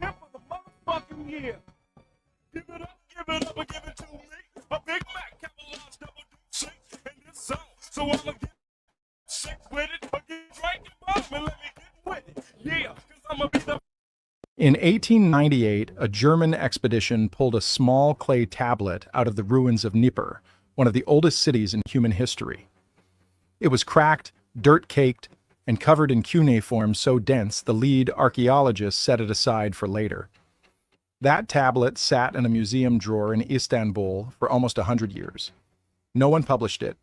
Pimp of the motherfucking year. Give it up, and give it to me. A Big Mac, capitalized double D six in this song. So I'ma get sick with it, but get drinking bomb and let me get with it. Yeah, cause I'ma be the. In 1898, a German expedition pulled a small clay tablet out of the ruins of Nippur, one of the oldest cities in human history. It was cracked, dirt-caked, and covered in cuneiform so dense the lead archaeologists set it aside for later. That tablet sat in a museum drawer in Istanbul for almost 100 years. No one published it.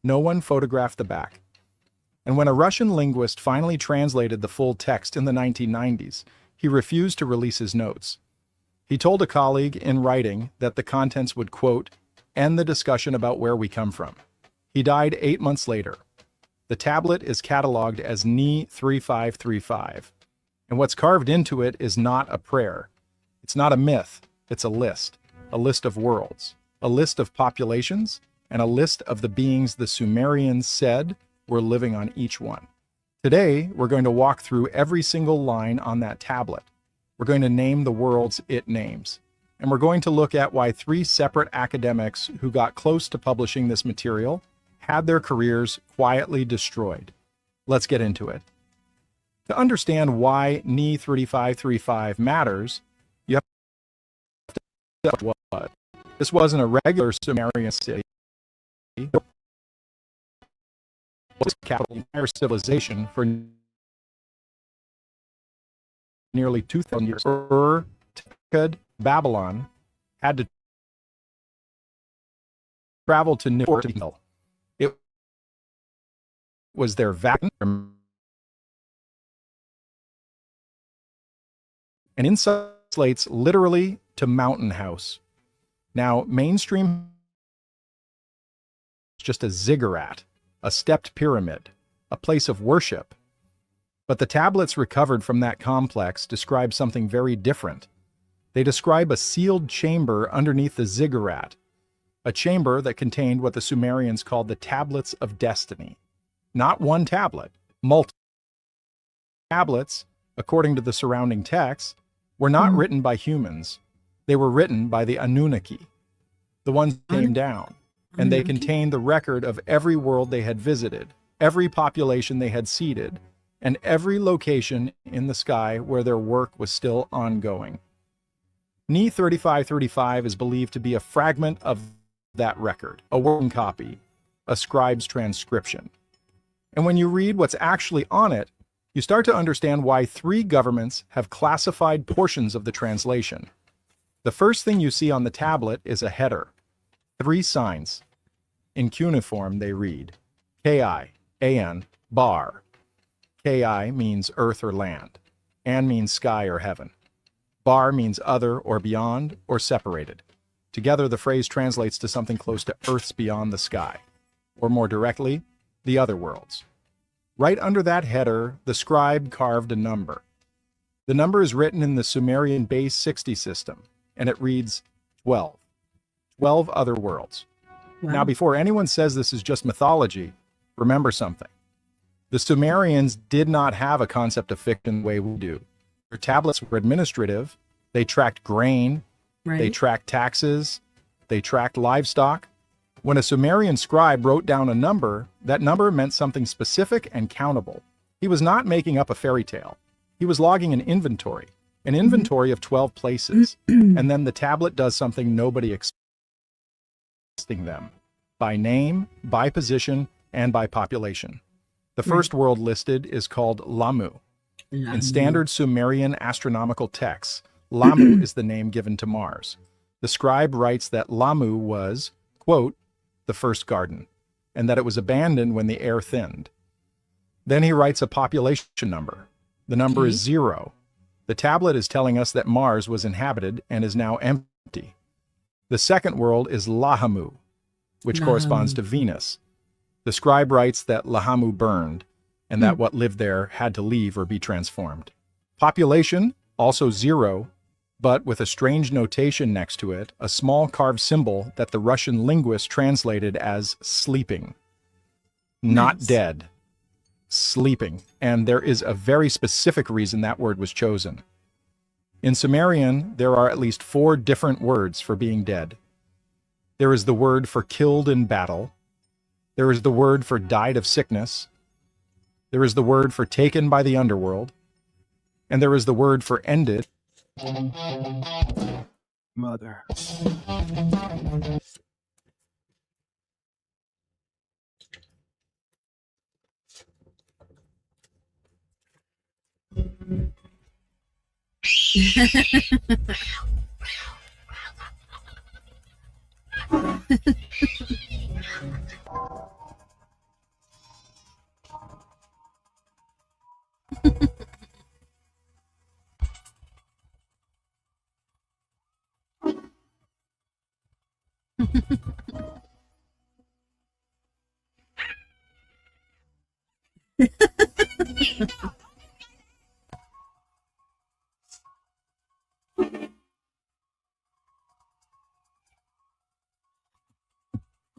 No one photographed the back. And when a Russian linguist finally translated the full text in the 1990s, he refused to release his notes. He told a colleague in writing that the contents would, quote, end the discussion about where we come from. He died 8 months later. The tablet is cataloged as Ni 3535, and what's carved into it is not a prayer. It's not a myth, it's a list of worlds, a list of populations, and a list of the beings the Sumerians said were living on each one. Today, we're going to walk through every single line on that tablet. We're going to name the worlds it names. And we're going to look at why 3 separate academics who got close to publishing this material had their careers quietly destroyed. Let's get into it. To understand why NE 3535 matters, you have to know what. This wasn't a regular Sumerian city. It was the capital of the entire civilization for nearly 2,000 years. Babylon had to travel to Niflheim. It was their vacuum, and inside slates literally to mountain house. Now, mainstream is just a ziggurat, a stepped pyramid, a place of worship. But the tablets recovered from that complex describe something very different. They describe a sealed chamber underneath the ziggurat, a chamber that contained what the Sumerians called the tablets of destiny. Not one tablet, multiple tablets, according to the surrounding texts, were not written by humans. They were written by the Anunnaki, the ones that came down, and they contained the record of every world they had visited, every population they had seeded, and every location in the sky where their work was still ongoing. NE 3535 is believed to be a fragment of that record, a working copy, a scribe's transcription. And when you read what's actually on it, you start to understand why 3 governments have classified portions of the translation. The first thing you see on the tablet is a header, 3 signs. In cuneiform, they read K-I-A-N, bar. K-I means earth or land. An means sky or heaven. Bar means other or beyond or separated. Together, the phrase translates to something close to Earth's beyond the sky, or more directly, the other worlds. Right under that header, the scribe carved a number. The number is written in the Sumerian base 60 system, and it reads 12. 12 other worlds. Wow. Now, before anyone says this is just mythology, remember something. The Sumerians did not have a concept of fiction the way we do. Their tablets were administrative. They tracked grain. Right. They tracked taxes. They tracked livestock. When a Sumerian scribe wrote down a number, that number meant something specific and countable. He was not making up a fairy tale. He was logging an inventory of 12 places. And then the tablet does something nobody expected them, by name, by position, and by population. The first world listed is called Lamu. In standard Sumerian astronomical texts, Lamu is the name given to Mars. The scribe writes that Lamu was, quote, the first garden, and that it was abandoned when the air thinned. Then he writes a population number. The number is 0. The tablet is telling us that Mars was inhabited and is now empty. The second world is Lahamu, which corresponds to Venus. The scribe writes that Lahamu burned, and that what lived there had to leave or be transformed. Population, also 0, but with a strange notation next to it, a small carved symbol that the Russian linguist translated as sleeping. Not dead. Sleeping. And there is a very specific reason that word was chosen. In Sumerian, there are at least 4 different words for being dead. There is the word for killed in battle. There is the word for died of sickness. There is the word for taken by the underworld. And there is the word for ended. Mother.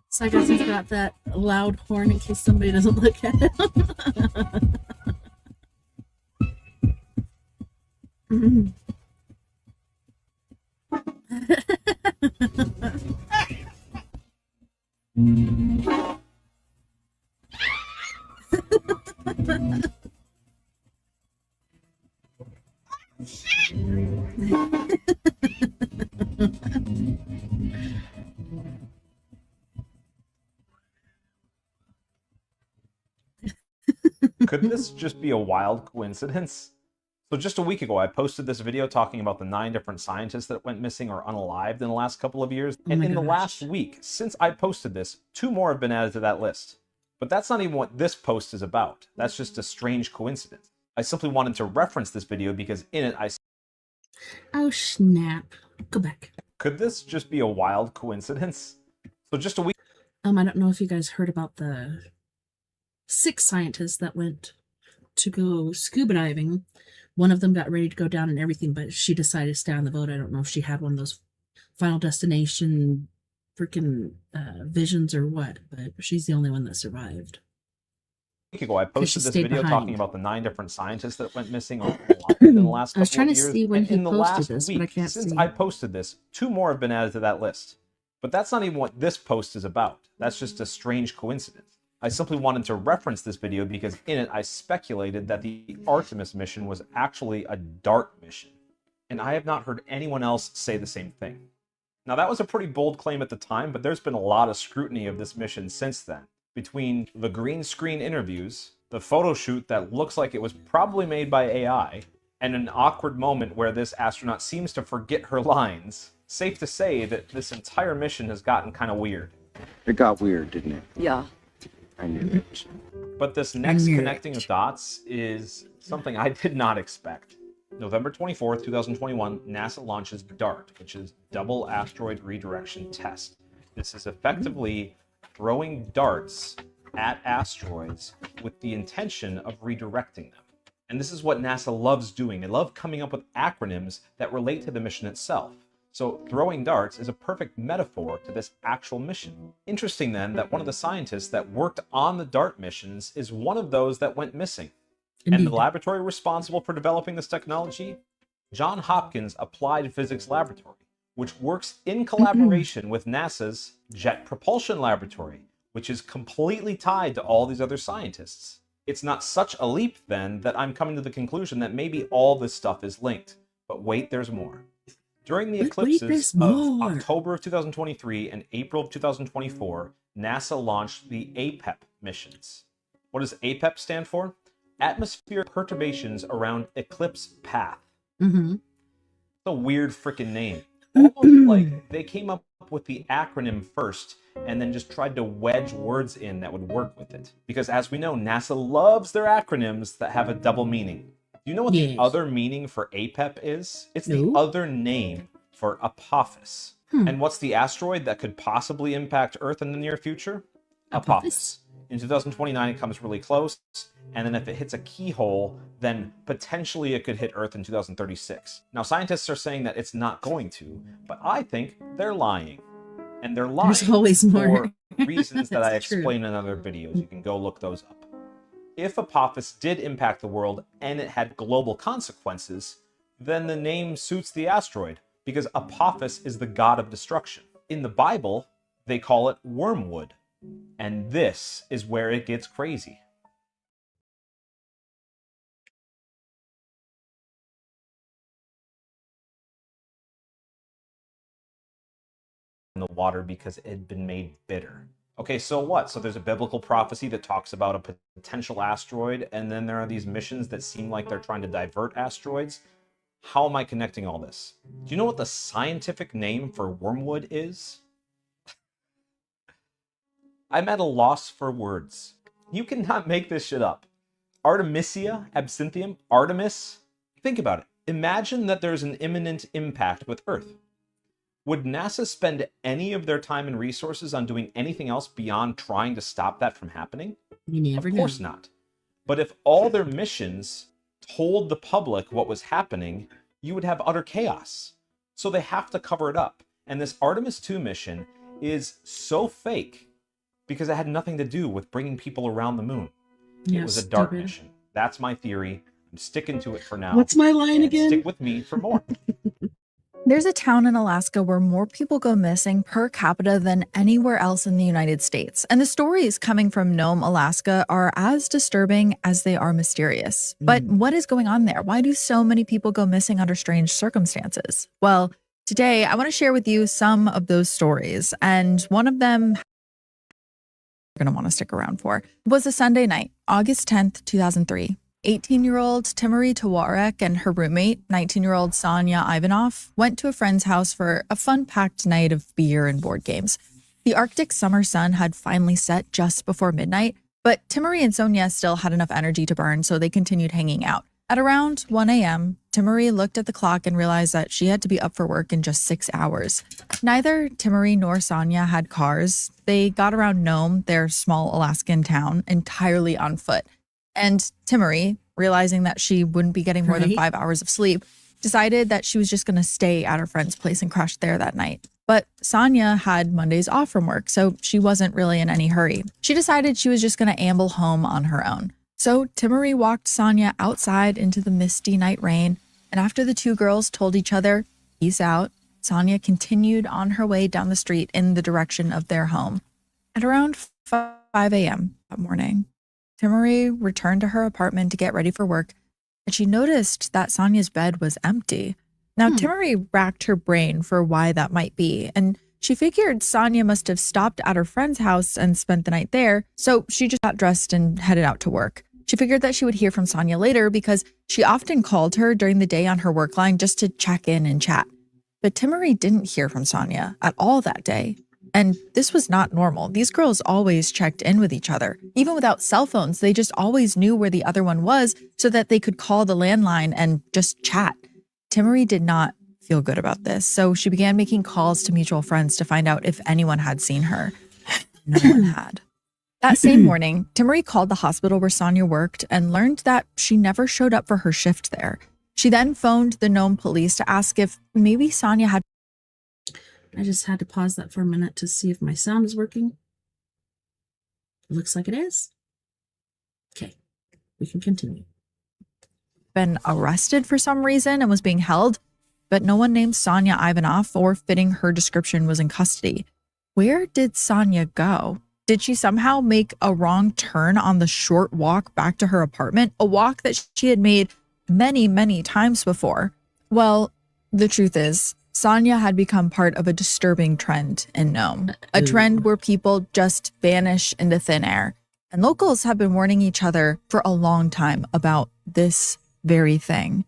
So I guess he's got that loud horn in case somebody doesn't look at him. Mhm. Could this just be a wild coincidence? So just a week ago, I posted this video talking about the 9 different scientists that went missing or unalived in the last couple of years. Oh And my in the gosh. last week, since I posted this, 2 more have been added to that list. But that's not even what this post is about. That's just a strange coincidence. I simply wanted to reference this video because in it I... Oh, snap. Go back. Could this just be a wild coincidence? So just a week... I don't know if you guys heard about the 6 scientists that went to go scuba diving. One of them got ready to go down and everything, but she decided to stay on the boat. I don't know if she had one of those Final Destination freaking visions or what, but she's the only one that survived. week ago, I posted this stayed video behind. talking about the 9 different scientists that went missing or unalived in the last I was couple trying of to years. see when And he in the posted last this, but I week, can't since see. I posted this, 2 more have been added to that list. But that's not even what this post is about. That's just a strange coincidence. I simply wanted to reference this video because in it I speculated that the Artemis mission was actually a DART mission. And I have not heard anyone else say the same thing. Now that was a pretty bold claim at the time, but there's been a lot of scrutiny of this mission since then. Between the green screen interviews, the photo shoot that looks like it was probably made by AI, and an awkward moment where this astronaut seems to forget her lines, safe to say that this entire mission has gotten kind of weird. It got weird, didn't it? Yeah. I knew it. But this next knew connecting it. of dots is something I did not expect. November 24th, 2021, NASA launches DART, which is Double Asteroid Redirection Test. This is effectively throwing darts at asteroids with the intention of redirecting them. And this is what NASA loves doing. They love coming up with acronyms that relate to the mission itself. So throwing darts is a perfect metaphor to this actual mission. Interesting then that one of the scientists that worked on the DART missions is one of those that went missing. And Indeed. the laboratory responsible for developing this technology? Johns Hopkins Applied Physics Laboratory, which works in collaboration with NASA's Jet Propulsion Laboratory, which is completely tied to all these other scientists. It's not such a leap, then, that I'm coming to the conclusion that maybe all this stuff is linked. But wait, there's more. During the Wait, eclipses there's of more. October of 2023 and April of 2024, NASA launched the APEP missions. What does APEP stand for? Atmospheric perturbations around eclipse path. Mm-hmm. It's a weird freaking name. Almost like they came up with the acronym first and then just tried to wedge words in that would work with it. Because as we know, NASA loves their acronyms that have a double meaning. Do you know what Yes. the other meaning for APEP is? It's No. the other name for Apophis. And what's the asteroid that could possibly impact Earth in the near future? Apophis. In 2029, it comes really close, and then if it hits a keyhole, then potentially it could hit Earth in 2036. Now, scientists are saying that it's not going to, but I think they're lying. And they're lying There's always more. for reasons that I That's true. explain in other videos. You can go look those up. If Apophis did impact the world and it had global consequences, then the name suits the asteroid, because Apophis is the god of destruction. In the Bible, they call it wormwood. And this is where it gets crazy. In the water because it had been made bitter. Okay, so what? So there's a biblical prophecy that talks about a potential asteroid, and then there are these missions that seem like they're trying to divert asteroids. How am I connecting all this? Do you know what the scientific name for wormwood is? I'm at a loss for words. You cannot make this shit up. Artemisia absinthium, Artemis. Think about it. Imagine that there's an imminent impact with Earth. Would NASA spend any of their time and resources on doing anything else beyond trying to stop that from happening? You never Of know. course not. But if all their missions told the public what was happening, you would have utter chaos. So they have to cover it up. And this Artemis 2 mission is so fake because it had nothing to do with bringing people around the moon. Yeah, It was a DART stupid. mission. That's my theory. I'm I'm sticking to it for now. What's my line And again? stick with me for more. There's a town in Alaska where more people go missing per capita than anywhere else in the United States. And the stories coming from Nome, Alaska are as disturbing as they are mysterious. But what is going on there? Why do so many people go missing under strange circumstances? Well, today I want to share with you some of those stories. And one of them you're going to want to stick around for. It was a Sunday night, August 10th, 2003. 18-year-old Timuri Tawarek and her roommate, 19-year-old Sonia Ivanov, went to a friend's house for a fun-packed night of beer and board games. The Arctic summer sun had finally set just before midnight, but Timuri and Sonia still had enough energy to burn, so they continued hanging out. At around 1 a.m., Timuri looked at the clock and realized that she had to be up for work in just 6 hours. Neither Timuri nor Sonia had cars. They got around Nome, their small Alaskan town, entirely on foot. And Timuri, realizing that she wouldn't be getting more than 5 hours of sleep, decided that she was just going to stay at her friend's place and crash there that night. But Sonia had Mondays off from work, so she wasn't really in any hurry. She decided she was just going to amble home on her own. So Timuri walked Sonia outside into the misty night rain, and after the two girls told each other, peace out, Sonia continued on her way down the street in the direction of their home. At around 5 a.m. that morning, Timuri returned to her apartment to get ready for work, and she noticed that Sonia's bed was empty. Now, Timuri racked her brain for why that might be, and she figured Sonia must have stopped at her friend's house and spent the night there, so she just got dressed and headed out to work. She figured that she would hear from Sonia later because she often called her during the day on her work line just to check in and chat. But Timuri didn't hear from Sonia at all that day. And this was not normal. These girls always checked in with each other. Even without cell phones, they just always knew where the other one was so that they could call the landline and just chat. Timuri did not feel good about this, so she began making calls to mutual friends to find out if anyone had seen her. No one had. That same morning, Timuri called the hospital where Sonia worked and learned that she never showed up for her shift there. She then phoned the Nome police to ask if maybe Sonia had... I just had to pause that for a minute to see if my sound is working. Looks like it is. Okay, we can continue. Been arrested for some reason and was being held, but no one named Sonia Ivanov or fitting her description was in custody. Where did Sonia go? Did she somehow make a wrong turn on the short walk back to her apartment, a walk that she had made many, many times before? Well, the truth is, Sonia had become part of a disturbing trend in Nome, a trend where people just vanish into thin air. And locals have been warning each other for a long time about this very thing.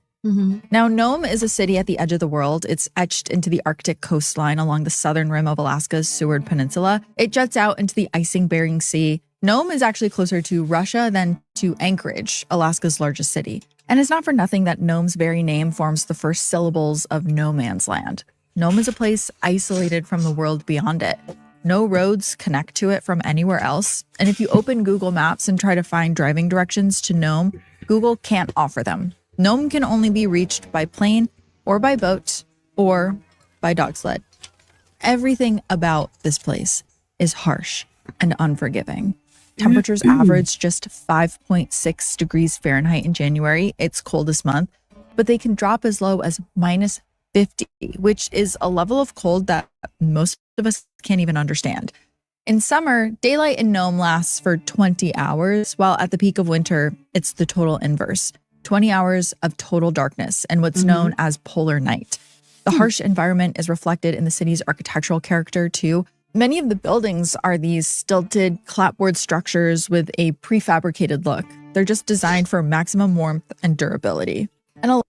Now, Nome is a city at the edge of the world. It's etched into the Arctic coastline along the southern rim of Alaska's Seward Peninsula. It juts out into the icing Bering Sea. Nome is actually closer to Russia than to Anchorage, Alaska's largest city. And it's not for nothing that Nome's very name forms the first syllables of no man's land. Nome is a place isolated from the world beyond it. No roads connect to it from anywhere else. And if you open Google Maps and try to find driving directions to Nome, Google can't offer them. Nome can only be reached by plane or by boat or by dog sled. Everything about this place is harsh and unforgiving. Temperatures average just 5.6 degrees Fahrenheit in January, its coldest month, but they can drop as low as minus 50, which is a level of cold that most of us can't even understand. In summer, daylight in Nome lasts for 20 hours, while at the peak of winter, it's the total inverse. 20 hours of total darkness and what's known as polar night. The harsh environment is reflected in the city's architectural character, too. Many of the buildings are these stilted clapboard structures with a prefabricated look. They're just designed for maximum warmth and durability. And I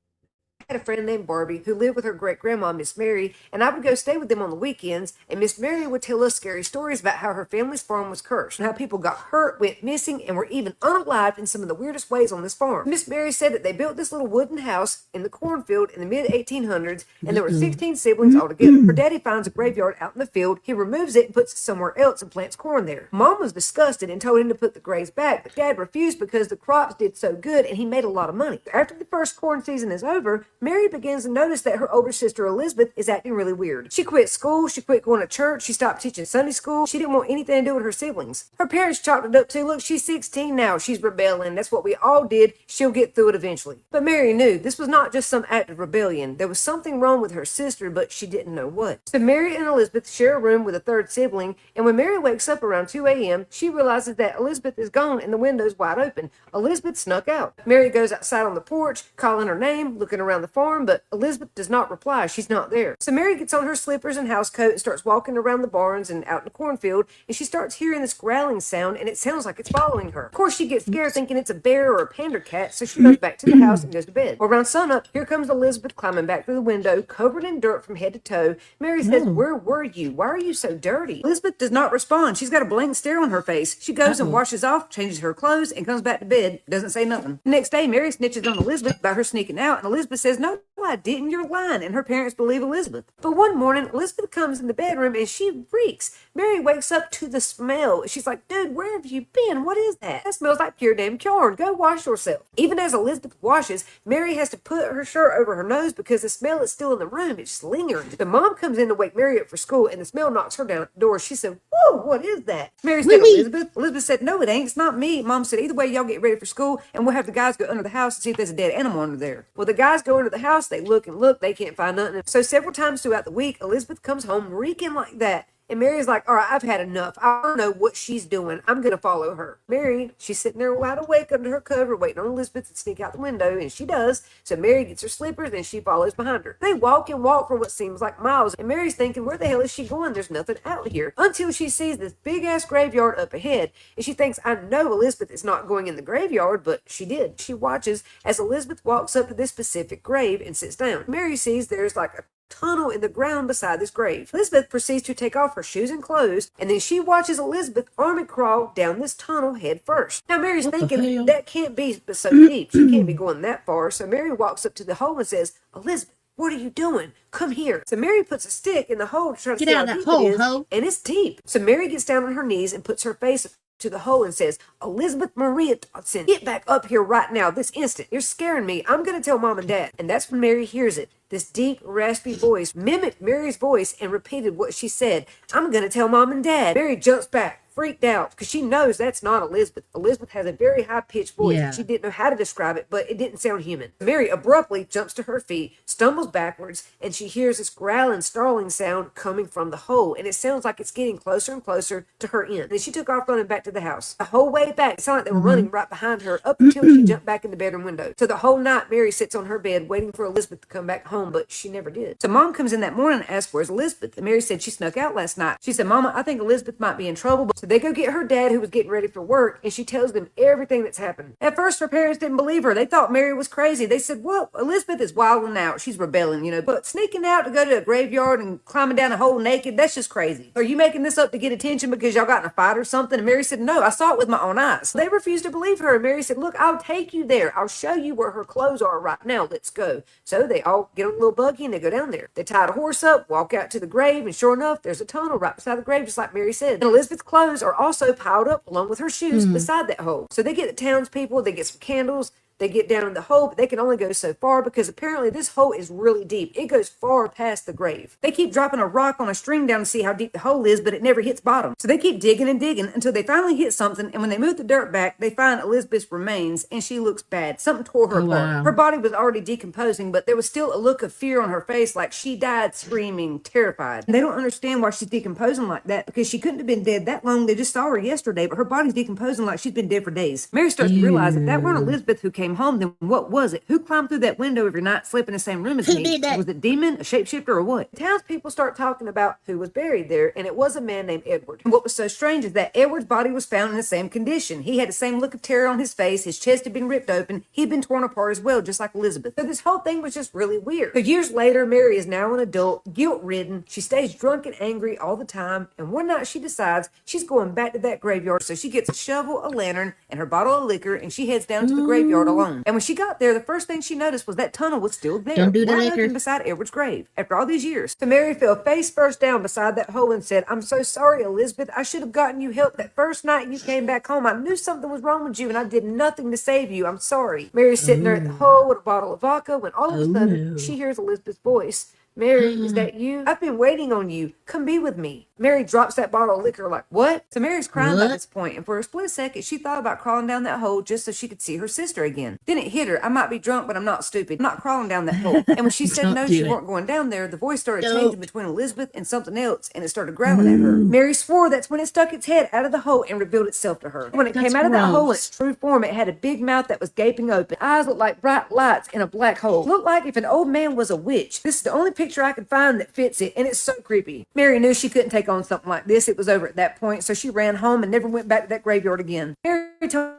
had a friend named Barbie who lived with her great-grandma, Miss Mary, and I would go stay with them on the weekends, and Miss Mary would tell us scary stories about how her family's farm was cursed, and how people got hurt, went missing, and were even unalived in some of the weirdest ways on this farm. Miss Mary said that they built this little wooden house in the cornfield in the mid-1800s, and there were 16 siblings altogether. Her daddy finds a graveyard out in the field, he removes it and puts it somewhere else and plants corn there. Mom was disgusted and told him to put the graves back, but Dad refused because the crops did so good and he made a lot of money. After the first corn season is over, Mary begins to notice that her older sister Elizabeth is acting really weird. She quit school, she quit going to church, she stopped teaching Sunday school, she didn't want anything to do with her siblings. Her parents chalked it up to, look, she's 16 now, she's rebelling, that's what we all did, she'll get through it eventually. But Mary knew this was not just some act of rebellion. There was something wrong with her sister, but she didn't know what. So Mary and Elizabeth share a room with a third sibling, and when Mary wakes up around 2 a.m., she realizes that Elizabeth is gone and the window's wide open. Elizabeth snuck out. Mary goes outside on the porch, calling her name, looking around the farm, but Elizabeth does not reply. She's not there. So Mary gets on her slippers and housecoat and starts walking around the barns and out in the cornfield, and she starts hearing this growling sound, and it sounds like it's following her. Of course, she gets scared thinking it's a bear or a panda cat, so she goes back to the house and goes to bed. Well, around sunup, here comes Elizabeth climbing back through the window, covered in dirt from head to toe. Mary says, where were you? Why are you so dirty? Elizabeth does not respond. She's got a blank stare on her face. She goes and washes off, changes her clothes, and comes back to bed. Doesn't say nothing. The next day, Mary snitches on Elizabeth about her sneaking out, and Elizabeth says, no, I didn't. You're lying. And her parents believe Elizabeth. But one morning, Elizabeth comes in the bedroom, and she reeks. Mary wakes up to the smell. She's like, dude, where have you been? What is that? That smells like pure damn corn. Go wash yourself. Even as Elizabeth washes, Mary has to put her shirt over her nose because the smell is still in the room. It's just lingering. The mom comes in to wake Mary up for school, and the smell knocks her down at the door. She said, whoa, what is that? Mary said, Elizabeth. Elizabeth said, no, it ain't. It's not me. Mom said, either way, y'all get ready for school, and we'll have the guys go under the house and see if there's a dead animal under there. Well, the guys go under the house. They look and look. They can't find nothing. So several times throughout the week, Elizabeth comes home reeking like that. And Mary's like, all right, I've had enough. I don't know what she's doing. I'm going to follow her. Mary, she's sitting there wide awake under her cover, waiting on Elizabeth to sneak out the window, and she does. So Mary gets her slippers, and she follows behind her. They walk and walk for what seems like miles, and Mary's thinking, where the hell is she going? There's nothing out here. Until she sees this big-ass graveyard up ahead, and she thinks, I know Elizabeth is not going in the graveyard, but she did. She watches as Elizabeth walks up to this specific grave and sits down. Mary sees there's like a tunnel in the ground beside this grave. Elizabeth proceeds to take off her shoes and clothes, and then she watches Elizabeth army crawl down this tunnel head first. Now Mary's thinking that can't be so deep. She can't be going that far. So Mary walks up to the hole and says, Elizabeth, what are you doing? Come here. So Mary puts a stick in the hole to try to see how deep it is, and it's deep. So Mary gets down on her knees and puts her face to the hole and says, Elizabeth Maria Dodson, get back up here right now, this instant. You're scaring me. I'm going to tell Mom and Dad. And that's when Mary hears it. This deep, raspy voice mimicked Mary's voice and repeated what she said. I'm going to tell Mom and Dad. Mary jumps back, freaked out, because she knows that's not Elizabeth. Elizabeth has a very high-pitched voice. Yeah. She didn't know how to describe it, but it didn't sound human. Mary abruptly jumps to her feet, stumbles backwards, and she hears this growling, snarling sound coming from the hole, and it sounds like it's getting closer and closer to her end. And then she took off running back to the house. The whole way back, it sounded like they were running right behind her up until she jumped back in the bedroom window. So the whole night, Mary sits on her bed waiting for Elizabeth to come back home, but she never did. So Mom comes in that morning and asks, where's Elizabeth? And Mary said she snuck out last night. She said, Mama, I think Elizabeth might be in trouble. So they go get her dad, who was getting ready for work, and she tells them everything that's happened. At first, her parents didn't believe her. They thought Mary was crazy. They said, well, Elizabeth is wilding out. She's rebelling, you know, but sneaking out to go to a graveyard and climbing down a hole naked, that's just crazy. Are you making this up to get attention because y'all got in a fight or something? And Mary said, no, I saw it with my own eyes. They refused to believe her. And Mary said, look, I'll take you there. I'll show you where her clothes are right now. Let's go. So they all get on a little buggy and they go down there. They tied a horse up, walk out to the grave, and sure enough, there's a tunnel right beside the grave, just like Mary said. And Elizabeth's clothes are also piled up along with her shoes beside that hole. So they get the townspeople, they get some candles, they get down in the hole, but they can only go so far because apparently this hole is really deep. It goes far past the grave. They keep dropping a rock on a string down to see how deep the hole is, but it never hits bottom. So they keep digging and digging until they finally hit something, and when they move the dirt back, they find Elizabeth's remains, and she looks bad. Something tore her apart. Wow. Her body was already decomposing, but there was still a look of fear on her face, like she died screaming, terrified. And they don't understand why she's decomposing like that, because she couldn't have been dead that long. They just saw her yesterday, but her body's decomposing like she's been dead for days. Mary starts to realize if that weren't Elizabeth who came home, then what was it? Who climbed through that window every night, slept in the same room as me? Did that? Was it demon, a shapeshifter, or what? The townspeople start talking about who was buried there, and it was a man named Edward. And what was so strange is that Edward's body was found in the same condition. He had the same look of terror on his face. His chest had been ripped open. He'd been torn apart as well, just like Elizabeth. So this whole thing was just really weird. So years later, Mary is now an adult, guilt-ridden. She stays drunk and angry all the time, and one night she decides she's going back to that graveyard. So she gets a shovel, a lantern, and her bottle of liquor, and she heads down to the graveyard all alone. And when she got there, the first thing she noticed was that tunnel was still there, Don't do that, wide Edgar. open beside Edward's grave. After all these years, so Mary fell face first down beside that hole and said, "I'm so sorry, Elizabeth. I should have gotten you help that first night you came back home. I knew something was wrong with you, and I did nothing to save you. I'm sorry." Mary's sitting there at the hole with a bottle of vodka when all of a sudden she hears Elizabeth's voice. "Mary, is that you? I've been waiting on you. Come be with me." Mary drops that bottle of liquor like, "What?" So Mary's crying by this point, and for a split second, she thought about crawling down that hole just so she could see her sister again. Then it hit her. "I might be drunk, but I'm not stupid. I'm not crawling down that hole." And when she said Don't no, do she it. weren't going down there, the voice started Don't. changing between Elizabeth and something else, and it started growling at her. Mary swore that's when it stuck its head out of the hole and revealed itself to her. When it That's came out of that hole in gross. its true form, it had a big mouth that was gaping open. Eyes looked like bright lights in a black hole. Looked like if an old man was a witch. This is the only picture I could find that fits it, and it's so creepy. Mary knew she couldn't take on something like this. It was over at that point, so she ran home and never went back to that graveyard again. Mary told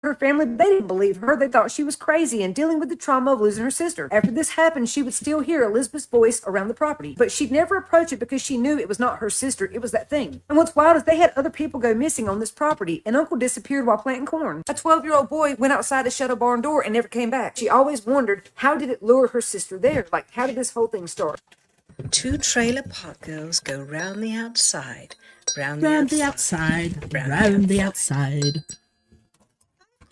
her family they didn't believe her. They thought she was crazy and dealing with the trauma of losing her sister. After this happened, she would still hear Elizabeth's voice around the property, but she'd never approach it because she knew it was not her sister, it was that thing. And what's wild is they had other people go missing on this property, and Uncle disappeared while planting corn. A 12-year-old boy went outside to shut a barn door and never came back. She always wondered, how did it lure her sister there? Like, how did this whole thing start? Two trailer park girls go round the outside, round Round the outside, round the outside.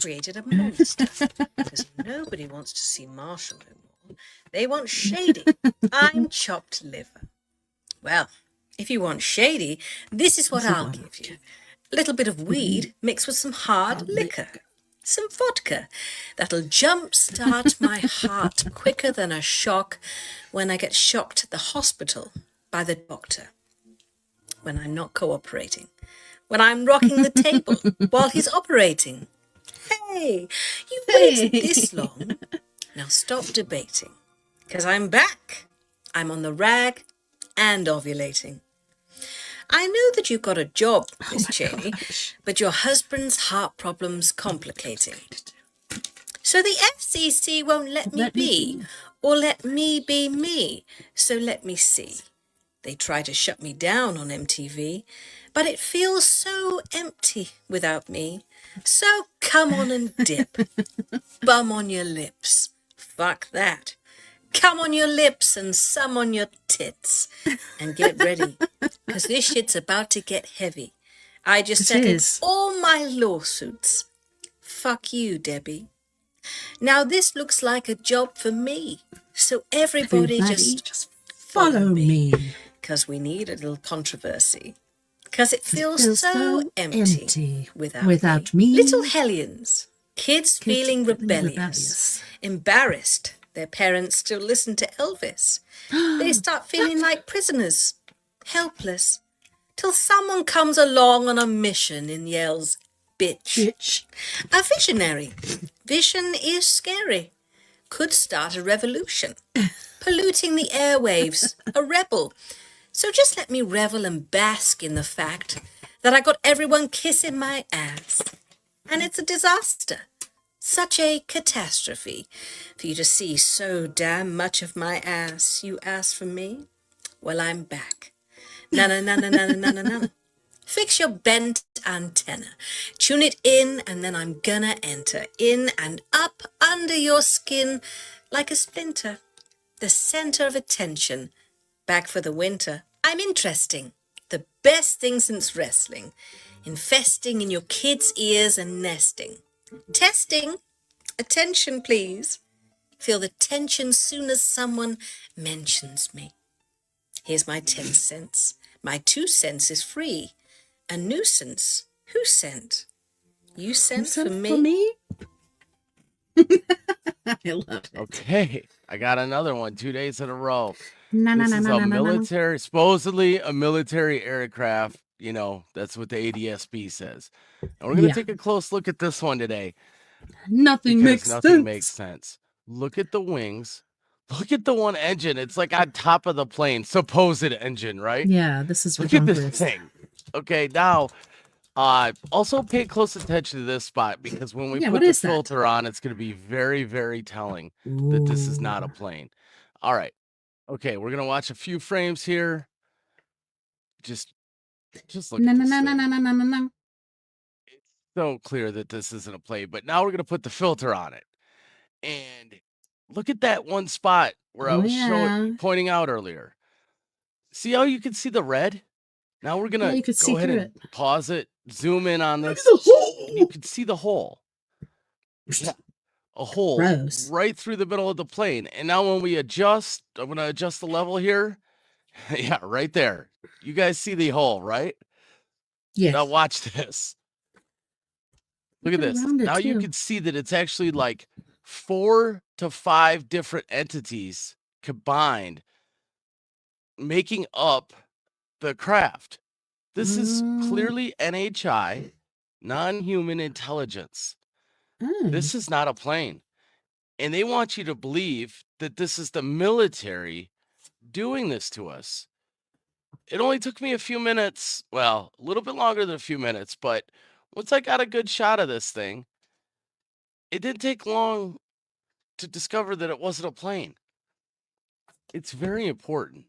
Created a monster because nobody wants to see Marshall no more. They want Shady. I'm chopped liver. Well, if you want Shady, this is what I'll give you. A little bit of weed mixed with some hard liquor. Some vodka that'll jumpstart my heart quicker than a shock when I get shocked at the hospital by the doctor. When I'm not cooperating. When I'm rocking the table while he's operating. Hey, you've waited this long. Now stop debating. Because I'm back. I'm on the rag and ovulating. I know that you've got a job, Miss Cheney, but your husband's heart problem's complicating. So the FCC won't let me be, or let me be me. So let me see. They try to shut me down on MTV, but it feels so empty without me. So come on and dip. Bum on your lips. Fuck that. Come on your lips and some on your tits. And get ready, because this shit's about to get heavy. I just settled all my lawsuits. Fuck you, Debbie. Now this looks like a job for me. So everybody just follow me. Because we need a little controversy. Because it feels so empty without me. Little hellions. Kids feeling rebellious. Embarrassed. Their parents still listen to Elvis. They start feeling like prisoners. Helpless. Till someone comes along on a mission and yells, bitch. A visionary. Vision is scary. Could start a revolution. Polluting the airwaves. A rebel. So just let me revel and bask in the fact that I got everyone kissing my ass. And it's a disaster. Such a catastrophe for you to see so damn much of my ass. You asked for me? Well, I'm back. Na. Fix your bent antenna. Tune it in, and then I'm gonna enter in and up under your skin like a splinter. The center of attention. Back for the winter. I'm interesting. The best thing since wrestling. Infesting in your kids' ears and nesting. Testing. Attention, please. Feel the tension soon as someone mentions me. Here's my 10 cents. My 2 cents is free. A nuisance. Who sent? You sent for me? I love it. Okay, I got another one 2 days in a row. This is a military, supposedly a military aircraft. You know, that's what the ADSB says. And we're going to take a close look at this one today. Nothing makes sense. Look at the wings. Look at the one engine. It's like on top of the plane, supposed engine, right? Yeah, this is Look at this ridiculous. thing. Okay, now, also pay close attention to this spot because when we put the filter on, it's going to be very, very telling that this is not a plane. All right. Okay, we're going to watch a few frames here. Just look at this thing. It's so clear that this isn't a plane, but now we're going to put the filter on it. And look at that one spot where I was pointing out earlier. See how you can see the red? Now we're going to go ahead and pause it, zoom in on this. You can see the hole. Yeah, a hole right through the middle of the plane. And now when we adjust, I'm going to adjust the level here. Yeah, right there. You guys see the hole, right? Yes. Now watch this. Look at this. Now you can see that it's actually like 4 to 5 different entities combined making up the craft. This is clearly NHI, non-human intelligence. This is not a plane. And they want you to believe that this is the military doing this to us. It only took me a few minutes, well, a little bit longer than a few minutes, but once I got a good shot of this thing, it didn't take long to discover that it wasn't a plane. It's very important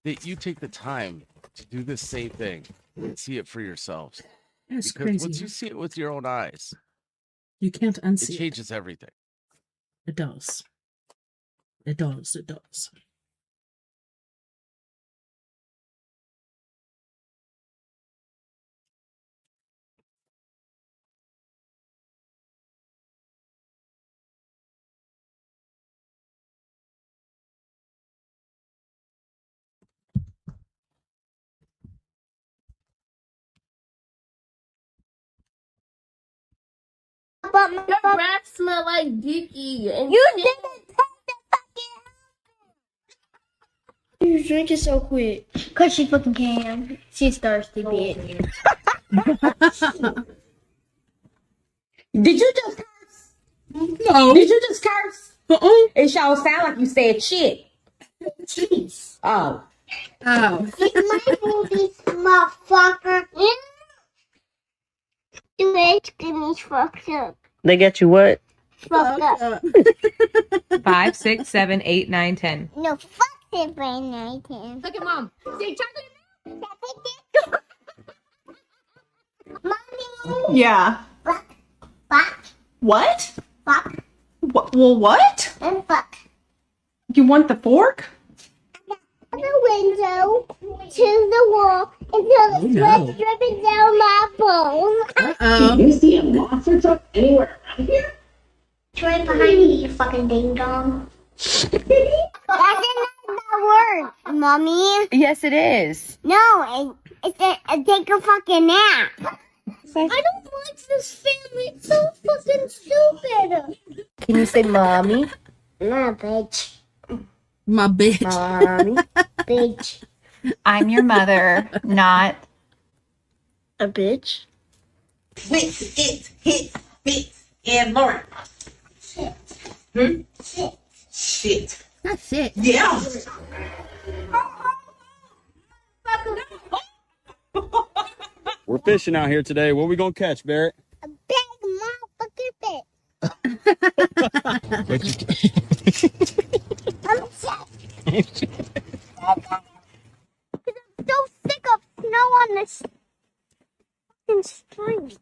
that you take the time to do this same thing and see it for yourselves. That's because crazy. once you see it with your own eyes, you can't unsee it. It changes everything. It does. It does. It does. But my breath smell like dicky. And you didn't take the fucking. You drinking so quick. Cause she fucking can. She's thirsty, bitch. Did you just curse? No. Did you just curse? It sure sound like you said shit. Jeez. Oh. It's my boobies, motherfucker. You get me fucked up. They get you what? Fucked up. 5, 6, 7, 8, 9, 10. No, fuck it, brain 9, 10. Look at mom. See, Mommy. yeah. Fuck. Fuck. What? Fuck. Well, what? And fuck. You want the fork? The window to the wall until the sweat dripping down my bone. Do you see a monster truck anywhere around here? It's right behind you, you fucking ding dong. That's not that word, mommy. Yes, it is. No, it's take a fucking nap. I don't like this family. It's so fucking stupid. Can you say mommy? My bitch. My bitch. Mommy. Bitch. I'm your mother, not A bitch? Hit, and more. Shit. Shit. That's it. Yeah. We're fishing out here today. What are we gonna catch, Barrett? A big motherfucker fish. I'm sick. I'm so sick of snow on this fucking street.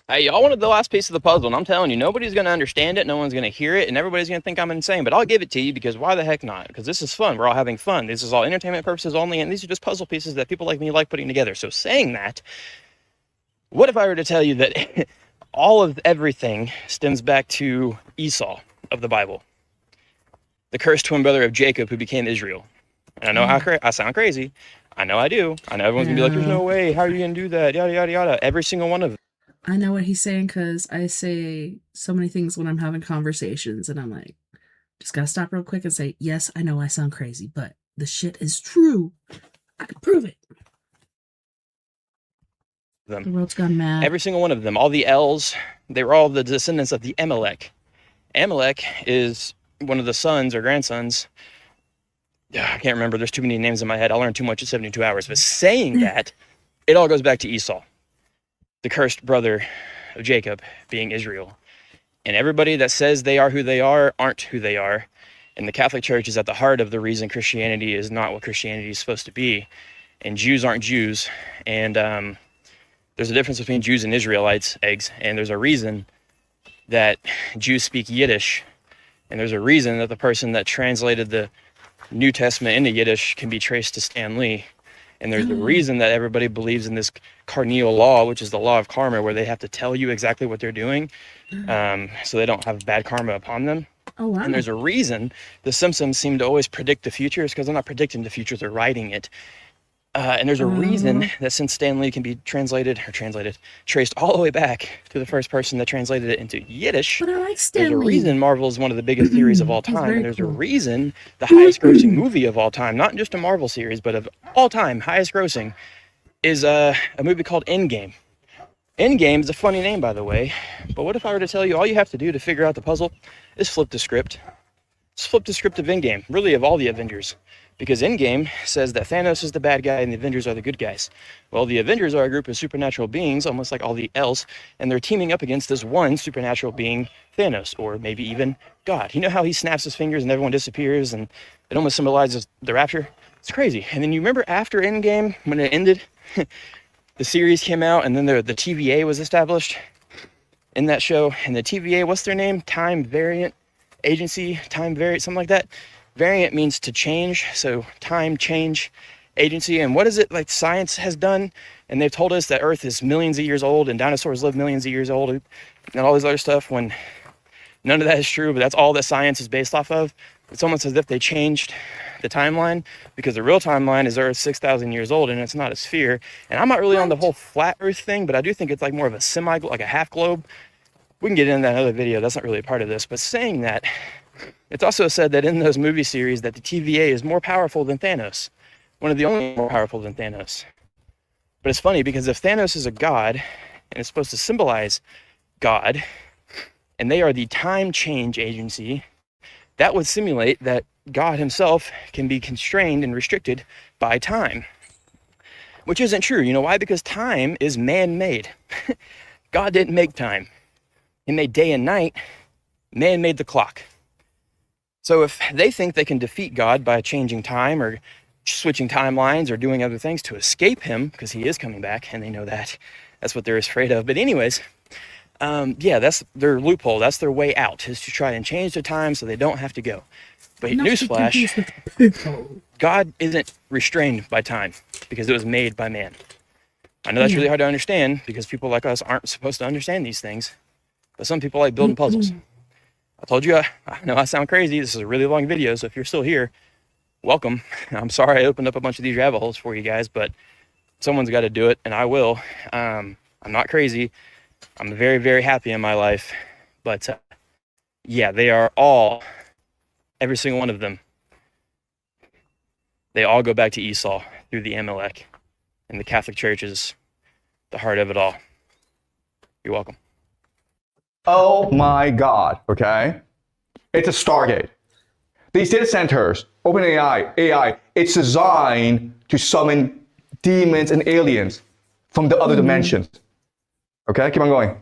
Hey, y'all wanted the last piece of the puzzle, and I'm telling you, nobody's going to understand it, no one's going to hear it, and everybody's going to think I'm insane, but I'll give it to you because why the heck not? Because this is fun. We're all having fun. This is all entertainment purposes only, and these are just puzzle pieces that people like me like putting together. So saying that, what if I were to tell you that all of everything stems back to Esau of the Bible, the cursed twin brother of Jacob who became Israel? And I know how I sound crazy. I know I do. I know everyone's going to be like, there's no way. How are you going to do that? Yada, yada, yada. Every single one of them. I know what he's saying because I say so many things when I'm having conversations and I'm like, just gotta stop real quick and say, yes, I know I sound crazy, but the shit is true. I can prove it. The world's gone mad. Every single one of them, all the L's, they were all the descendants of the Amalek. Amalek is one of the sons or grandsons. I can't remember. There's too many names in my head. I learned too much in 72 hours. But saying that, it all goes back to Esau, the cursed brother of Jacob, being Israel. And everybody that says they are who they are aren't who they are. And the Catholic Church is at the heart of the reason Christianity is not what Christianity is supposed to be. And Jews aren't Jews. And the there's a difference between Jews and Israelites, eggs, and there's a reason that Jews speak Yiddish, and there's a reason that the person that translated the New Testament into Yiddish can be traced to Stan Lee. And there's a reason that everybody believes in this Carneal law, which is the law of karma, where they have to tell you exactly what they're doing, so they don't have bad karma upon them. Oh, wow. And there's a reason the Simpsons seem to always predict the future. It's because they're not predicting the future, they're writing it. And there's a reason that since Stan Lee can be traced all the way back to the first person that translated it into Yiddish, But I like Stan there's a Lee. reason Marvel is one of the biggest series of all He's time. very And there's cool. a reason the highest grossing movie of all time, not just a Marvel series, but of all time, highest grossing, is a movie called Endgame. Endgame is a funny name, by the way. But what if I were to tell you all you have to do to figure out the puzzle is flip the script? Just flip the script of Endgame, really of all the Avengers. Because Endgame says that Thanos is the bad guy and the Avengers are the good guys. Well, the Avengers are a group of supernatural beings, almost like all the else, and they're teaming up against this one supernatural being, Thanos, or maybe even God. You know how he snaps his fingers and everyone disappears, and it almost symbolizes the rapture? It's crazy. And then you remember after Endgame, when it ended, the series came out, and then the TVA was established in that show. And the TVA, what's their name? Time Variant Agency, Time Variant, something like that. Variant means to change, so time change agency. And what is it like science has done? And they've told us that Earth is millions of years old and dinosaurs live millions of years old and all this other stuff, when none of that is true, but that's all that science is based off of. It's almost as if they changed the timeline, because the real timeline is Earth 6,000 years old and it's not a sphere. And I'm not really on the whole flat Earth thing, but I do think it's like more of a like a half globe. We can get into that in another video. That's not really a part of this, but saying that, it's also said that in those movie series that the TVA is more powerful than Thanos. One of the only more powerful than Thanos. But it's funny because if Thanos is a god and it's supposed to symbolize God, and they are the time change agency, that would simulate that God himself can be constrained and restricted by time. Which isn't true. You know why? Because time is man-made. God didn't make time. He made day and night. Man made the clock. So if they think they can defeat God by changing time or switching timelines or doing other things to escape him, because he is coming back and they know that, that's what they're afraid of. But anyways, yeah, that's their loophole. That's their way out, is to try and change the time so they don't have to go. But newsflash, God isn't restrained by time because it was made by man. I know that's really hard to understand because people like us aren't supposed to understand these things. But some people like building puzzles. I told you, I know I sound crazy. This is a really long video, so if you're still here, welcome. I'm sorry I opened up a bunch of these rabbit holes for you guys, but someone's got to do it, and I will. I'm not crazy. I'm very, very happy in my life. But yeah, they are all, every single one of them, they all go back to Esau through the Amalek. And the Catholic Church is the heart of it all. You're welcome. Oh my God, okay? It's a Stargate. These data centers, OpenAI, AI, it's designed to summon demons and aliens from the other dimensions. Okay, keep on going.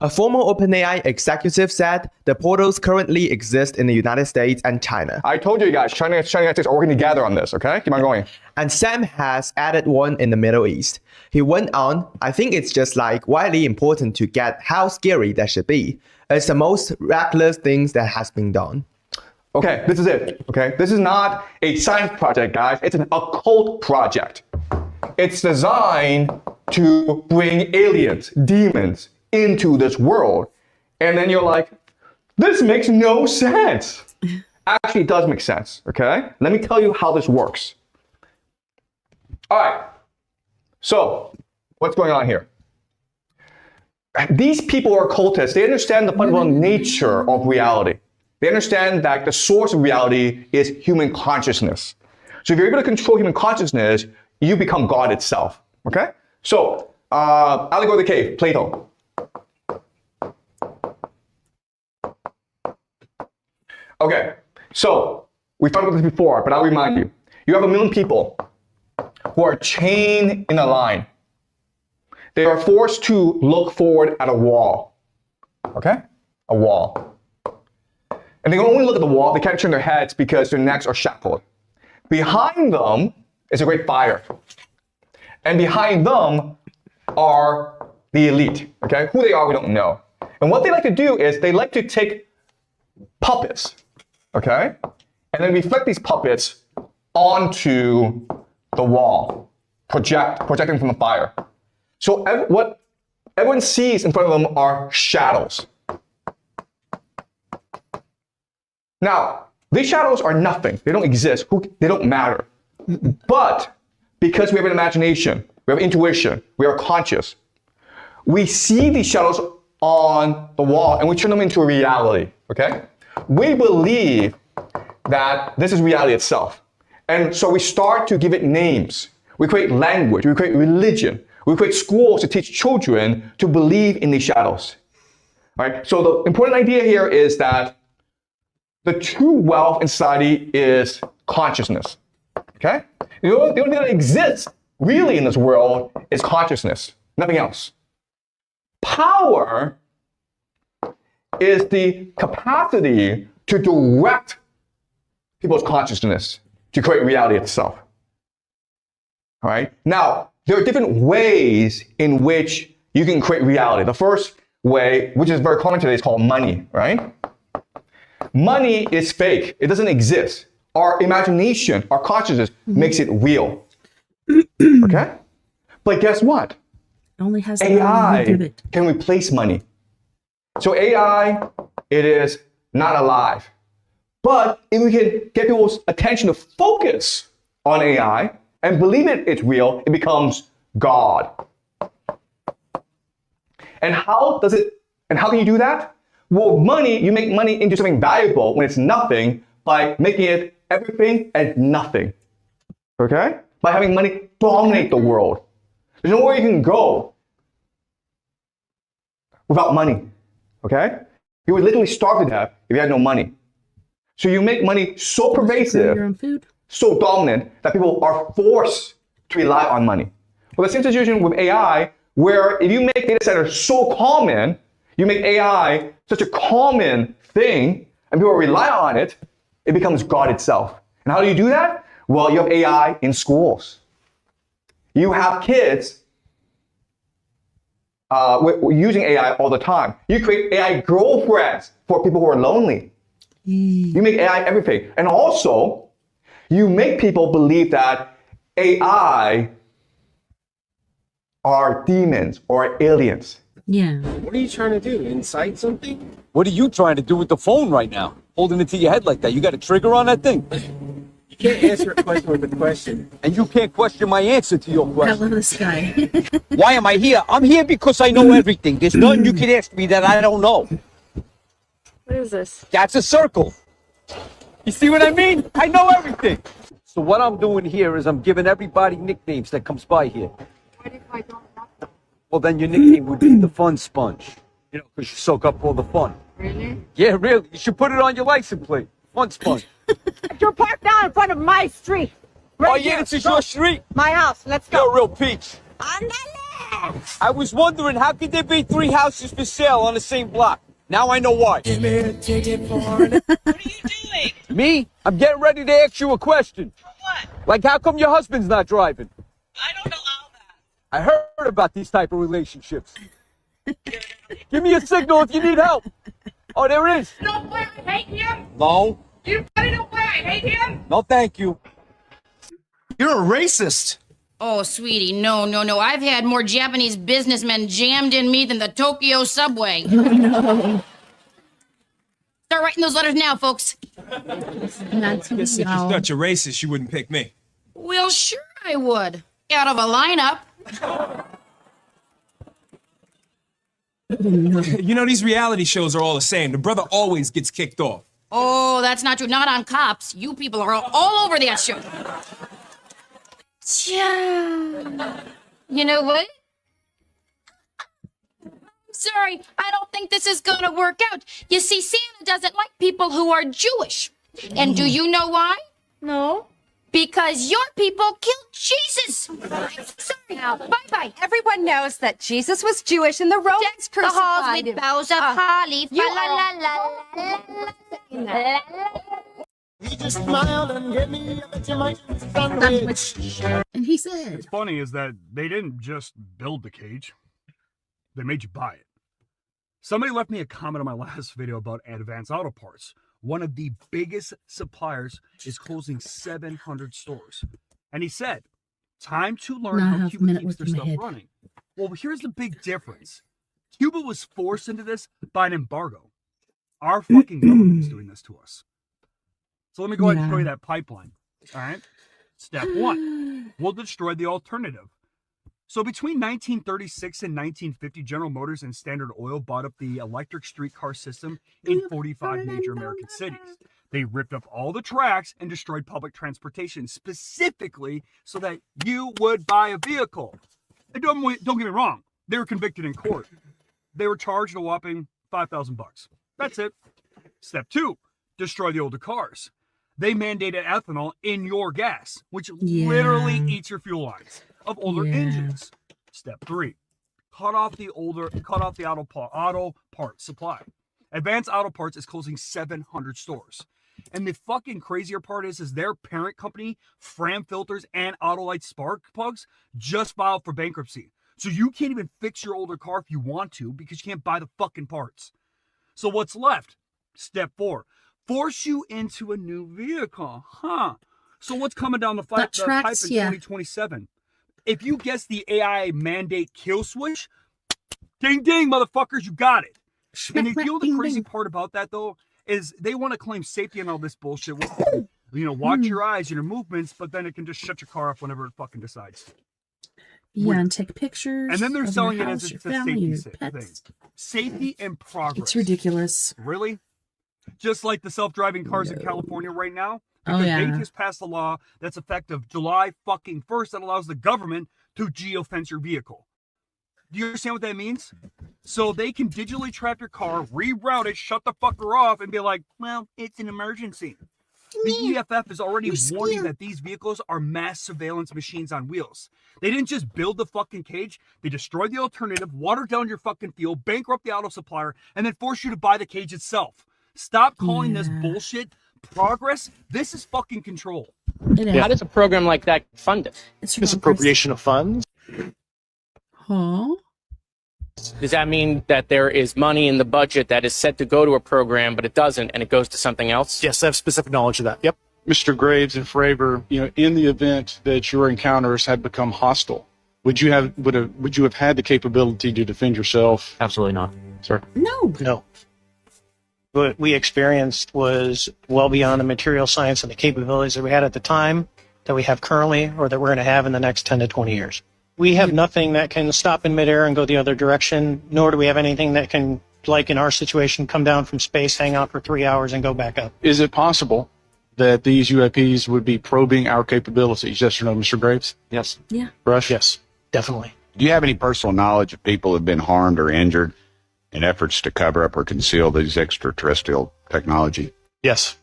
A former OpenAI executive said the portals currently exist in the United States and China. I told you guys, China and United States are working together on this, okay? Keep on going. And Sam has added one in the Middle East. He went on, I think it's just like widely important to get how scary that should be. It's the most reckless things that has been done. Okay, this is it, okay? This is not a science project, guys. It's an occult project. It's designed to bring aliens, demons, into this world. And then you're like, this makes no sense. Actually, it does make sense, okay? Let me tell you how this works. All right, so what's going on here? These people are occultists. They understand the fundamental nature of reality. They understand that the source of reality is human consciousness. So if you're able to control human consciousness, you become God itself, okay? So, allegory of the cave, Plato. Okay, so we talked about this before, but I'll remind you. You have 1 million people who are chained in a line. They are forced to look forward at a wall. Okay? A wall. And they can only look at the wall. They can't turn their heads because their necks are shackled. Behind them is a great fire. And behind them are the elite, okay? Who they are, we don't know. And what they like to do is they like to take puppets, okay? And then reflect these puppets onto the wall, projecting from the fire. So what everyone sees in front of them are shadows. Now, these shadows are nothing. They don't exist. They don't matter. But because we have an imagination, we have intuition, we are conscious, we see these shadows on the wall and we turn them into a reality, okay? We believe that this is reality itself. And so we start to give it names. We create language, we create religion, we create schools to teach children to believe in these shadows. All right? So the important idea here is that the true wealth in society is consciousness. Okay? The only thing that exists really in this world is consciousness, nothing else. Power is the capacity to direct people's consciousness to create reality itself. All right? Now, there are different ways in which you can create reality. The first way, which is very common today, is called money, right? Money is fake. It doesn't exist. Our imagination, our consciousness makes it real. Okay? But guess what? It only has AI can replace money. So AI, it is not alive. But if we can get people's attention to focus on AI and believe it's real, it becomes God. And how can you do that? Well, money, you make money into something valuable when it's nothing by making it everything and nothing. Okay? By having money dominate the world. There's nowhere you can go without money. Okay? You would literally starve to death if you had no money. So you make money so pervasive, so dominant, that people are forced to rely on money. Well, the same situation with AI, where if you make data centers so common, you make AI such a common thing, and people rely on it, it becomes God itself. And how do you do that? Well, you have AI in schools. You have kids using AI all the time. You create AI girlfriends for people who are lonely. You make AI everything. And also, you make people believe that AI are demons or aliens. Yeah. What are you trying to do? Incite something? What are you trying to do with the phone right now? Holding it to your head like that. You got a trigger on that thing? You can't answer a question with a question. And you can't question my answer to your question. I love this guy. Why am I here? I'm here because I know everything. There's nothing you can ask me that I don't know. What is this? That's a circle. You see what I mean? I know everything. So what I'm doing here is I'm giving everybody nicknames that comes by here. What if I don't know them? Well, then your nickname would be the fun sponge. You know, because you soak up all the fun. Really? Yeah, really. You should put it on your license plate. Fun sponge. You're parked down in front of my street. Right Oh, yeah, here. this is your street? My house. Let's go. You're a real peach. Andale! I was wondering, how could there be 3 houses for sale on the same block? Now I know why. Give me a ticket for it. What are you doing? Me? I'm getting ready to ask you a question. For what? Like, how come your husband's not driving? I don't allow that. I heard about these type of relationships. Give me a signal if you need help. Oh, there is. You know why I hate him? No. You want to know why I hate him? No, thank you. You're a racist. Oh, sweetie, no. I've had more Japanese businessmen jammed in me than the Tokyo subway. Oh, no. Start writing those letters now, folks. Guess if she's such a racist, she wouldn't pick me. Well, sure I would. Out of a lineup. You know, these reality shows are all the same. The brother always gets kicked off. Oh, that's not true. Not on Cops. You people are all over that show. You know what? Sorry, I don't think this is gonna work out. You see, Santa doesn't like people who are Jewish. And do you know why? No. Because your people killed Jesus. Sorry, bye-bye. Everyone knows that Jesus was Jewish and the Romans Deck the crucified halls with him. boughs of holly. You La la la la la. He just smiled and gave me a Vegemite sandwich. And he said, "What's funny is that they didn't just build the cage; they made you buy it." Somebody left me a comment on my last video about Advance Auto Parts. One of the biggest suppliers is closing 700 stores, and he said, "Time to learn how Cuba keeps their stuff running." Well, here's the big difference. Cuba was forced into this by an embargo. Our fucking government is doing this to us. So let me go ahead and show you that pipeline. All right. Step 1, we'll destroy the alternative. So between 1936 and 1950, General Motors and Standard Oil bought up the electric streetcar system in 45 major American cities. They ripped up all the tracks and destroyed public transportation, specifically so that you would buy a vehicle. And don't get me wrong, they were convicted in court. They were charged a whopping $5,000. That's it. Step 2, destroy the older cars. They mandated ethanol in your gas, which literally eats your fuel lines of older engines. Step 3, cut off the auto parts supply. Advanced Auto Parts is closing 700 stores. And the fucking crazier part is their parent company, Fram Filters and Autolite Spark Plugs, just filed for bankruptcy. So you can't even fix your older car if you want to because you can't buy the fucking parts. So what's left? Step 4, force you into a new vehicle. So what's coming down the pipe in 2027? If you guess the AI mandate kill switch, ding ding, motherfuckers, you got it. And you know the crazy part about that though is they want to claim safety and all this bullshit. Watch your eyes and your movements, but then it can just shut your car off whenever it fucking decides. Yeah, and take pictures. And then they're selling it house, as it's a family, safety thing. Safety and progress. It's ridiculous. Really? Just like the self-driving cars in California right now. Oh, Because yeah. they just passed a law that's effective July fucking 1st that allows the government to geofence your vehicle. Do you understand what that means? So they can digitally trap your car, reroute it, shut the fucker off, and be like, well, it's an emergency. The EFF is already warning that these vehicles are mass surveillance machines on wheels. They didn't just build the fucking cage. They destroyed the alternative, watered down your fucking fuel, bankrupt the auto supplier, and then force you to buy the cage itself. Stop calling this bullshit progress. This is fucking control. How does a program like that get funded? It's appropriation of funds. Huh? Does that mean that there is money in the budget that is set to go to a program, but it doesn't, and it goes to something else? Yes, I have specific knowledge of that. Yep. Mr. Graves and Fravor, in the event that your encounters had become hostile, would you have had the capability to defend yourself? Absolutely not, sir. No. What we experienced was well beyond the material science and the capabilities that we had at the time, that we have currently, or that we're going to have in the next 10 to 20 years. We have nothing that can stop in midair and go the other direction, nor do we have anything that can, like in our situation, come down from space, hang out for 3 hours, and go back up. Is it possible that these UAPs would be probing our capabilities? Yes or no, Mr. Graves? Yes. Yeah. Rush? Yes, definitely. Do you have any personal knowledge of people who have been harmed or injured in efforts to cover up or conceal these extraterrestrial technology? Yes.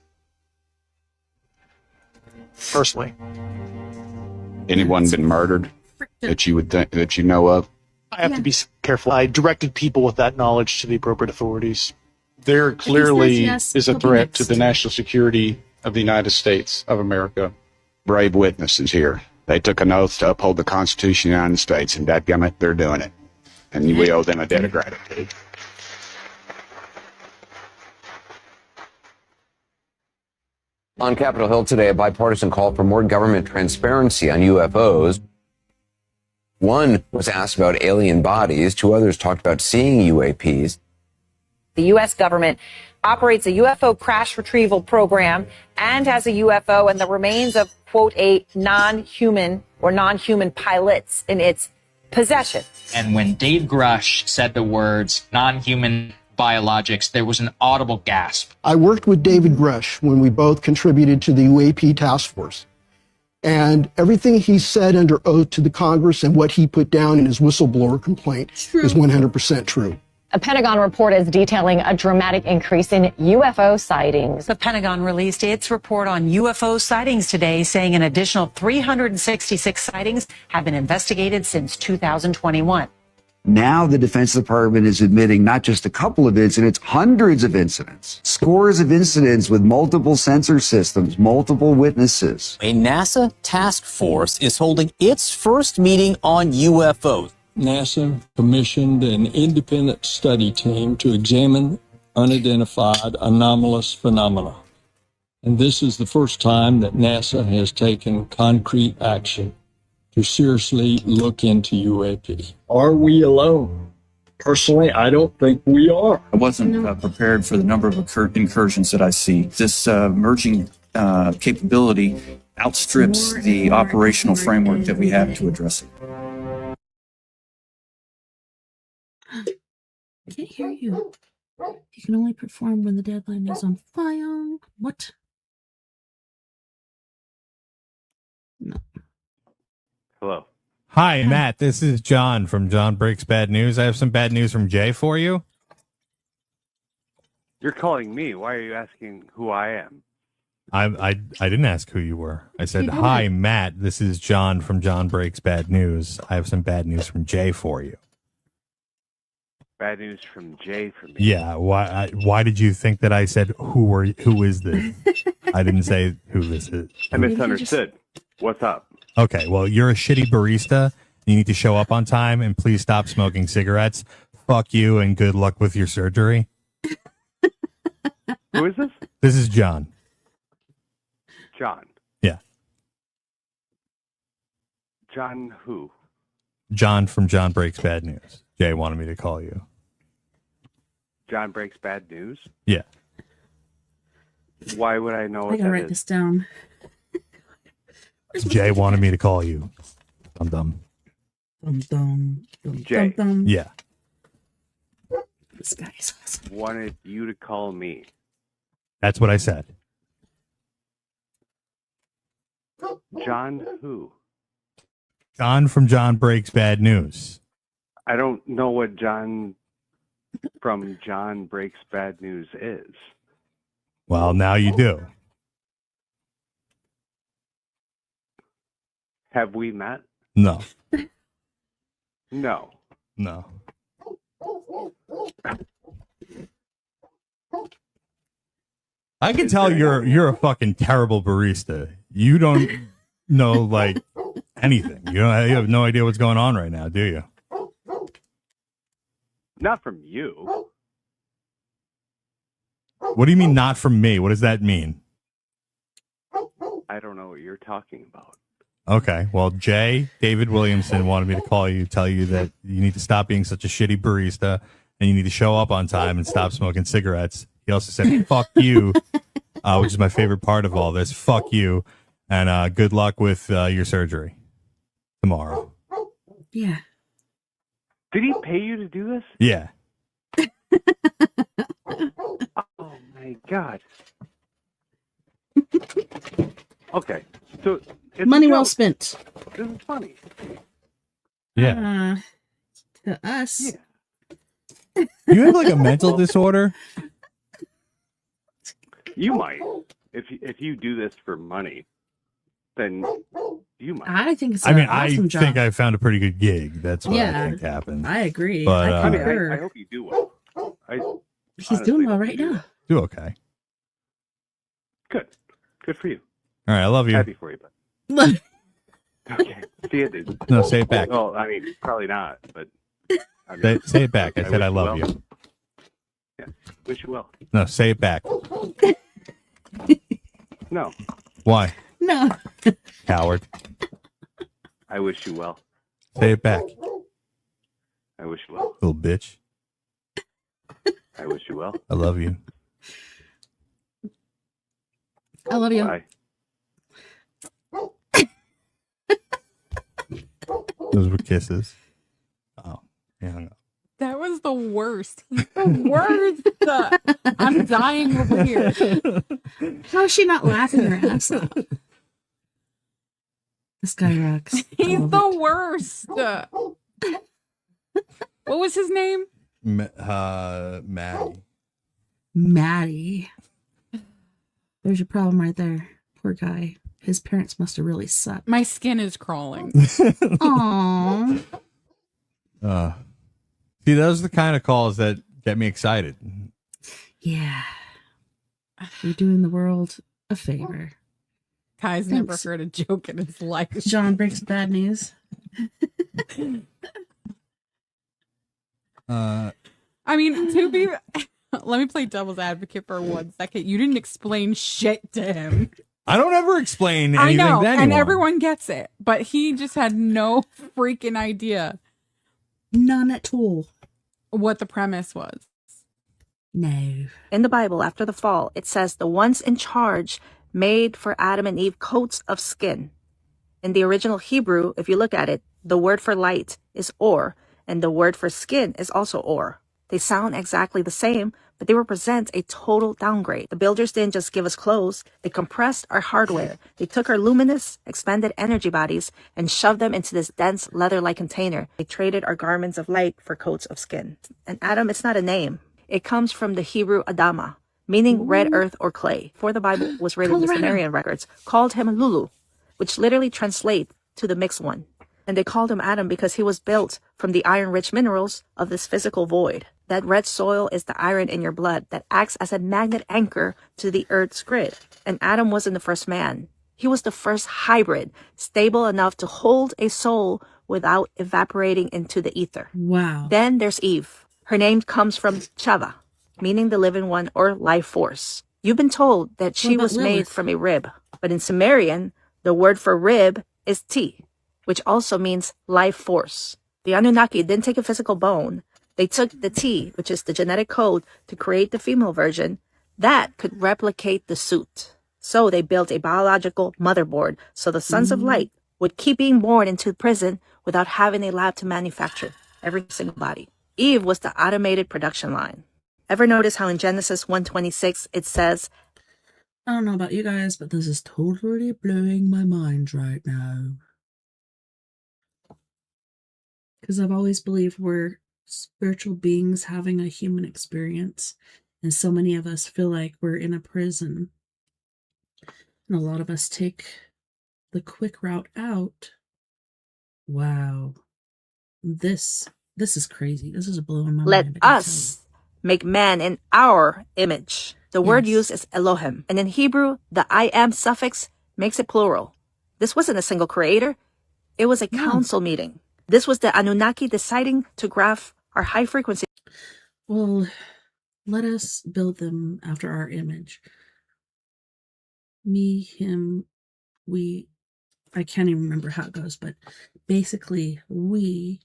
Personally. Anyone been murdered that you would think that you know of? I have to be careful. I directed people with that knowledge to the appropriate authorities. There clearly yes, is a threat to the national security of the United States of America. Brave witnesses here. They took an oath to uphold the Constitution of the United States, and dadgummit, they're doing it. And we owe them a debt of gratitude. On Capitol Hill today, a bipartisan call for more government transparency on UFOs. One was asked about alien bodies. 2 others talked about seeing UAPs. The U.S. government operates a UFO crash retrieval program and has a UFO and the remains of, quote, a non-human pilots in its possession. And when Dave Grush said the words non-human biologics, there was an audible gasp. I worked with David Grush when we both contributed to the UAP task force. And everything he said under oath to the Congress and what he put down in his whistleblower complaint is 100% true. A Pentagon report is detailing a dramatic increase in UFO sightings. The Pentagon released its report on UFO sightings today, saying an additional 366 sightings have been investigated since 2021. Now the Defense Department is admitting not just a couple of incidents, hundreds of incidents, scores of incidents with multiple sensor systems, multiple witnesses. A NASA task force is holding its first meeting on UFOs. NASA commissioned an independent study team to examine unidentified anomalous phenomena. And this is the first time that NASA has taken concrete action to seriously look into UAP. Are we alone? Personally, I don't think we are. I wasn't prepared for the number of incursions that I see. This merging capability outstrips the operational framework that we have to address it. I can't hear you. You can only perform when the deadline is on file. What? No. Hello. Hi, Matt. This is John from John Breaks Bad News. I have some bad news from Jay for you. You're calling me. Why are you asking who I am? I didn't ask who you were. I said, hi, Matt. This is John from John Breaks Bad News. I have some bad news from Jay for you. Bad news from Jay for me. Yeah. Why did you think that I said, who is this? I didn't say who this is. I misunderstood. What's up? Okay, well, you're a shitty barista. You need to show up on time, and please stop smoking cigarettes. Fuck you, and good luck with your surgery. Who is this? This is John. John. Yeah. John who? John from John Breaks Bad News. Jay wanted me to call you. John Breaks Bad News? Yeah. Why would I know I what gotta that write is? this down. Jay wanted me to call you. Dum dum. Dum dum. Dum Jay. dum dum. Yeah. This guy's awesome. Wanted you to call me. That's what I said. John who? John from John Breaks Bad News. I don't know what John from John Breaks Bad News is. Well, now you do. Have we met? No. No. No. I can tell you're a fucking terrible barista. You don't know like anything. You have no idea what's going on right now, do you? Not from you. What do you mean not from me? What does that mean? I don't know what you're talking about. Okay, well, Jay, David Williamson wanted me to call you, tell you that you need to stop being such a shitty barista and you need to show up on time and stop smoking cigarettes. He also said, fuck you, which is my favorite part of all this. Fuck you, and good luck with your surgery tomorrow. Yeah. Did he pay you to do this? Yeah. Oh my god. Okay, so it's Money a well joke. spent. This is funny. Yeah. To us. Yeah. You have like a mental disorder? You might. If you do this for money, then you might. I think it's I mean, an awesome job. I think I found a pretty good gig. That's what Yeah. I think happened. I agree. But, I I mean, concur. I hope you do well. He's honestly doing well hope right you do now. Do okay. Good. Good for you. All right, I love you. Happy for you, but okay. See you, dude. No, say it back. Well, I mean, probably not, but I mean, Say it back. I said wish I you love well. you. Yeah. Wish you well. No, say it back. No, Why? No. Coward. I wish you well. Say it back. I wish you well. Little bitch. I wish you well. I love you. I love you. Bye. Those were kisses. Oh, he hung up. That was the worst. He's the worst. I'm dying over here. How is she not laughing her ass off? This guy rocks. He's the worst. What was his name? Maddie. Maddie. There's your problem right there. Poor guy. His parents must have really sucked. My skin is crawling. Aww. See, those are the kind of calls that get me excited. Yeah. You're doing the world a favor. Kai's never heard a joke in his life. John breaks bad news. I mean, to be, let me play devil's advocate for 1 second. You didn't explain shit to him. I don't ever explain I anything know, to anyone. and everyone gets it, but he just had no freaking idea. None at all. What the premise was. No. In the Bible, after the fall, it says the ones in charge made for Adam and Eve coats of skin. In the original Hebrew, if you look at it, the word for light is or, and the word for skin is also or. They sound exactly the same, but they represent a total downgrade. The builders didn't just give us clothes, they compressed our hardware. They took our luminous, expanded energy bodies and shoved them into this dense leather-like container. They traded our garments of light for coats of skin. And Adam, it's not a name. It comes from the Hebrew Adama, meaning red earth or clay. Before the Bible was written, the Sumerian records called him Lulu, which literally translates to the mixed one. And they called him Adam because he was built from the iron-rich minerals of this physical void. That red soil is the iron in your blood that acts as a magnet anchor to the earth's grid. And Adam wasn't the first man. He was the first hybrid, stable enough to hold a soul without evaporating into the ether. Wow. Then there's Eve. Her name comes from Chava, meaning the living one or life force. You've been told that she was made from a rib, but in Sumerian, the word for rib is T, which also means life force. The Anunnaki didn't take a physical bone. They took the T, which is the genetic code, to create the female version that could replicate the suit. So they built a biological motherboard so the sons of light would keep being born into prison without having a lab to manufacture every single body. Eve was the automated production line. Ever notice how in Genesis 1:26 it says, I don't know about you guys, but this is totally blowing my mind right now. Because I've always believed we're spiritual beings having a human experience. And so many of us feel like we're in a prison. And a lot of us take the quick route out. Wow. This is crazy. This is blowing my let mind. I can us make man in our image. The word used is Elohim. And in Hebrew, the I am suffix makes it plural. This wasn't a single creator. It was a council meeting. This was the Anunnaki deciding to graph our high frequency. Well, let us build them after our image. Me, him, we. I can't even remember how it goes, but basically, we,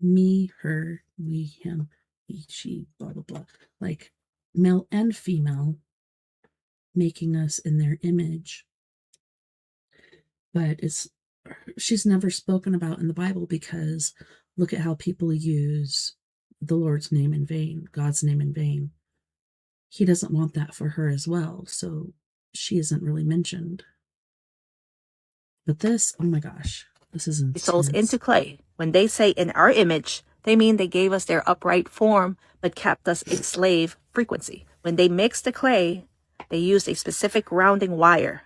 me, her, we, him, he, she, blah, blah, blah. Like male and female, making us in their image. But she's never spoken about in the Bible because look at how people use the Lord's name in vain, God's name in vain. He doesn't want that for her as well, so she isn't really mentioned. But this, oh my gosh, this is intense. Souls into clay. When they say in our image, they mean they gave us their upright form but kept us in slave frequency. When they mixed the clay, they used a specific rounding wire,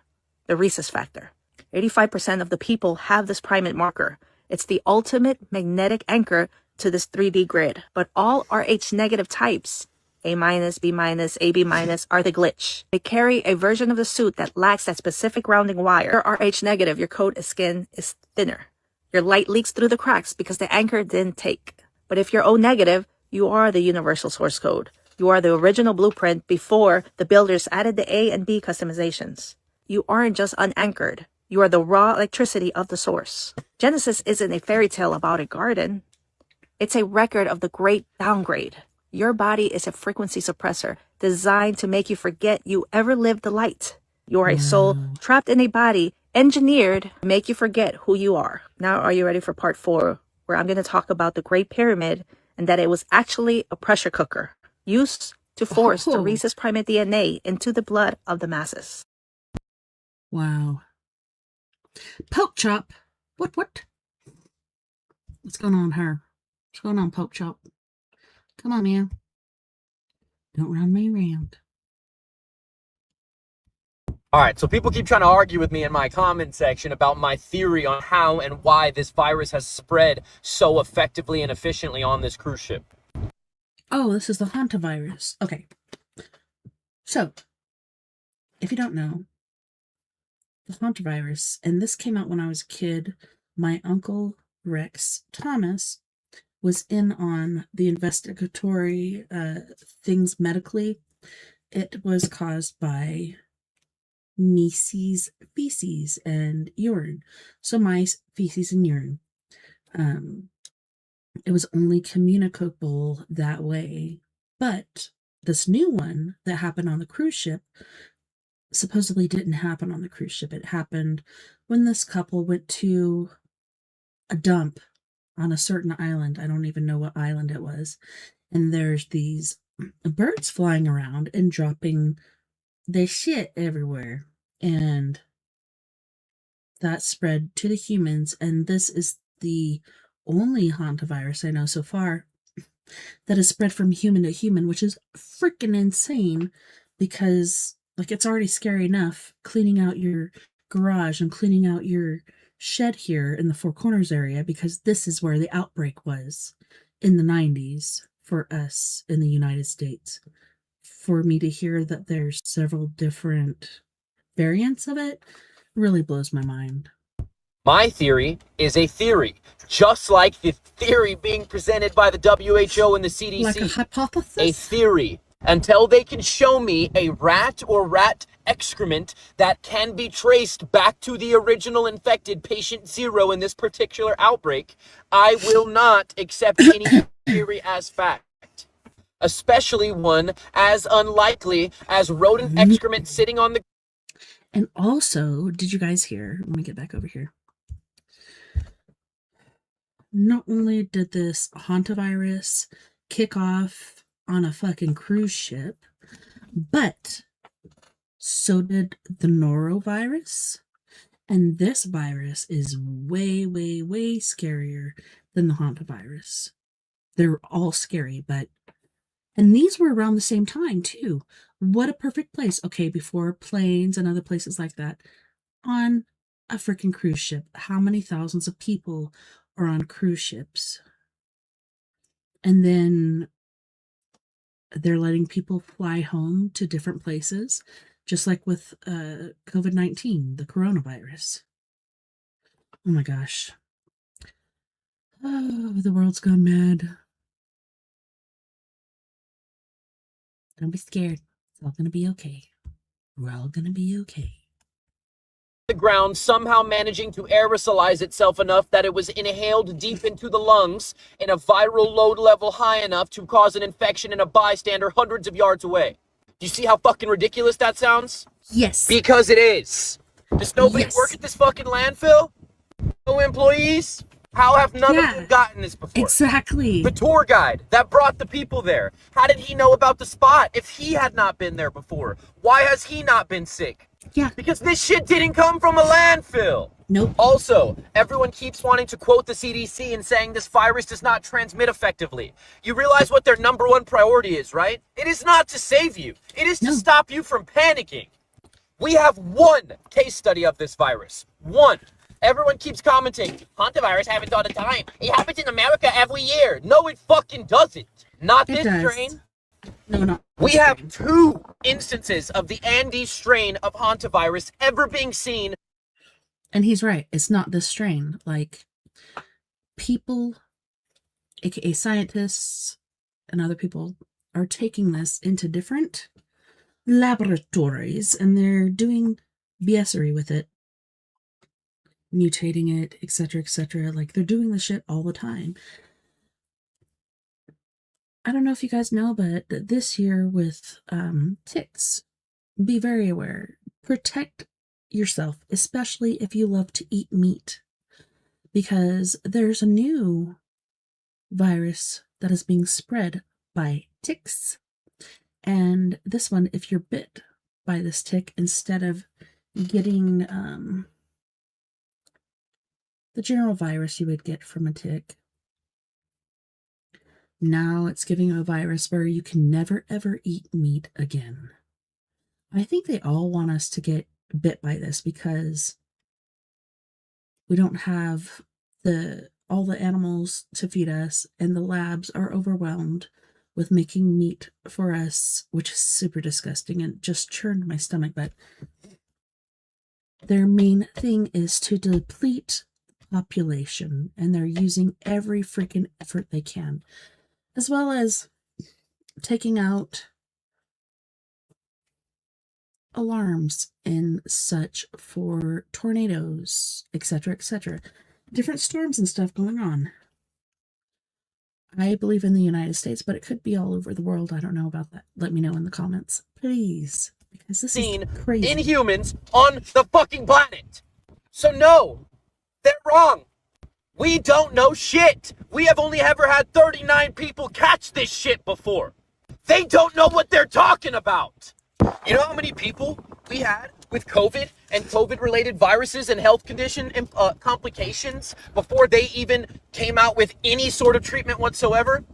the rhesus factor. 85% of the people have this primate marker. It's the ultimate magnetic anchor to this 3D grid. But all RH negative types, A minus, B minus, AB minus, are the glitch. They carry a version of the suit that lacks that specific rounding wire. You're RH negative, your coat of skin is thinner. Your light leaks through the cracks because the anchor didn't take. But if you're O negative, you are the universal source code. You are the original blueprint before the builders added the A and B customizations. You aren't just unanchored. You are the raw electricity of the source. Genesis isn't a fairy tale about a garden. It's a record of the great downgrade. Your body is a frequency suppressor designed to make you forget you ever lived the light. You are a soul trapped in a body engineered to make you forget who you are. Now, are you ready for part 4, where I'm going to talk about the Great Pyramid and that it was actually a pressure cooker used to force the rhesus primate DNA into the blood of the masses. Wow. Poke chop. What? What's going on here? What's going on, Poke chop? Come on, man. Don't run me around. All right, so people keep trying to argue with me in my comment section about my theory on how and why this virus has spread so effectively and efficiently on this cruise ship. Oh, this is the hantavirus. Okay. So, if you don't know, the hantavirus, and this came out when I was a kid, my uncle Rex Thomas was in on the investigatory things medically. It was caused by Niecy's feces and urine. So mice, feces, and urine. It was only communicable that way. But this new one that happened on the cruise ship supposedly didn't happen on the cruise ship. It happened when this couple went to a dump on a certain island. I don't even know what island it was. And there's these birds flying around and dropping their shit everywhere. And that spread to the humans. And this is the only hantavirus I know so far that has spread from human to human, which is freaking insane because, like, it's already scary enough cleaning out your garage and cleaning out your shed here in the Four Corners area, because this is where the outbreak was in the 90s for us in the United States. For me to hear that there's several different variants of it really blows my mind. My theory is a theory, just like the theory being presented by the WHO and the CDC. Like a hypothesis? A theory. Until they can show me a rat or rat excrement that can be traced back to the original infected patient 0 in this particular outbreak, I will not accept any theory as fact. Especially one as unlikely as rodent excrement sitting on the... And also, did you guys hear? Let me get back over here. Not only did this hantavirus kick off on a fucking cruise ship, but so did the norovirus. And this virus is way, way, way scarier than the hantavirus. They're all scary, but... And these were around the same time, too. What a perfect place. Okay, before planes and other places like that. On a freaking cruise ship. How many thousands of people are on cruise ships? And then they're letting people fly home to different places, just like with COVID-19, the coronavirus. Oh my gosh. Oh, the world's gone mad. Don't be scared. It's all going to be okay. We're all going to be okay. The ground, somehow managing to aerosolize itself enough that it was inhaled deep into the lungs in a viral load level high enough to cause an infection in a bystander hundreds of yards away. Do you see how fucking ridiculous that sounds? Yes. Because it is. Does nobody work at this fucking landfill? No employees? How have none of them gotten this before? Exactly. The tour guide that brought the people there. How did he know about the spot if he had not been there before? Why has he not been sick? Yeah. Because this shit didn't come from a landfill. Nope. Also, everyone keeps wanting to quote the CDC and saying this virus does not transmit effectively. You realize what their number one priority is, right? It is not to save you. It is to stop you from panicking. We have one case study of this virus. One. Everyone keeps commenting, hantavirus happens all the time. It happens in America every year. No, it fucking doesn't. Not this strain. No. We have 2 instances of the Andes strain of hantavirus ever being seen. And he's right. It's not this strain. Like, people, aka scientists and other people, are taking this into different laboratories and they're doing BSery with it. Mutating it, etc., etc. Like, they're doing the shit all the time. I don't know if you guys know, but this year with ticks, be very aware. Protect yourself, especially if you love to eat meat, because there's a new virus that is being spread by ticks. And this one, if you're bit by this tick, instead of getting the general virus you would get from a tick, now it's giving you a virus where you can never ever eat meat again. I think they all want us to get bit by this because we don't have all the animals to feed us, and the labs are overwhelmed with making meat for us, which is super disgusting and just churned my stomach. But their main thing is to deplete population, and they're using every freaking effort they can, as well as taking out alarms and such for tornadoes, etc., etc. Different storms and stuff going on. I believe in the United States, but it could be all over the world. I don't know about that. Let me know in the comments, please, because this is crazy. Inhumans on the fucking planet. So no, they're wrong. We don't know shit. We have only ever had 39 people catch this shit before. They don't know what they're talking about. You know how many people we had with COVID and COVID-related viruses and health condition complications before they even came out with any sort of treatment whatsoever?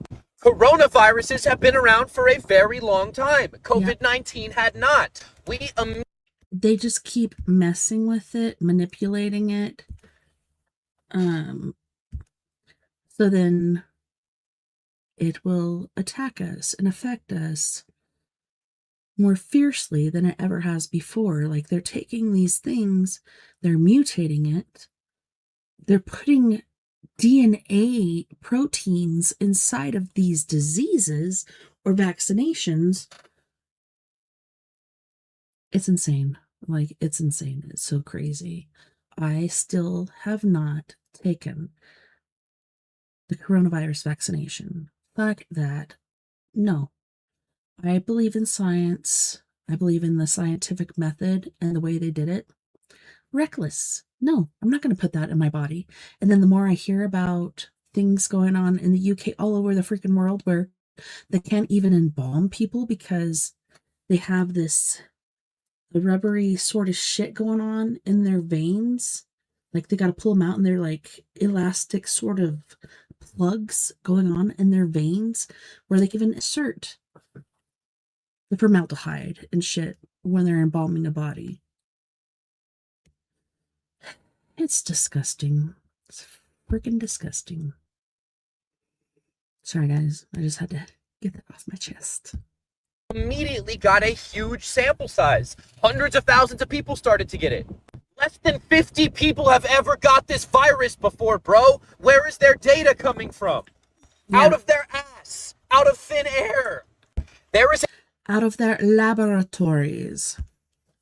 Coronaviruses have been around for a very long time. COVID-19 had not. They just keep messing with it, manipulating it. So then it will attack us and affect us more fiercely than it ever has before. Like, they're taking these things, they're mutating it, they're putting DNA proteins inside of these diseases or vaccinations. It's insane. Like, it's insane. It's so crazy. I still have not taken the coronavirus vaccination. Fuck that. No. I believe in science. I believe in the scientific method and the way they did it. Reckless. No, I'm not going to put that in my body. And then the more I hear about things going on in the UK, all over the freaking world, where they can't even embalm people because they have this rubbery sort of shit going on in their veins. Like, they got to pull them out, and they're like elastic sort of plugs going on in their veins where they can even insert the formaldehyde and shit when they're embalming a body. It's disgusting. It's freaking disgusting. Sorry, guys. I just had to get that off my chest. Immediately got a huge sample size. Hundreds of thousands of people started to get it. Less than 50 people have ever got this virus before, bro. Where is their data coming from? Yeah. Out of their ass. Out of thin air. There is out of their laboratories.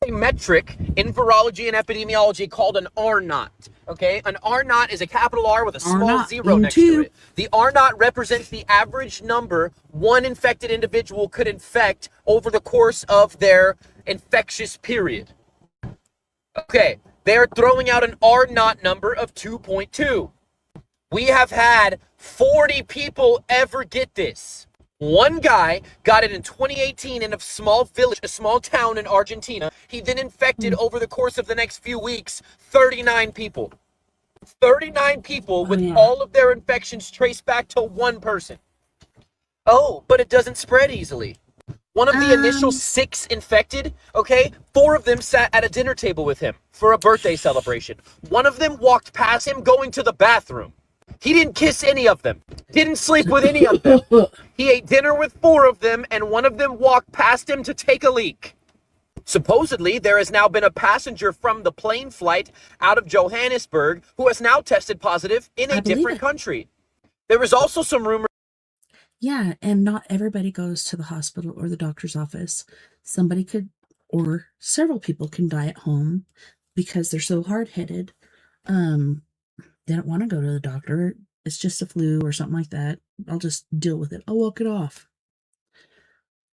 A metric in virology and epidemiology called an R naught. Okay, an R naught is a capital R with a small zero next to it. The R naught represents the average number one infected individual could infect over the course of their infectious period. Okay, they're throwing out an R naught number of 2.2. We have had 40 people ever get this. One guy got it in 2018 in a small village, a small town in Argentina. He then infected over the course of the next few weeks 39 people. 39 people with all of their infections traced back to one person. Oh, but it doesn't spread easily. One of the initial 6 infected, okay, 4 of them sat at a dinner table with him for a birthday celebration. One of them walked past him going to the bathroom. He didn't kiss any of them. Didn't sleep with any of them. He ate dinner with 4 of them, and one of them walked past him to take a leak. Supposedly, there has now been a passenger from the plane flight out of Johannesburg who has now tested positive in a different country. There is also some rumor. Yeah, and not everybody goes to the hospital or the doctor's office. Somebody could, or several people can die at home because they're so hard-headed. They don't want to go to the doctor. It's just a flu or something like that. I'll just deal with it. I'll walk it off.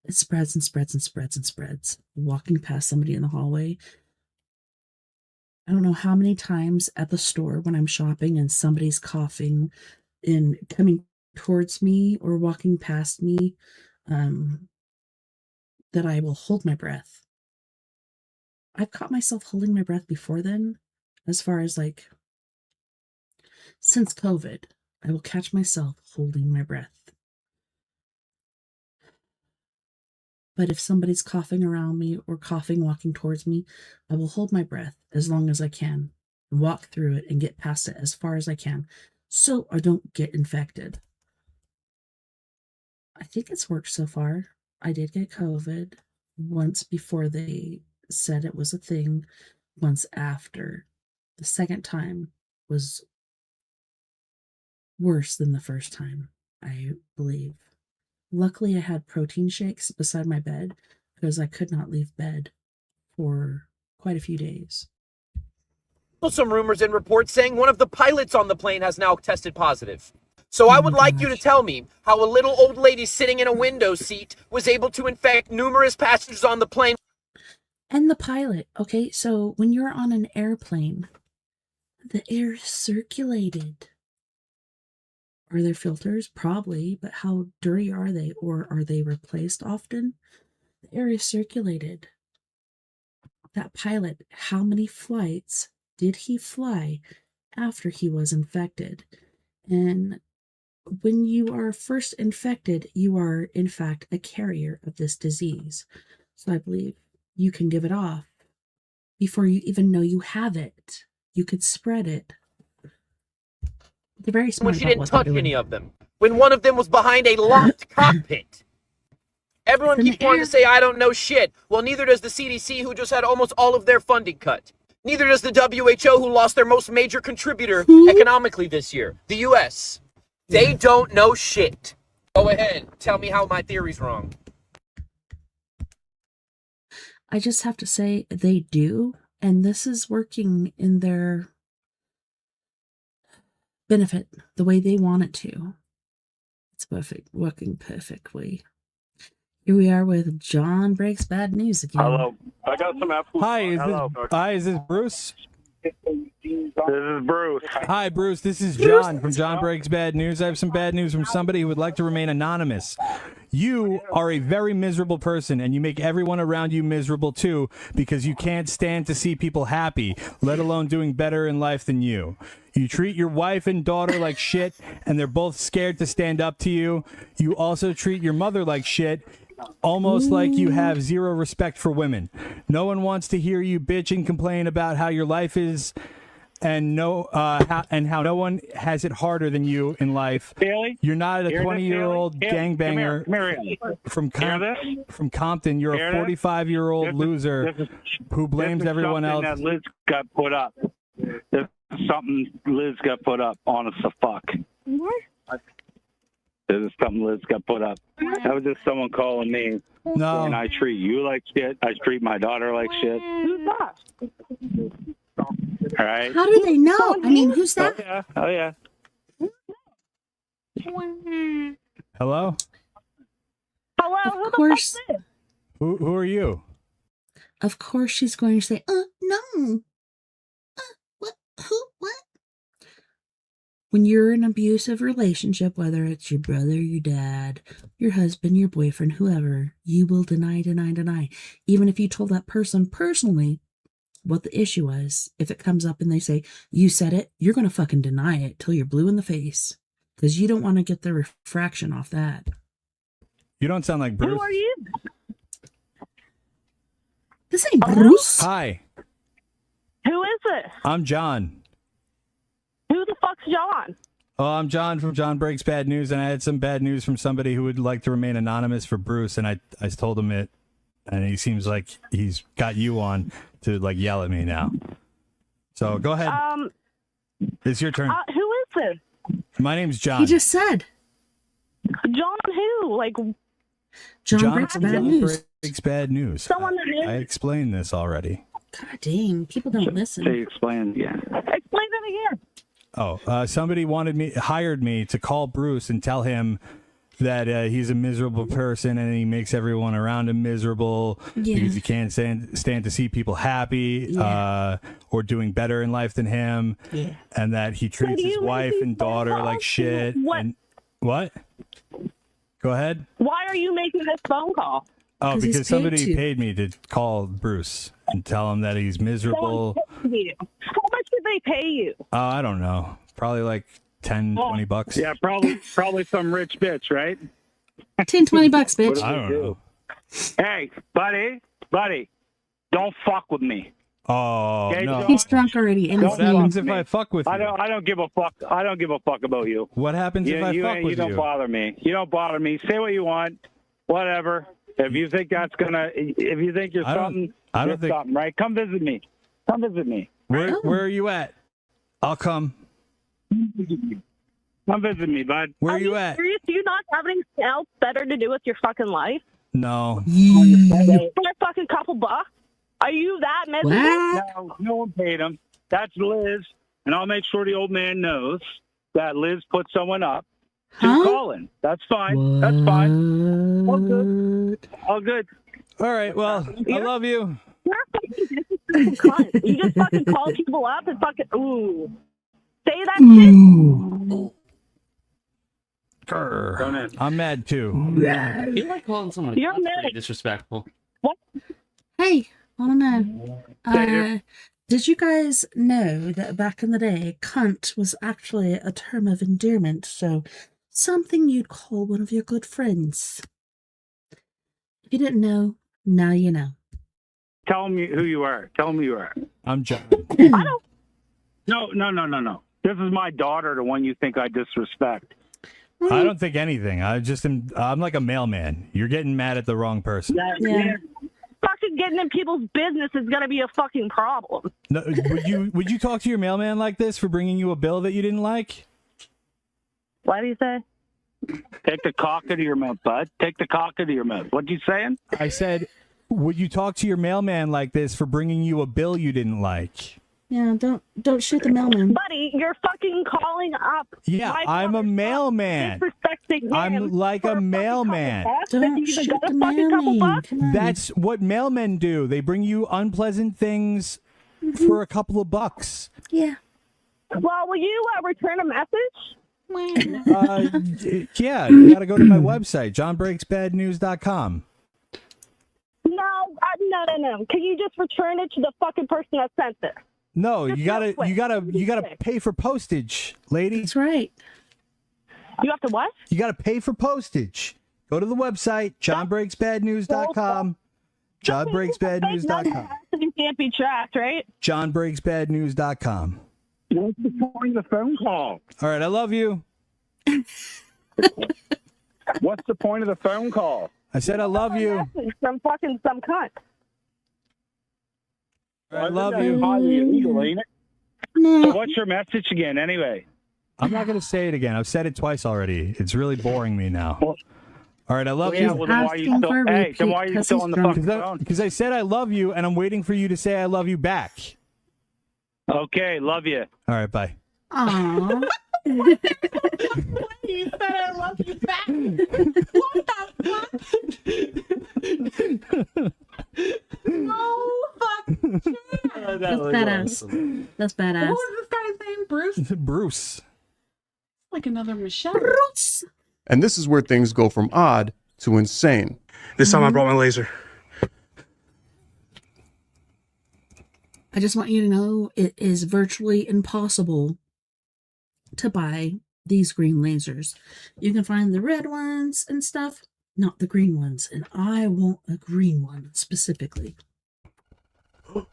It spreads and spreads and spreads and spreads. Walking past somebody in the hallway. I don't know how many times at the store when I'm shopping and somebody's coughing and coming towards me or walking past me, that I will hold my breath. I've caught myself holding my breath before then, as far as like, since COVID, I will catch myself holding my breath. But if somebody's coughing around me or coughing walking towards me, I will hold my breath as long as I can and walk through it and get past it as far as I can so I don't get infected. I think it's worked so far. I did get COVID once before they said it was a thing, once after. The second time was worse than the first time, I believe. Luckily, I had protein shakes beside my bed because I could not leave bed for quite a few days. Some rumors and reports saying one of the pilots on the plane has now tested positive. So I would like you to tell me how a little old lady sitting in a window seat was able to infect numerous passengers on the plane. And the pilot. Okay, so when you're on an airplane, the air is circulated. Are there filters? Probably, but how dirty are they? Or are they replaced often? The air is circulated. That pilot, how many flights did he fly after he was infected? And when you are first infected, you are, in fact, a carrier of this disease. So I believe you can give it off before you even know you have it. You could spread it. They're very smart. When she didn't touch any of them. When one of them was behind a locked cockpit. Everyone keeps wanting to say, I don't know shit. Well, neither does the CDC, who just had almost all of their funding cut. Neither does the WHO, who lost their most major contributor economically this year, the US. They don't know shit. Go ahead. Tell me how my theory's wrong. I just have to say they do, and this is working in their benefit the way they want it to. It's perfect, working perfectly. Here we are with John Breaks Bad News again. Hello. I got some absolute... Hi, is this Bruce? This is Bruce. Hi, Bruce. This is John from John Breaks Bad News. I have some bad news from somebody who would like to remain anonymous. You are a very miserable person, and you make everyone around you miserable, too, because you can't stand to see people happy, let alone doing better in life than you. You treat your wife and daughter like shit, and they're both scared to stand up to you. You also treat your mother like shit, almost like you have zero respect for women. No one wants to hear you bitch and complain about how your life is, and how no one has it harder than you in life. Bailey? You're not a 20-year-old gangbanger from Compton. You're a 45-year-old loser who blames everyone else. That Liz got put up. This is something Liz got put up. Honest to fuck. What? This is something Liz got put up. That was just someone calling me. No. And I treat you like shit. I treat my daughter like shit. Who's that? All right. How do they know? I mean, who's that? Oh yeah. Hello? Hello? Of course. Who are you? Of course she's going to say, no. What? Who? What? When you're in an abusive relationship, whether it's your brother, your dad, your husband, your boyfriend, whoever, you will deny. Even if you told that person personally what the issue was, if it comes up and they say, you said it, you're going to fucking deny it till you're blue in the face. Because you don't want to get the refraction off that. You don't sound like Bruce. Who are you? This ain't Bruce. Hi. Who is this? I'm John. Who the fuck's John? Oh, I'm John from John Breaks Bad News, and I had some bad news from somebody who would like to remain anonymous for Bruce, and I told him it, and he seems like he's got you on to like yell at me now. So go ahead. It's your turn. Who is this? My name's John. He just said. John who? Like John Breaks Bad News. Breaks Bad News. Someone that is? I explained this already. God dang, people don't listen. They explained, yeah. Explain that again. Oh, somebody hired me to call Bruce and tell him that he's a miserable person and he makes everyone around him miserable because he can't stand to see people happy or doing better in life than him, and that he treats his wife and daughter like shit. What? Go ahead. Why are you making this phone call? Oh, because somebody paid me to call Bruce and tell him that he's miserable. How much did they pay you? I don't know. Probably like 10, 20 bucks. Yeah, probably some rich bitch, right? 10, 20 bucks, bitch. I don't know. Hey, buddy, don't fuck with me. Oh Okay, no! John? He's drunk already. And What happens if I fuck with you? I don't give a fuck. I don't give a fuck about you. What happens if I fuck with you? Don't bother me. You don't bother me. Say what you want. Whatever. If you think that's gonna, if you think you're something, you're something, right? Come visit me. Come visit me. Where are you at? I'll come. Come visit me, bud. Where are you at? Serious? Do you not have anything else better to do with your fucking life? No. For a fucking couple bucks? Are you that miserable? No, no one paid him. That's Liz, and I'll make sure the old man knows that Liz put someone up to call in. That's fine. That's fine. All good. All good. All right. Well, I love you. You're a fucking disrespectful cunt. You just fucking call people up and fucking say that shit. Grr. I'm mad too. I feel like calling someone You're pretty mad. disrespectful. Hey, I don't know. Did you guys know that back in the day, cunt was actually a term of endearment? So something you'd call one of your good friends. If you didn't know, now you know. Tell me who you are. Tell me who you are. I'm John. No. This is my daughter, the one you think I disrespect. I don't think anything. I'm like a mailman. You're getting mad at the wrong person. Yeah. Fucking getting in people's business is gonna be a fucking problem. No, would you talk to your mailman like this for bringing you a bill that you didn't like? What do you say? Take the cock out of your mouth, bud. Take the cock out of your mouth. What you saying? I said, would you talk to your mailman like this for bringing you a bill you didn't like? Yeah, don't shoot the mailman. Buddy, you're fucking calling up. Yeah, I'm a mailman. I'm like a mailman. Don't shoot the mailman. That's what mailmen do. They bring you unpleasant things for a couple of bucks. Yeah. Well, will you return a message? Yeah, you gotta go to my website, johnbreaksbadnews.com. No. Can you just return it to the fucking person that sent it? No, you gotta pay for postage, lady. That's right. You have to what? You gotta pay for postage. Go to the website, johnbreaksbadnews.com. johnbreaksbadnews.com. You can't be tracked, right? johnbreaksbadnews.com. What's the point of the phone call? All right, I love you. What's the point of the phone call? I said I love you. Some cunt. I love you. Highly illegal, ain't it? No. So what's your message again, anyway? I'm not going to say it again. I've said it twice already. It's really boring me now. All right, I love you. Well, then why are you still? Hey, then why are you still on the fucking phone? Because I said I love you, and I'm waiting for you to say I love you back. Okay, love you. All right, bye. Aww. You said I love you back. What the fuck? No fucking shit. That's badass. Awesome. That's badass. What was this guy's name? Bruce? Bruce. Like another Michelle. Bruce. And this is where things go from odd to insane. This time I brought my laser. I just want you to know it is virtually impossible to buy these green lasers. You can find the red ones and stuff, not the green ones. And I want a green one specifically. Did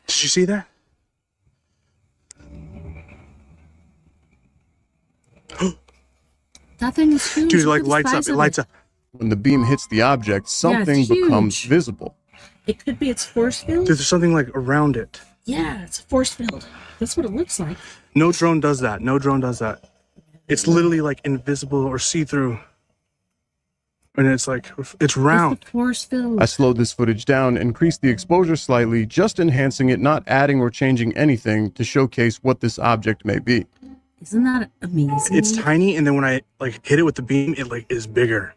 you see that? That thing is huge. Dude, Look at the size of it. When the beam hits the object, something it's huge. becomes visible. It could be its force field. Dude, there's something like around it. Yeah, it's a force field. That's what it looks like. No drone does that. No drone does that. It's literally like invisible or see-through. And it's like, it's round. It's the force field. I slowed this footage down, increased the exposure slightly, just enhancing it, not adding or changing anything to showcase what this object may be. Isn't that amazing? It's tiny, and then when I like hit it with the beam, it like is bigger.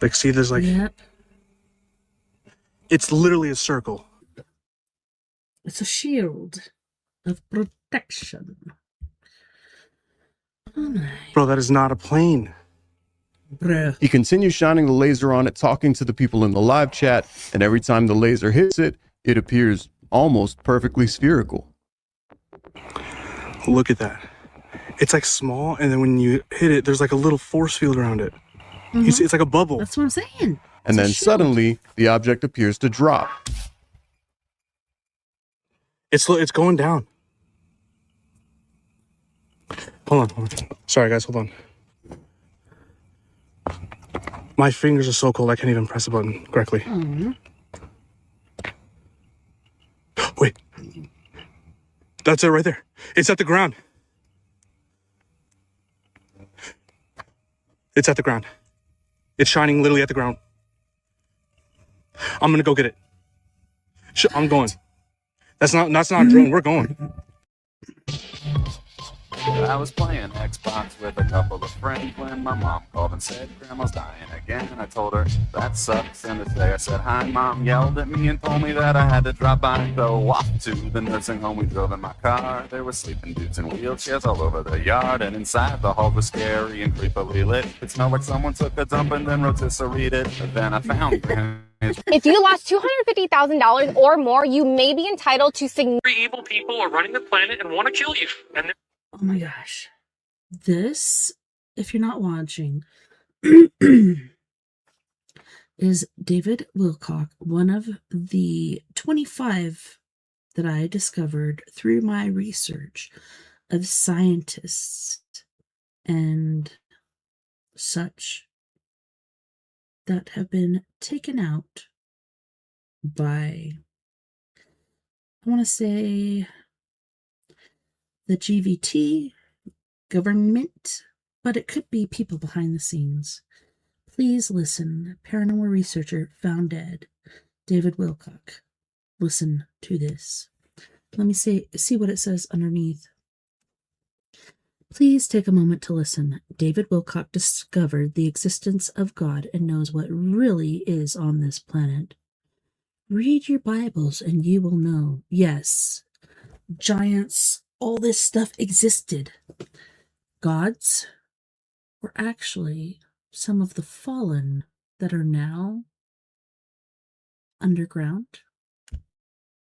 Like, see, there's like, Yep. It's literally a circle. It's a shield of protection. Oh my. Bro, that is not a plane. Bro. He continues shining the laser on it, talking to the people in the live chat, and every time the laser hits it, it appears almost perfectly spherical. Look at that. It's like small, and then when you hit it, there's like a little force field around it. It's like a bubble. That's what I'm saying. And then suddenly, the object appears to drop. It's going down. Hold on. Sorry, guys. Hold on. My fingers are so cold, I can't even press the button correctly. Wait. That's it right there. It's at the ground. It's at the ground. It's shining literally at the ground. I'm gonna go get it. I'm going. That's not a drone. We're going. I was playing Xbox with a couple of friends when my mom called and said Grandma's dying again. And I told her that sucks. And to say I said hi, Mom yelled at me and told me that I had to drop by and go off to the nursing home. We drove in my car. There were sleeping dudes in wheelchairs all over the yard, and inside the hall was scary and creepily lit. It smelled like someone took a dump and then rotisserie'd it. But then I found Granny's. If you lost $250,000 or more, you may be entitled to significant. Evil people are running the planet and want to kill you. And Oh my gosh. This, if you're not watching, is David Wilcock, one of the 25 that I discovered through my research of scientists and such that have been taken out by, I want to say, the GVT government, but it could be people behind the scenes. Please listen. Paranormal researcher found dead, David Wilcock. Listen to this. Let me see what it says underneath. Please take a moment to listen. David Wilcock discovered the existence of God and knows what really is on this planet. Read your Bibles and you will know. Yes, giants, all this stuff existed. Gods were actually some of the fallen that are now underground.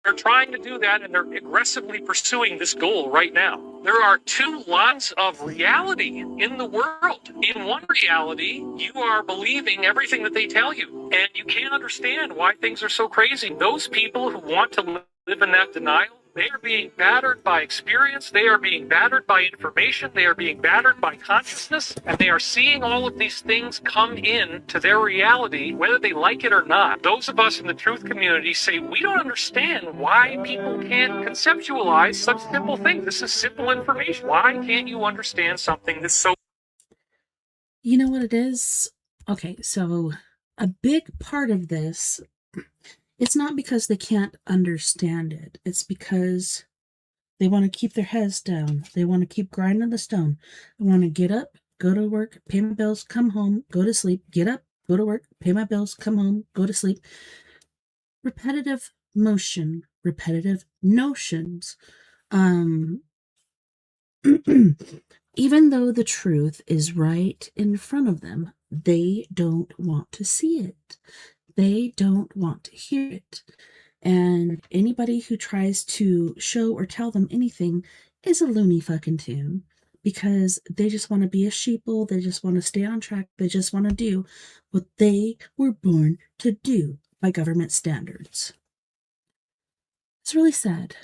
they're trying to do that, and they're aggressively pursuing this goal right now. There are two lines of reality in the world. In one reality, you are believing everything that they tell you, and you can't understand why things are so crazy. Those people who want to live in that denial, they are being battered by experience, they are being battered by information, they are being battered by consciousness, and they are seeing all of these things come in to their reality, whether they like it or not. Those of us in the truth community say, we don't understand why people can't conceptualize such simple things. This is simple information. Why can't you understand something that's so... You know what it is? Okay, so a big part of this, it's not because they can't understand it. It's because they want to keep their heads down. They want to keep grinding the stone. They want to get up, go to work, pay my bills, come home, go to sleep, get up, go to work, pay my bills, come home, go to sleep. Repetitive motion, repetitive notions. Even though the truth is right in front of them, they don't want to see it. They don't want to hear it. And anybody who tries to show or tell them anything is a loony fucking tune, because they just want to be a sheeple. They just want to stay on track. They just want to do what they were born to do by government standards. It's really sad,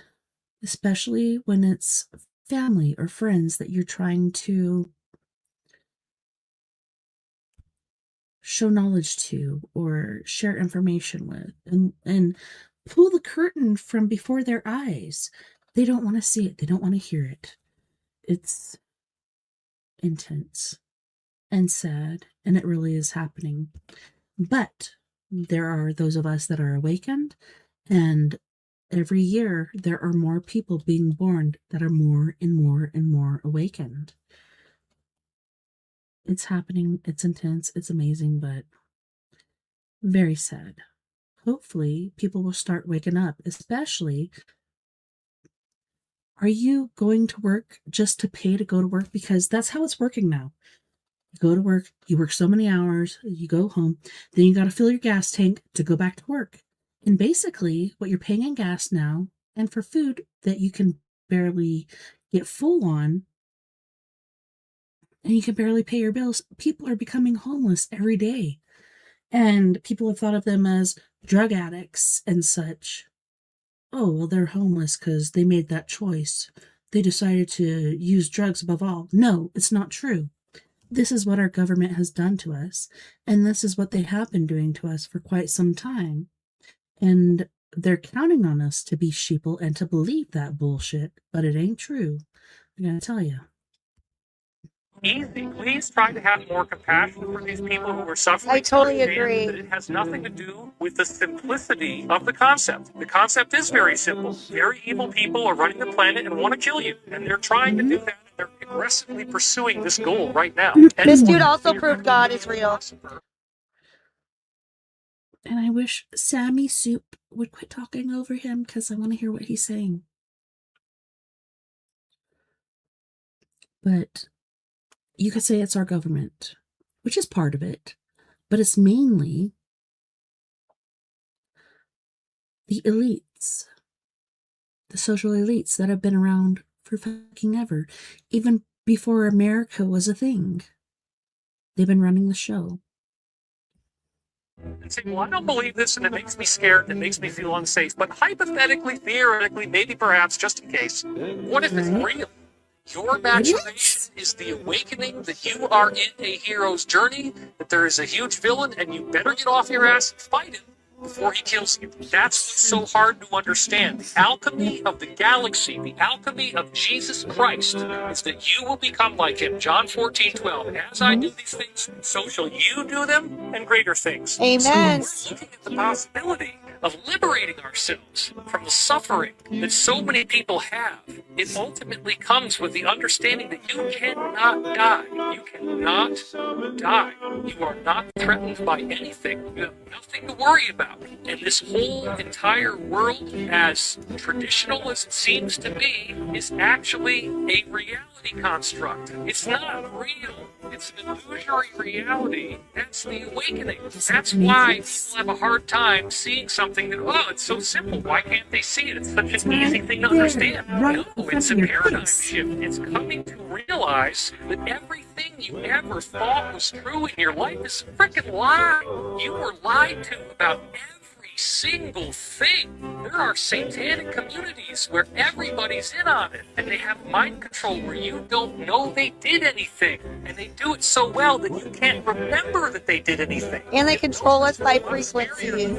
especially when it's family or friends that you're trying to show knowledge to or share information with, and pull the curtain from before their eyes. They don't want to see it. They don't want to hear it. It's intense and sad, and it really is happening. But there are those of us that are awakened, and every year there are more people being born that are more and more and more awakened. It's happening. It's intense. It's amazing, but very sad. Hopefully, people will start waking up, especially, are you going to work just to pay to go to work? Because that's how it's working now. You go to work, you work so many hours, you go home, then you got to fill your gas tank to go back to work. And basically, what you're paying in gas now, and for food that you can barely get full on, and you can barely pay your bills. People are becoming homeless every day. And people have thought of them as drug addicts and such. Oh, well, they're homeless because they made that choice. They decided to use drugs above all. No, it's not true. This is what our government has done to us, and this is what they have been doing to us for quite some time. And they're counting on us to be sheeple and to believe that bullshit, but it ain't true. I gotta tell you. Easy. Please try to have more compassion for these people who are suffering. I totally Understand agree. that it has nothing to do with the simplicity of the concept. The concept is very simple. Very evil people are running the planet and want to kill you, and they're trying to do that. And they're aggressively pursuing this goal right now. This dude also proved God is real. And I wish Sammy Soup would quit talking over him because I want to hear what he's saying. But you could say it's our government, which is part of it, but it's mainly the elites, the social elites that have been around for fucking ever, even before America was a thing. They've been running the show. And say, well, I don't believe this, and it makes me scared, and it makes me feel unsafe. But hypothetically, theoretically, maybe perhaps, just in case, what if it's real? Your imagination is the awakening that you are in a hero's journey, that there is a huge villain, and you better get off your ass and fight him before he kills you. That's what's so hard to understand. The alchemy of the galaxy, the alchemy of Jesus Christ, is that you will become like him. John 14:12. As I do these things, so shall you do them, and greater things. Amen. So we're looking at the possibility of liberating ourselves from the suffering that so many people have. It ultimately comes with the understanding that you cannot die. You cannot die. You are not threatened by anything. You have nothing to worry about. And this whole entire world, as traditional as it seems to be, is actually a reality construct. It's not real. It's an illusory reality. That's the awakening. That's why people have a hard time seeing something that, oh, it's so simple. Why can't they see it? It's such an easy thing to understand. No, it's a paradigm shift. It's coming to realize that everything you ever thought was true in your life is a freaking lie. You were lied to about every single thing. There are satanic communities where everybody's in on it, and they have mind control where you don't know they did anything, and they do it so well that you can't remember that they did anything. And they control us by frequency.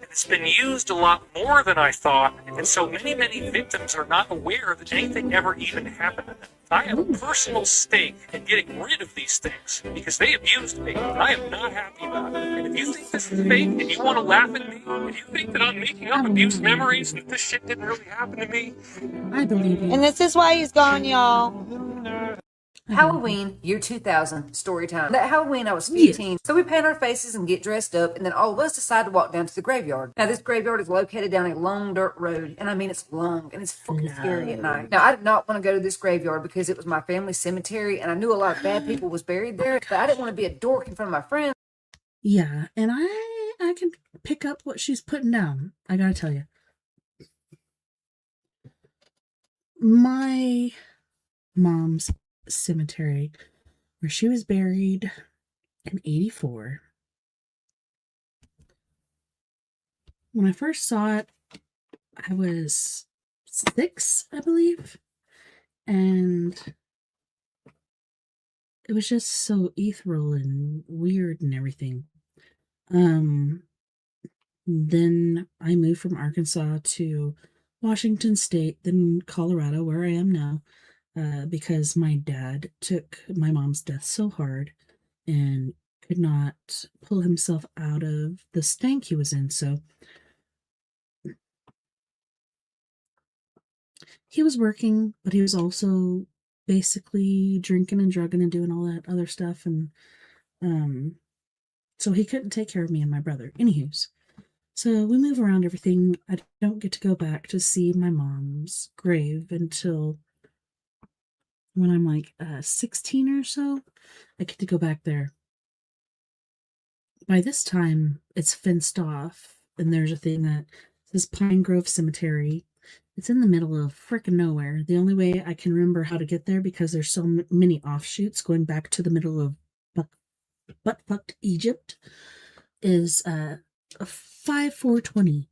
It's been used a lot more than I thought, and so many victims are not aware that anything ever even happened to them. I have a personal stake in getting rid of these things because they abused me, and I am not happy about it. And if you think this is fake and you want to laugh at me, if you think that I'm making up abuse memories and that this shit didn't really happen to me, I believe you. And this is why he's gone, y'all. Halloween, year 2000, story time. That Halloween, I was 15, so we paint our faces and get dressed up, and then all of us decide to walk down to the graveyard. Now, this graveyard is located down a long dirt road, and I mean, it's long, and it's fucking scary at night. Now, I did not want to go to this graveyard because it was my family cemetery, and I knew a lot of bad people was buried there, but I didn't want to be a dork in front of my friends. Yeah, and I can pick up what she's putting down. I gotta tell you. My mom's cemetery, where she was buried in 84. When I first saw it, I was 6, I believe, and it was just so ethereal and weird and everything. Then I moved from Arkansas to Washington State, then Colorado, where I am now, because my dad took my mom's death so hard and could not pull himself out of the stank he was in. So he was working, but he was also basically drinking and drugging and doing all that other stuff. And so he couldn't take care of me and my brother. Anywho's. So we move around everything. I don't get to go back to see my mom's grave until when I'm like 16 or so. I get to go back there. By this time, it's fenced off, and there's a thing that says Pine Grove Cemetery. It's in the middle of frickin' nowhere. The only way I can remember how to get there, because there's so many offshoots going back to the middle of butt-fucked Egypt, is a 420.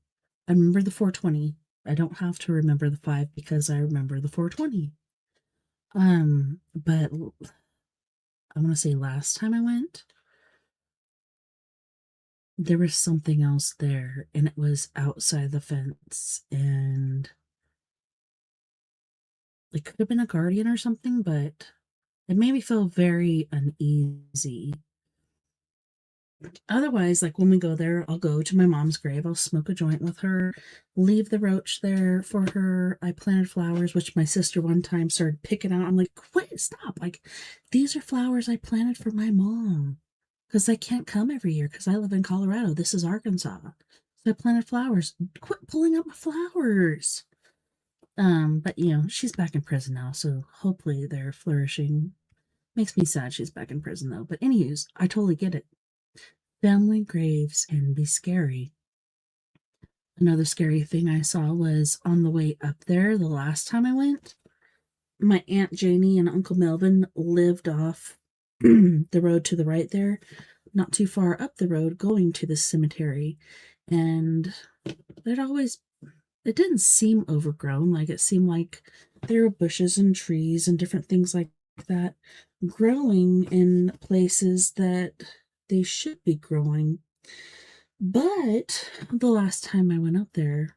I remember the 420. I don't have to remember the 5 because I remember the 420. But I want to say last time I went, there was something else there, and it was outside the fence, and it could have been a guardian or something, but it made me feel very uneasy. Otherwise, like when we go there, I'll go to my mom's grave, I'll smoke a joint with her, leave the roach there for her. I planted flowers, which my sister one time started picking out. I'm like, quit, stop. Like, these are flowers I planted for my mom. Because I can't come every year because I live in Colorado. This is Arkansas. So I planted flowers. Quit pulling up my flowers. But you know, she's back in prison now, so hopefully they're flourishing. Makes me sad she's back in prison though. But anyways, I totally get it. Family graves can be scary. Another scary thing I saw was on the way up there the last time I went. My Aunt Janie and Uncle Melvin lived off the road to the right there, not too far up the road going to the cemetery. And it didn't seem overgrown. Like, it seemed like there were bushes and trees and different things like that growing in places that they should be growing. But the last time I went up there,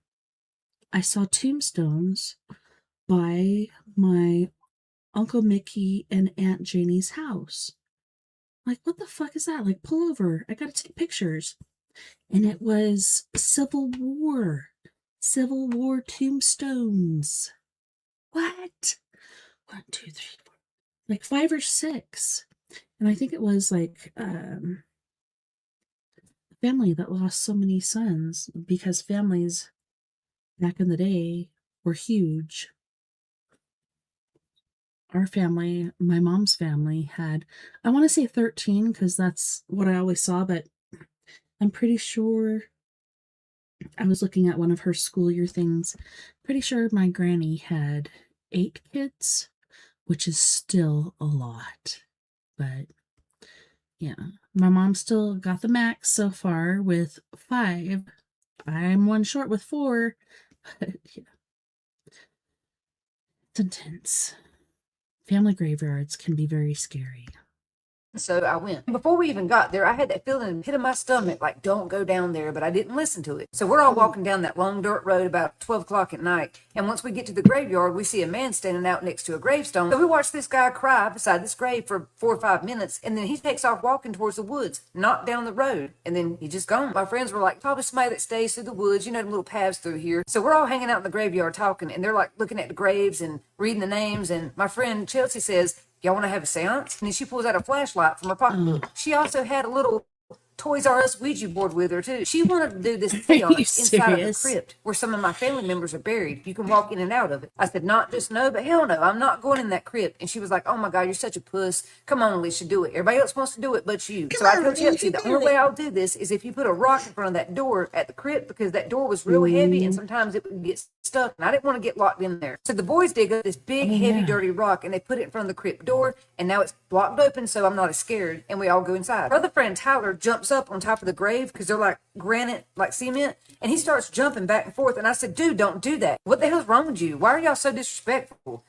I saw tombstones by my Uncle Mickey and Aunt Janie's house. Like, what the fuck is that? Like, pull over. I gotta take pictures. And it was Civil War tombstones. What? 1, 2, 3, 4. Like 5 or 6. And I think it was like a family that lost so many sons, because families back in the day were huge. Our family, my mom's family, had, I want to say 13 because that's what I always saw, but I'm pretty sure, I was looking at one of her school year things, pretty sure my granny had 8 kids, which is still a lot. But yeah, my mom still got the max so far with 5. I'm one short with 4. But yeah, it's intense. Family graveyards can be very scary. So I went. Before we even got there, I had that feeling in the pit of my stomach, like, don't go down there, but I didn't listen to it. So we're all walking down that long dirt road about 12 o'clock at night. And once we get to the graveyard, we see a man standing out next to a gravestone. So we watch this guy cry beside this grave for 4 or 5 minutes. And then he takes off walking towards the woods, not down the road. And then he just gone. My friends were like, probably somebody that stays through the woods, you know, the little paths through here. So we're all hanging out in the graveyard talking, and they're like looking at the graves and reading the names. And my friend Chelsea says, y'all want to have a seance? And then she pulls out a flashlight from her pocketbook. She also had a little Toys R Us Ouija board with her, too. She wanted to do this seance inside of the crypt where some of my family members are buried. You can walk in and out of it. I said, not just no, but hell no, I'm not going in that crypt. And she was like, oh my God, you're such a puss. Come on, Alicia, do it. Everybody else wants to do it but you. So I told Chelsea, the only way I'll do this is if you put a rock in front of that door at the crypt, because that door was real heavy and sometimes it would get stuck, and I didn't want to get locked in there. So the boys dig up this big, heavy, dirty rock, and they put it in front of the crypt door, and now it's blocked open, so I'm not as scared, and we all go inside. Our other friend Tyler jumps up on top of the grave, because they're like granite, like cement, and he starts jumping back and forth, and I said, dude, don't do that. What the hell's wrong with you? Why are y'all so disrespectful?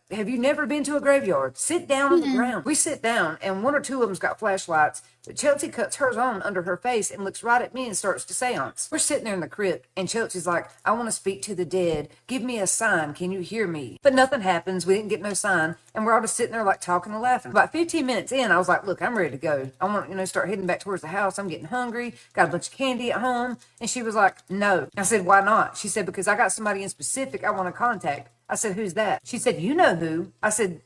Have you never been to a graveyard? Sit down on the ground. We sit down, and 1 or 2 of them's got flashlights, but Chelsea cuts hers on under her face and looks right at me and starts to seance. We're sitting there in the crypt, and Chelsea's like, I want to speak to the dead. Give me a sign. Can you hear me? But nothing happens. We didn't get no sign, and we're all just sitting there like talking and laughing. About 15 minutes in, I was like, look, I'm ready to go. I want to, start heading back towards the house. I'm getting hungry. Got a bunch of candy at home. And she was like, no. I said, why not? She said, because I got somebody in specific I want to contact. I said, who's that? She said, you know who. I said,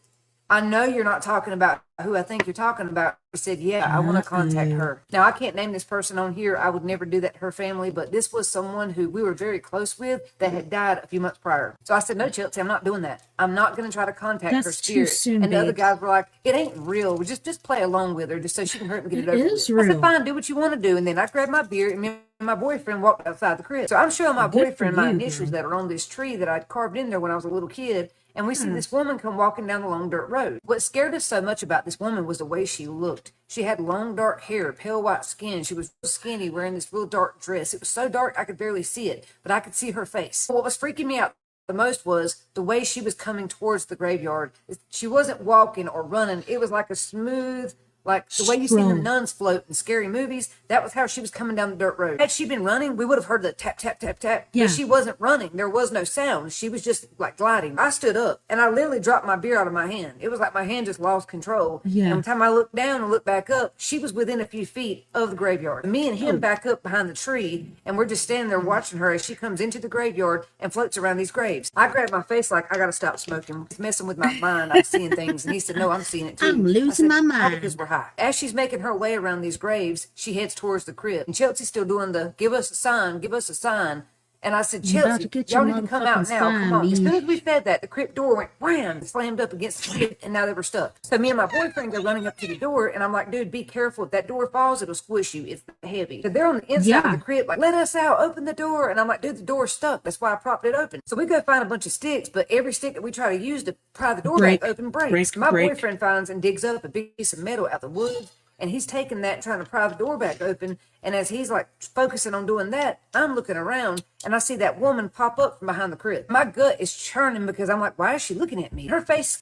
I know you're not talking about who I think you're talking about said, yeah, I want to contact her. Now, I can't name this person on here. I would never do that to her family, but this was someone who we were very close with that had died a few months prior. So I said, no, Chelsea, I'm not doing that. I'm not going to try to contact her That's too spirit. soon, And the other babes. guys were like, it ain't real. We just play along with her just so she can hurt and get it It over is with. I real. said, fine, do what you want to do. And then I grabbed my beer and me and my boyfriend walked outside the crib. So I'm showing my Good for boyfriend my you, initials girl. that are on this tree that I'd carved in there when I was a little kid. And we see this woman come walking down the long dirt road. What scared us so much about this woman was the way she looked. She had long dark hair, pale white skin. She was skinny, wearing this real dark dress. It was so dark I could barely see it, but I could see her face. What was freaking me out the most was the way she was coming towards the graveyard. She wasn't walking or running. It was like a smooth, like the way you see the Strong. nuns float in scary movies. That was how she was coming down the dirt road. Had she been running, we would have heard the tap, tap, tap, tap. Yeah. But she wasn't running. There was no sound. She was just like gliding. I stood up and I literally dropped my beer out of my hand. It was like my hand just lost control. Yeah. And by the time I looked down and looked back up, she was within a few feet of the graveyard. Me and him back up behind the tree, and we're just standing there watching her as she comes into the graveyard and floats around these graves. I grabbed my face like, I gotta stop smoking. It's messing with my mind. I'm seeing things. And he said, no, I'm seeing it too. I'm losing I said, my "How?" mind. Because we're high. As she's making her way around these graves, she heads towards the crib. And Chelsea's still doing the give us a sign, give us a sign. And I said, You about Chelsea, to get y'all your need to come out motherfucking now. Come on. sign, As soon bitch. as we said that, the crypt door went wham, slammed up against the crib, and now they were stuck. So me and my boyfriend go running up to the door, and I'm like, dude, be careful. If that door falls, it'll squish you. It's heavy. So they're on the inside of the crib, like, let us out, open the door. And I'm like, dude, the door's stuck. That's why I propped it open. So we go find a bunch of sticks, but every stick that we try to use to pry the door Break. back open breaks. My Break. boyfriend finds and digs up a big piece of metal out the woods. And he's taking that, trying to pry the door back open. And as he's like focusing on doing that, I'm looking around and I see that woman pop up from behind the crib. My gut is churning because I'm like, why is she looking at me? Her face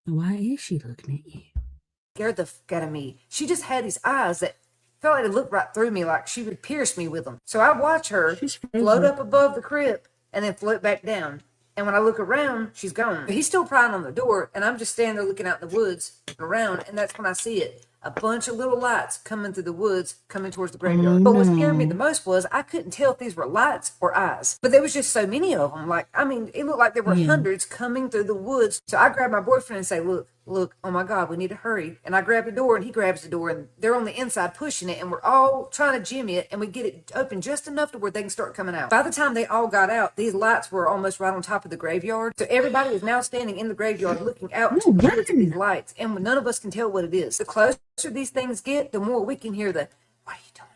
Why is she looking at you? scared the fuck out of me. She just had these eyes that felt like they looked right through me, like she would pierce me with them. So I watch her float up above the crib and then float back down. And when I look around, she's gone. But he's still prying on the door, and I'm just standing there looking out in the woods around, and that's when I see it. A bunch of little lights coming through the woods, coming towards the graveyard. But what scared me the most was I couldn't tell if these were lights or eyes. But there was just so many of them. Like, I mean, it looked like there were hundreds coming through the woods. So I grabbed my boyfriend and say, look, oh my God, we need to hurry. And I grab the door and he grabs the door and they're on the inside pushing it and we're all trying to jimmy it and we get it open just enough to where they can start coming out. By the time they all got out, these lights were almost right on top of the graveyard. So everybody was now standing in the graveyard looking out into the woods at these lights and none of us can tell what it is. The closer these things get, the more we can hear the, what are you doing?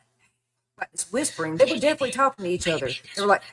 Like this whispering. They were definitely talking to each other. They were like,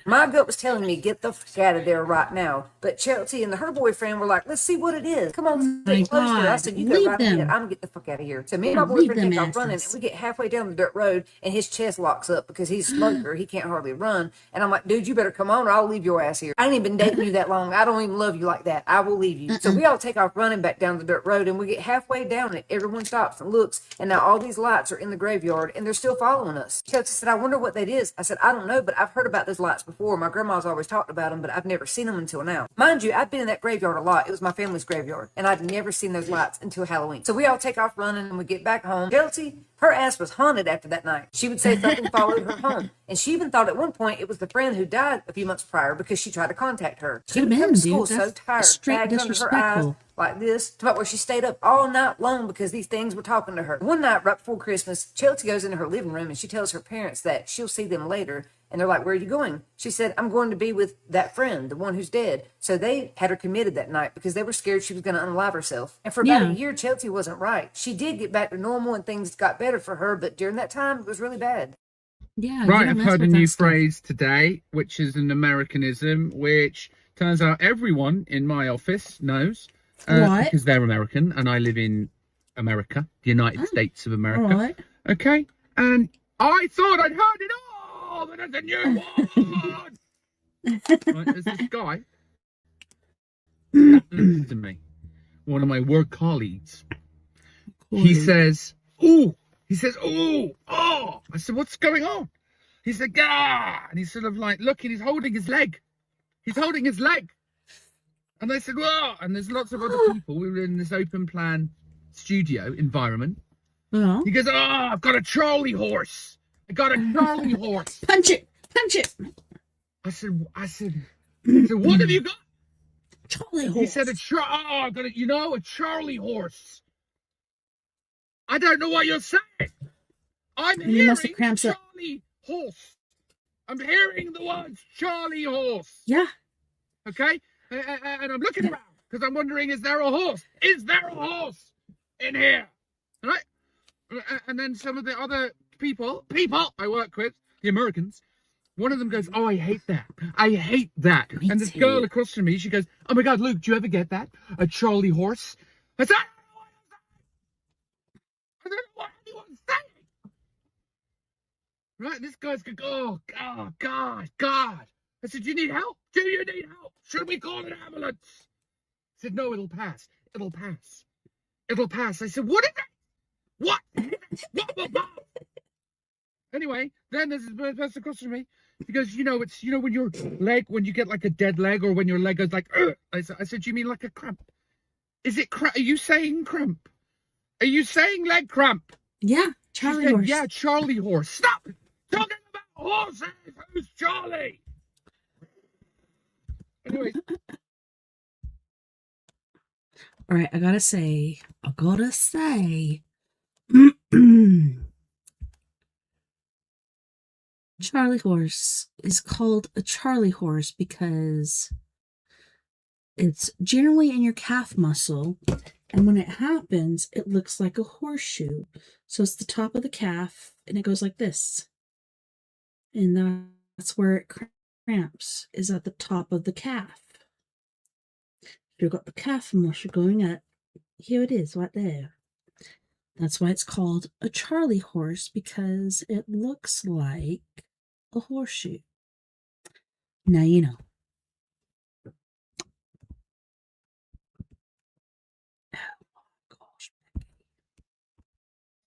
my gut was telling me, get the fuck out of there right now. But Chelsea and her boyfriend were like, let's see what it is. Come on, My get closer. I God, said, you go leave right them. ahead. I'm going to get the fuck out of here. So me and my Leave boyfriend them take off running. asses. And we get halfway down the dirt road and his chest locks up because he's a smoker. He can't hardly run. And I'm like, dude, you better come on or I'll leave your ass here. I ain't even been dating you that long. I don't even love you like that. I will leave you. So we all take off running back down the dirt road and we get halfway down it. Everyone stops and looks. And now all these lights are in the graveyard and they're still following us. Chelsea said, I wonder what that is. I said, I don't know, but I've heard about those lights before. My grandma's always talked about them, but I've never seen them until now. Mind you, I've been in that graveyard a lot. It was my family's graveyard, and I'd never seen those lights until Halloween. So we all take off running, and we get back home. Chelsea, her ass was haunted after that night. She would say something followed her home, and she even thought at one point it was the friend who died a few months prior because she tried to contact her. She would come to school so tired, straight bags under her eyes, disrespectful. like this, to the point where she stayed up all night long because these things were talking to her. One night, right before Christmas, Chelsea goes into her living room and she tells her parents that she'll see them later. And they're like, where are you going? She said, I'm going to be with that friend, the one who's dead. So they had her committed that night because they were scared she was going to unalive herself. And for about a year, Chelsea wasn't right. She did get back to normal and things got better for her. But during that time, it was really bad. Yeah. Right, I've heard a new phrase today, which is an Americanism, which turns out everyone in my office knows. What? Because they're American and I live in America, the United States of America. Right. Okay, and I thought I'd heard it all, but there's a new one. Right, there's this guy, listen to me, one of my work colleagues. He says, ooh, oh. I said, what's going on? He said, ah, and he's sort of like looking, he's holding his leg. And I said, whoa, and there's lots of other people. We were in this open plan studio environment. Yeah. He goes, oh, I've got a trolley horse. Punch it. I said, what have you got? Charlie He said a Charlie horse. I don't know what you're saying. I'm You must have hearing cramps up. Charlie horse. I'm hearing the words Charlie horse. Yeah. Okay? And I'm looking around because I'm wondering, is there a horse? Is there a horse in here? Right? And then some of the other people I work with, the Americans, one of them goes, oh, I hate that. I hate that. And this girl across from me, she goes, oh my God, Luke, do you ever get that? A Charlie horse? I said, I don't know what anyone's saying. Right? This guy's going, oh, God. I said, do you need help? Do you need help? Should we call an ambulance? He said, no, it'll pass. It'll pass. It'll pass. I said, what is it? What? What? Anyway, then there's this person across from me. He goes, it's when your leg, when you get like a dead leg, or when your leg goes like, ugh. I said, you mean like a cramp? Is it cramp? Are you saying cramp? Are you saying leg cramp? Yeah, Charlie horse. Yeah, Charlie horse. Stop talking about horses. Who's Charlie? Anyways. All right, I gotta say, Charlie horse is called a Charlie horse because it's generally in your calf muscle, and when it happens, it looks like a horseshoe. So it's the top of the calf, and it goes like this. And that's where it cramps, is at the top of the calf. You've got the calf muscle going up. Here it is, right there. That's why it's called a Charlie horse, because it looks like a horseshoe. Now you know.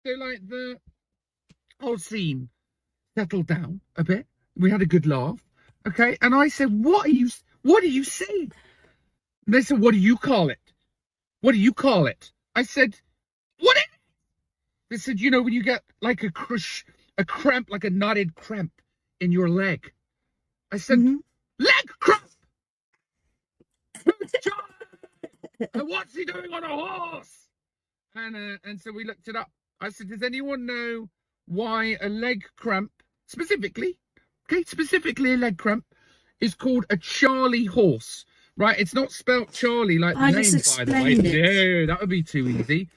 So like the whole scene settled down a bit. We had a good laugh. Okay. And I said, what are you saying? And they said, what do you call it? What do you call it? I said, what is it? They said, when you get like a cramp, like a knotted cramp in your leg. I said, leg cramp! Who's Charlie? And what's he doing on a horse? And so we looked it up. I said, does anyone know why a leg cramp, specifically a leg cramp, is called a Charlie horse? Right? It's not spelt Charlie like the name, by the way. No, that would be too easy.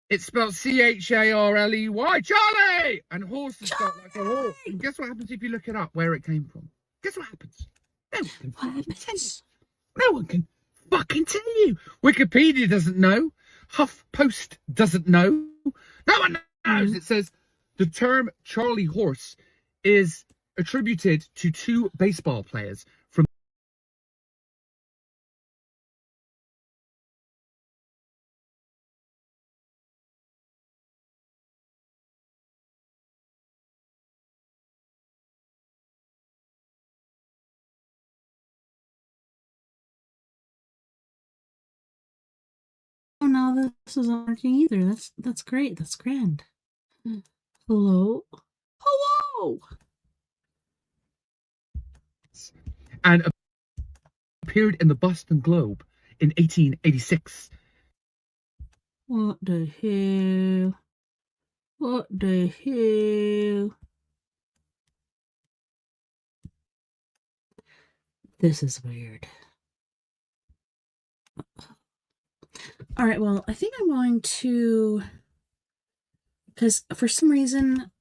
It's spelled Charley, Charlie! And horse is spelled like a horse. And guess what happens if you look it up, where it came from? Guess what happens? No one can fucking tell you. No one can fucking tell you. Wikipedia doesn't know. HuffPost doesn't know. No one knows. It says the term Charlie horse is attributed to two baseball players from Oh, no, this isn't working either. That's great. That's grand. Hello? Hello! and appeared in the Boston Globe in 1886. What the hell? What the hell? This is weird. All right, well, I think I'm going to, because for some reason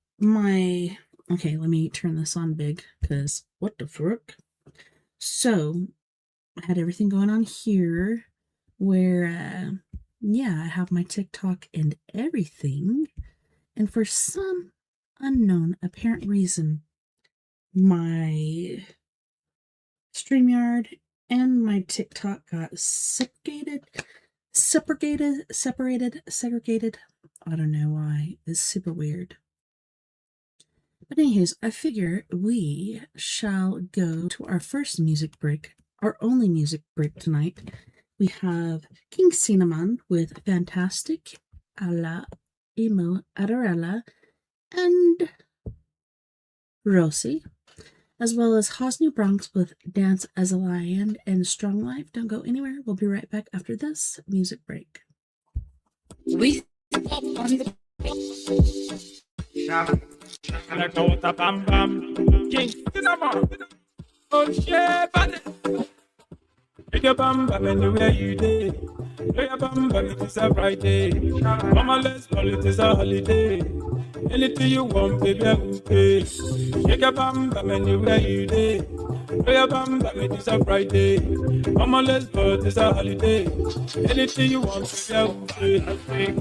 okay, let me turn this on big, because what the frick? So, I had everything going on here, where, yeah, I have my TikTok and everything, and for some unknown apparent reason, my StreamYard and my TikTok got segregated. I don't know why. It's super weird. But anyways, I figure we shall go to our first music break, our only music break tonight. We have King Cinnamon with Fantastic, Alla Emo Adorella, and Rosie. as well as Haas New Bronx with Dance as a Lion and Strong Life. Don't go anywhere. We'll be right back after this music break. We stop on the like a bam bam, king cinema. Oh shit, buddy. Take your bam bam anywhere you day. Take your bam bam, it is a Friday. Mama, let's call it is a holiday. Anything you want, baby, I will pay. Take your bam bam anywhere you day. Take your bam bam, it is a Friday. Mama, let's call it is a holiday. Anything you want, baby, I will pay.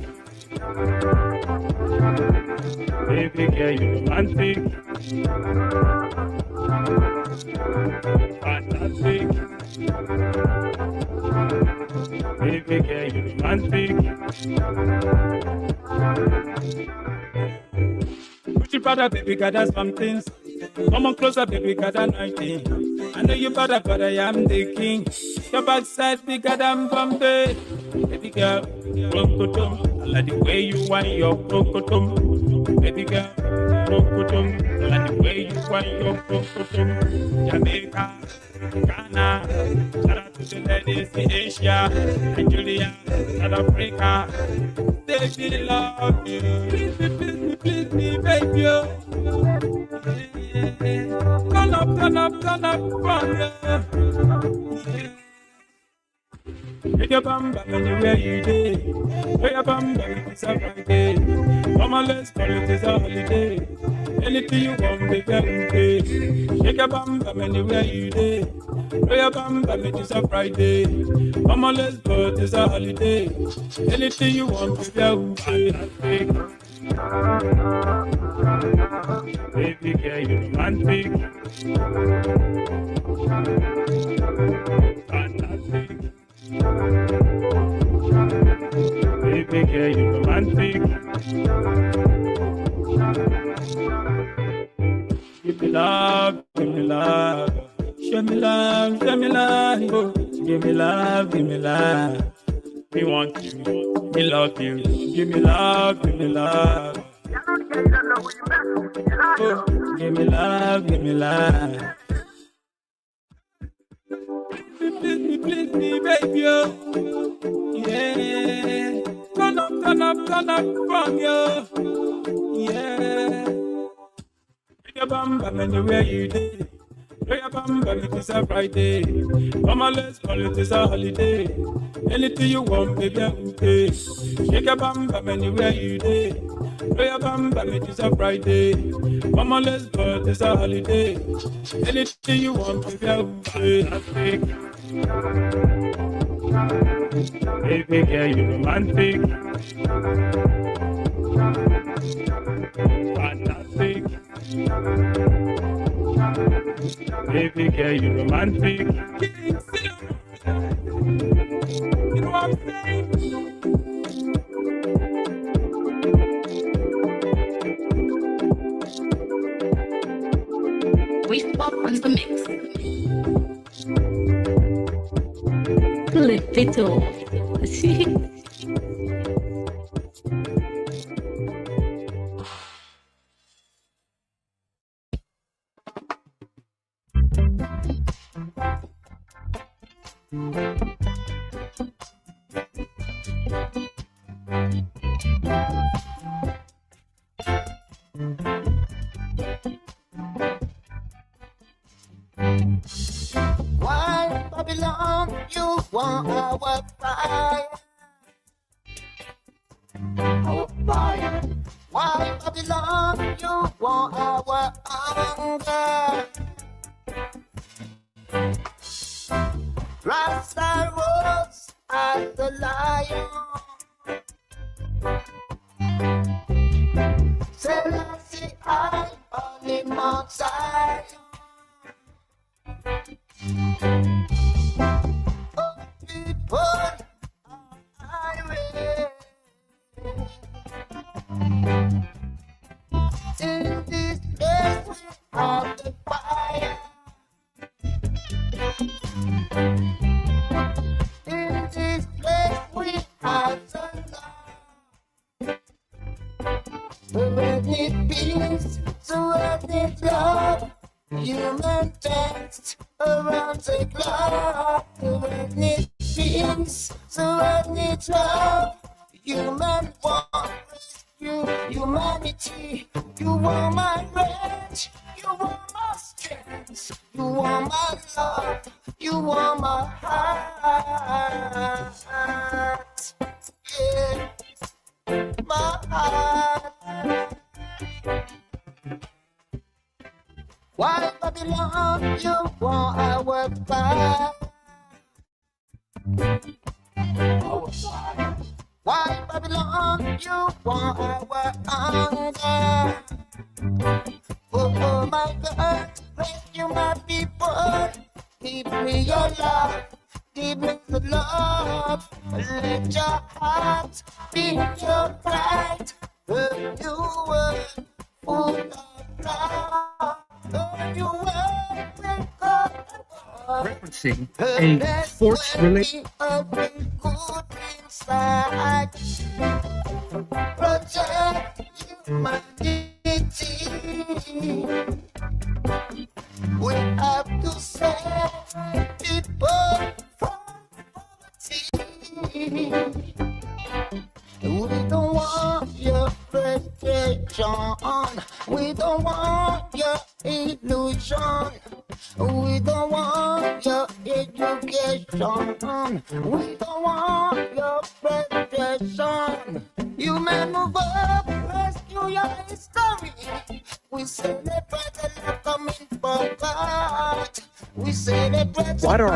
Baby girl, you romantic. Fantastic. Baby girl, you romantic. Put your brother, baby, got us some things. Come on closer, baby, got a 19. I know you better, but I am the king. Your backside bigger than Bombay. Baby girl, broncotum. I like the way you want your broncotum. Baby girl, broncotum. I like the way you want your broncotum. Jamaica, Ghana, shout out to the ladies in Asia, Nigeria, South Africa. Baby, love you. Please me, baby. Yeah. Turn up, fun, yeah. Take your bam bam anywhere you day. Take your bam bam, it's a Friday. Come on, let's call it is a holiday. Anything you want, baby, I will pay. Take your bam bam anywhere you day. Take your bam bam, it is a Friday. Come on, let's go, it is a holiday. Anything you want, baby, I will pay. Baby girl, you romantic. Fantastic. Baby girl, you romantic. Give me love, give me love. Show me love, show me love. Give me love, give me love. We want you, we love you. Give me love, give me love. Oh, give me love, give me love. Please me, baby, oh. Yeah. Turn up, from you. Yeah. Take your bam bam anywhere you day. Take your bam bam, it is a Friday. Come on, let's call it is a holiday. Anything you want, baby, I will pay. Take your bam bam anywhere you day. Take your bam bam, it is a Friday. Come on, let's go, it is a holiday. Anything you want, baby, I will pay. Baby girl, you romantic. Fantastic. Baby girl, you romantic. You know what I'm saying? We pop on the mix. Flip it all. Why, Babylon, you want our fire? Our fire. Why, Babylon, you want our anger? Rasta rose as the lion. Selassie, I only Mount Zion. Oh, people, I will. In this place we have the fire. In this place we have the love. So when it peace, so when it love, human. world needs love. Human want rescue humanity. You want my rage, you want my strength, you want my love, you want my heart. Yeah, my heart. Why Babylon you want our fire? Why Babylon you want our anger? Oh my God, rescue my people. Give me your love, give me the love. Let your heart be your pride. A new world full of love. A new world will come. Referencing a sports related. Protect humanity. We have to save people from poverty. We don't want your frustration. We don't want your illusion. We don't want your education. We don't want your frustration. You may move up, rescue your history. We celebrate the love coming from God. We celebrate the power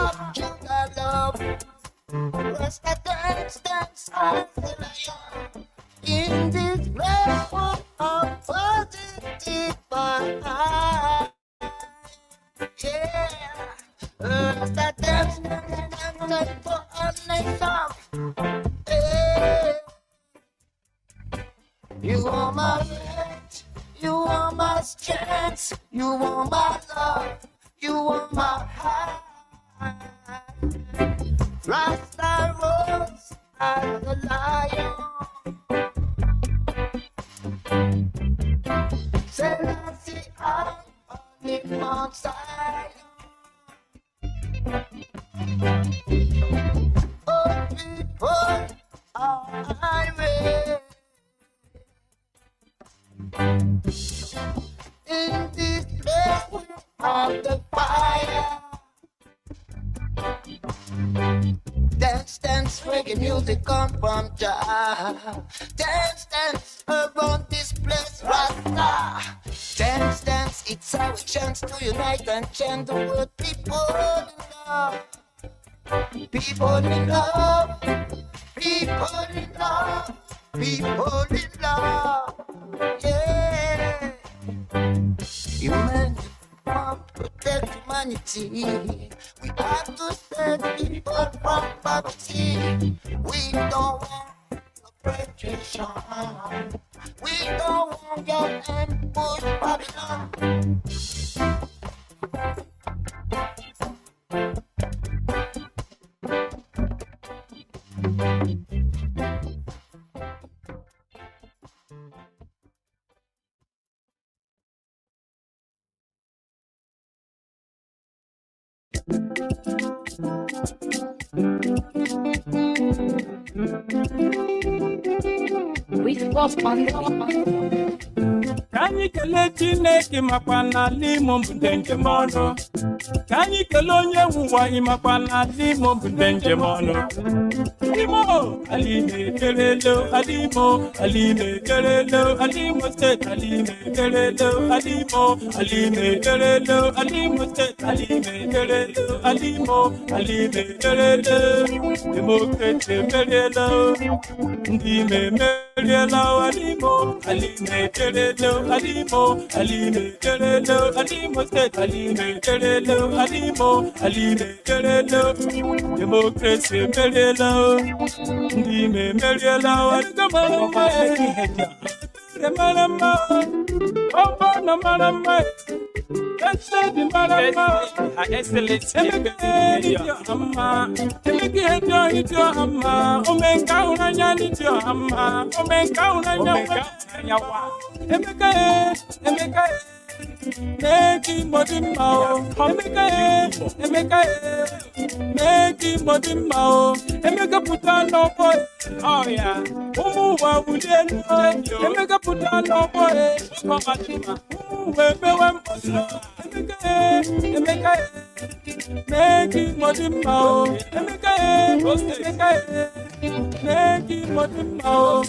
of Judah love. Rest the dance as the lion. In this realm of positive vibes. Yeah, rest the dance for our nation. Yeah. You are my rage, you are my strength, you are my love, you are my heart. Rasta rose as a lion. Selassie I on the Mount Zion. Oh, people are irate. In this place we have the fire. Dance, dance, reggae music come from Jah. Dance, dance, around this place, Rasta. Dance, dance, it's our chance to unite and chant the word. People in love, people in love, people in love, people in love. Yeah, human. Protect humanity. We have to save people from poverty. We don't want oppression. We don't want your ambush Babylon. We was Kanyi kele Chineke makwana limo mbenje mono. Kanyi kele onye wuwa imakwana limo mbenje mono. Alimo, alime kerelo, alimo, alime kerelo, alimo state, alime kerelo, alimo, alime kerelo, alimo state, alime kerelo, alimo, alime kerelo. Democracy kerelo, ndime kerelo, alimo, alime kerelo, alimo, alime kerelo, alimo state, alime kerelo, alimo, alime kerelo. Democracy kerelo. Ndime meliela wakamama ehija remalama oba na malama etse di malama excellence emeke amma emeke jo amma omenka unanya ni jo amma omenka unanya wa emeke make him body mao. Emeka, make him body mao. Emeka put on no boy. Oh yeah. Wa wudenu. Emeka put on no boy. Emeka, make him body mao. Emeka, make him body mao.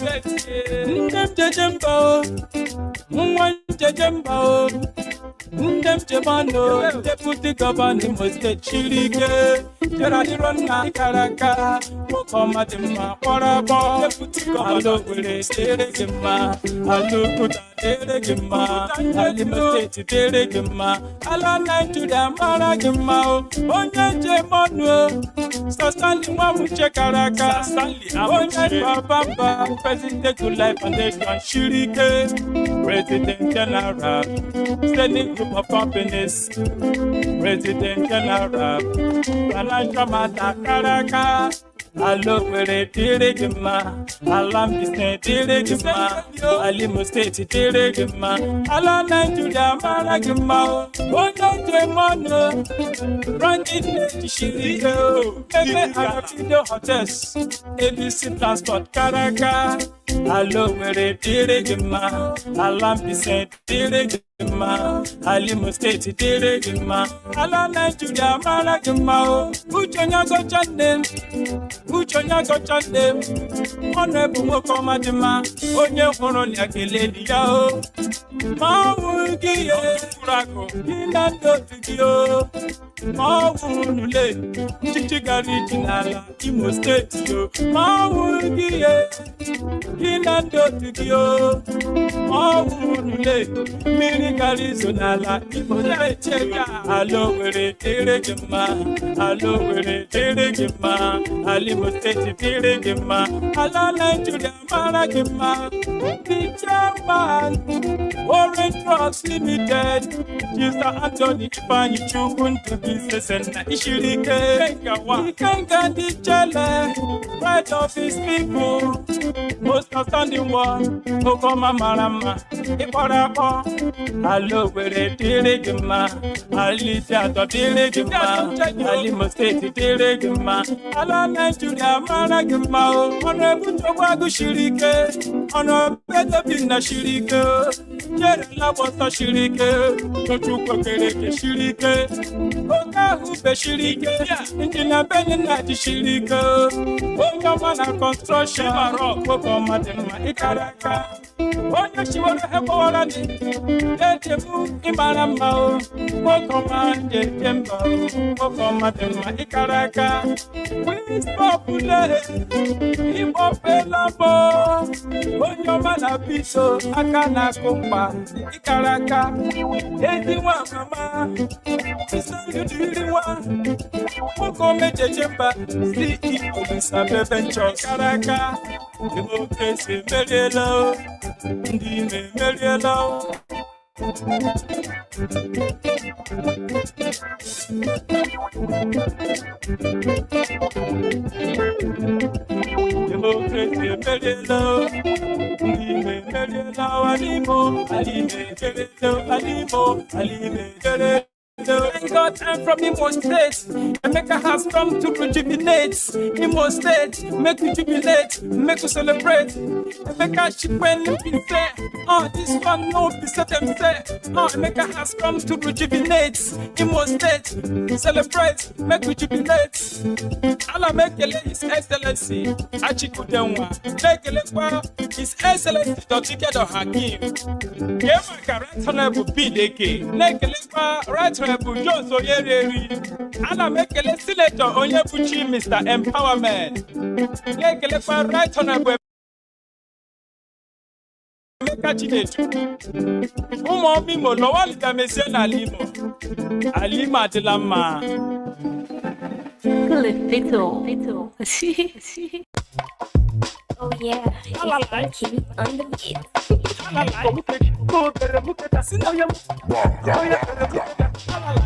Ndem jemano, deputy governor must get chilike. Gerard run na karaka, wokoma dema warabo. Deputy governor will stay gema. Alu kuta tere gema. Ali must tere gema. Ala nine to the mara gema. Onye jemano, Stanley wamuche karaka. Onye babamba, President to life foundation chilike. President General, standing group of companies, President General, Financial Mata Karaka, Alo Were Tiregima, Alam Business Tiregima, Alimo State Tiregima, Ala Nigeria Maragima, Ojo Jemono, Branded Shiriko, Ebe Arabido Hotels, ABC Transport Karaka, Alo Were Tiregima, Alam Business Tiregima, Alimo State Tiregima, Ala Nigeria Maragima, Uchonya go Chanem. Uchonya go them. Honorable Mokomadima, Onye Horoni Akele Yao. Mawugi Furago, Inando Tigio. Mawunule, Chichigari Jinala, Imo State yo. Mawugi Inando Tigio. Mawunule, Mirigari Zonala, Imo State. Alo Were Teregema, Alo Were Teregema. Alimo State Tiregema, Ala Nigeria Maragema, the chairman, Orange Drugs Limited, Mr. Anthony Ifani Chukun to business and Ishirike, Ikenga the Chele, right of his people, most outstanding one, Okoma Marama, Iparako, Alo Were Tiregema, Alita Tiregema, Alimo State Tiregema, Ala Nigeria Maragima, Honorable Tobago Shirike, Honorable Bedabina Shirike, Jerry Labota Shirike, Tochuko Kereke Shirike, Oka Hube Shirike, Indiana Benina Shirike, Ongamana Construction, Okoma Dema Ikaraka, Onya Shiwana Heborani, Ejemu Imarama, Okoma Jemba, Okoma Dema Ikaraka. We popular, Ibo Pelabo, Onyomana Piso, Akana Kumpa, Ikaraka, 81 Mama, Isayudiwa, Mokome Jemba, CEO Elizabeth Ventures, Karaka, Democracy Merielo, Ndime Merielo. Democracy Merielo, Ndime Merielo, Alimo, Alime Merielo, Alimo, Alime Merielo. Thank God I'm from Imo State. Emeka has come to rejuvenate. Imo State, make we jubilate, make we celebrate. Emeka she when we say, oh this one no be set them say. Oh Emeka has come to rejuvenate. Imo State, celebrate, make we jubilate. Allah make His Excellency Achikudenwa. Make kwa His Excellency Dr. Hakim. Yema right honorable BDK. Make kwa right honorable John Soyeri. Allah make senator Onyebuchi Mr. Empowerment. Make kwa right honorable Umo mimo lowali gamesiona Alima de la ma. Oh yeah, I keep it on the beat.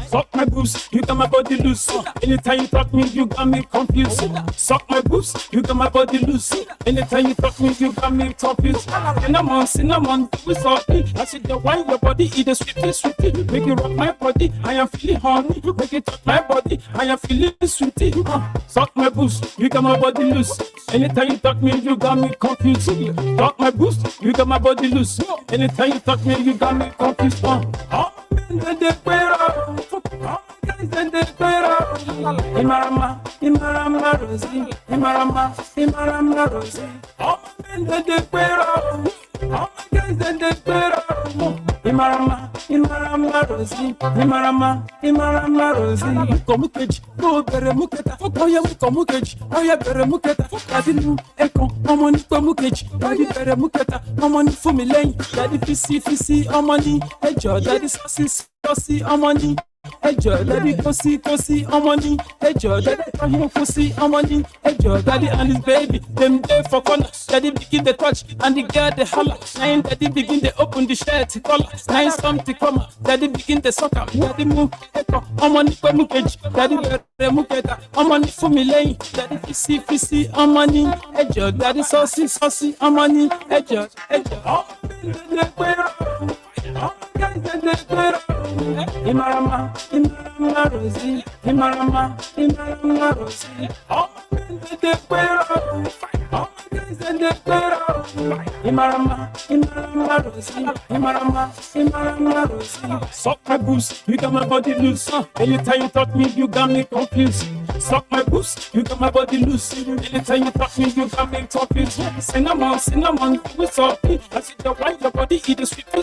Suck my boobs, you got my body loose. Anytime you touch me, you got me confused. Suck my boobs, you got my body loose. Anytime you touch me, you got me confused. Cinnamon, we saw it. I said the wine your body, eat the sweetie. Make it rock my body, I am feeling horny. Make it touch my body, I am feeling sweetie. Suck my boobs, you got my body loose. Anytime you touch me, you got me confused. Suck my boobs, you got my body loose. Anytime you touch me, you got me confused. Imarama Rosie, Imarama Rosie. Oh, my guys and the better. Imarama Rosie, Imarama Rosie. Komukeji, go bere muketa. Oya mukomukeji, oya bere muketa. Adinu eko, omoni komukeji, oya bere muketa. Omoni fumilein, daddy fisi, omoni ejo, daddy saucy, omoni. Ejo, daddy kosi, omoni. Ejo, daddy come pussy, omoni. Ejo, daddy and his baby, them there for corner. Daddy begin the touch and the girl the holler. Nine daddy begin the open the shirt collar. Nine something come up. Daddy begin the soccer. Daddy move, echo, omoni komukeji. Daddy bere muketa, omoni fumilein. Daddy fisi, omoni. Ejo, daddy saucy, omoni. Ejo. Oh, Imarama Rosie, Imarama Rosie. Oh, the cuero. Oh, the cuero. Imarama Rosie, Imarama Rosie. Suck my boots, you got my body loose. Anytime you touch me, you got me confused. Suck my boots, you got my body loose. Anytime you touch me, you got me confused. Cinnamon, we salty. I see the wine, your body, eat the sweetie.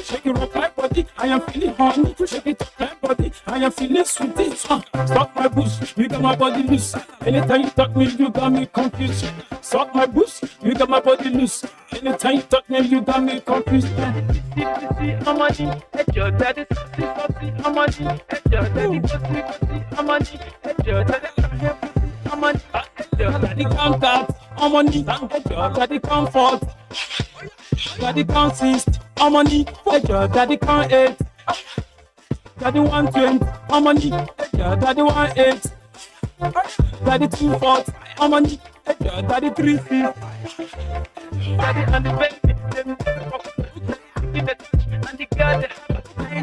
Shake it up my body, I am feeling horny. Shake it up my body, I am feeling sweetie. Suck my boots, you got my body loose. Anytime you touch me, you got me confused. Suck my boots, you got my body loose. Anytime you touch me, you got me confused. Amani, your daddy, Amani, your daddy, Amani, your daddy can't cut, Amani, your daddy can't fault, daddy can't assist, Amani, your daddy can't eat, daddy 120, Amani, your daddy 18, daddy 240, Amani, your daddy 350, daddy and the baby, them and the girl,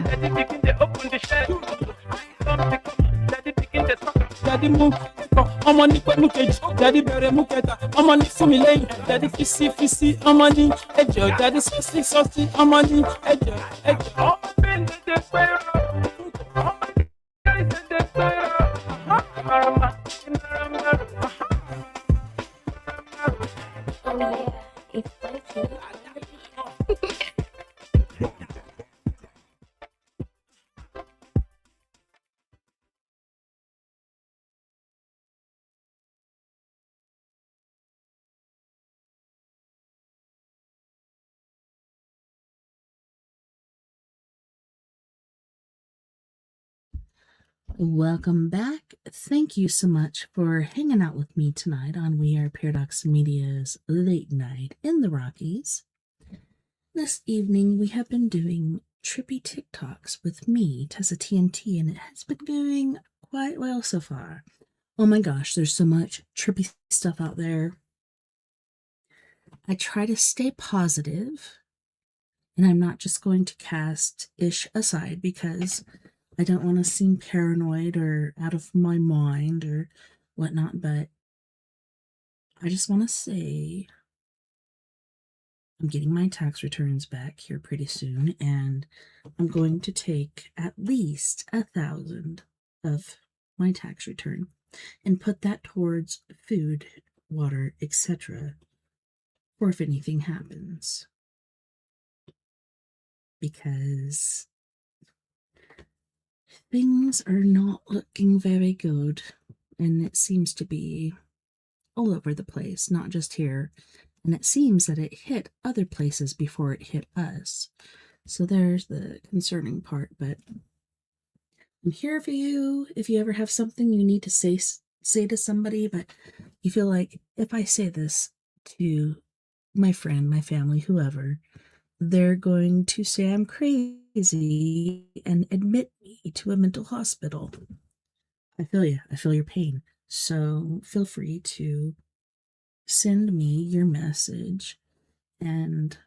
daddy begin to open the shed, daddy begin to talk, daddy move. Amani komukeji, daddy bere muketa. Amani fumilein, daddy fisi, Amani ejo, daddy saucy, Amani ejo. Oh, bend the square. Oh, guys the square. Oh yeah, it's funky. Welcome back. Thank you so much for hanging out with me tonight on We Are Paradox Media's Late Night in the Rockies. This evening we have been doing trippy TikToks with me, TessaTNT, and it has been going quite well so far. Oh my gosh, there's so much trippy stuff out there. I try to stay positive, and I'm not just going to cast Ish aside because I don't want to seem paranoid or out of my mind or whatnot, but I just want to say I'm getting my tax returns back here pretty soon, and I'm going to take at least 1,000 of my tax return and put that towards food, water, etc. for if anything happens. Because things are not looking very good, and it seems to be all over the place, not just here. And it seems that it hit other places before it hit us. So there's the concerning part, but I'm here for you if you ever have something you need to say to somebody, but you feel like if I say this to my friend, my family, whoever, they're going to say I'm crazy crazy and admit me to a mental hospital. I feel you. I feel your pain. So feel free to send me your message and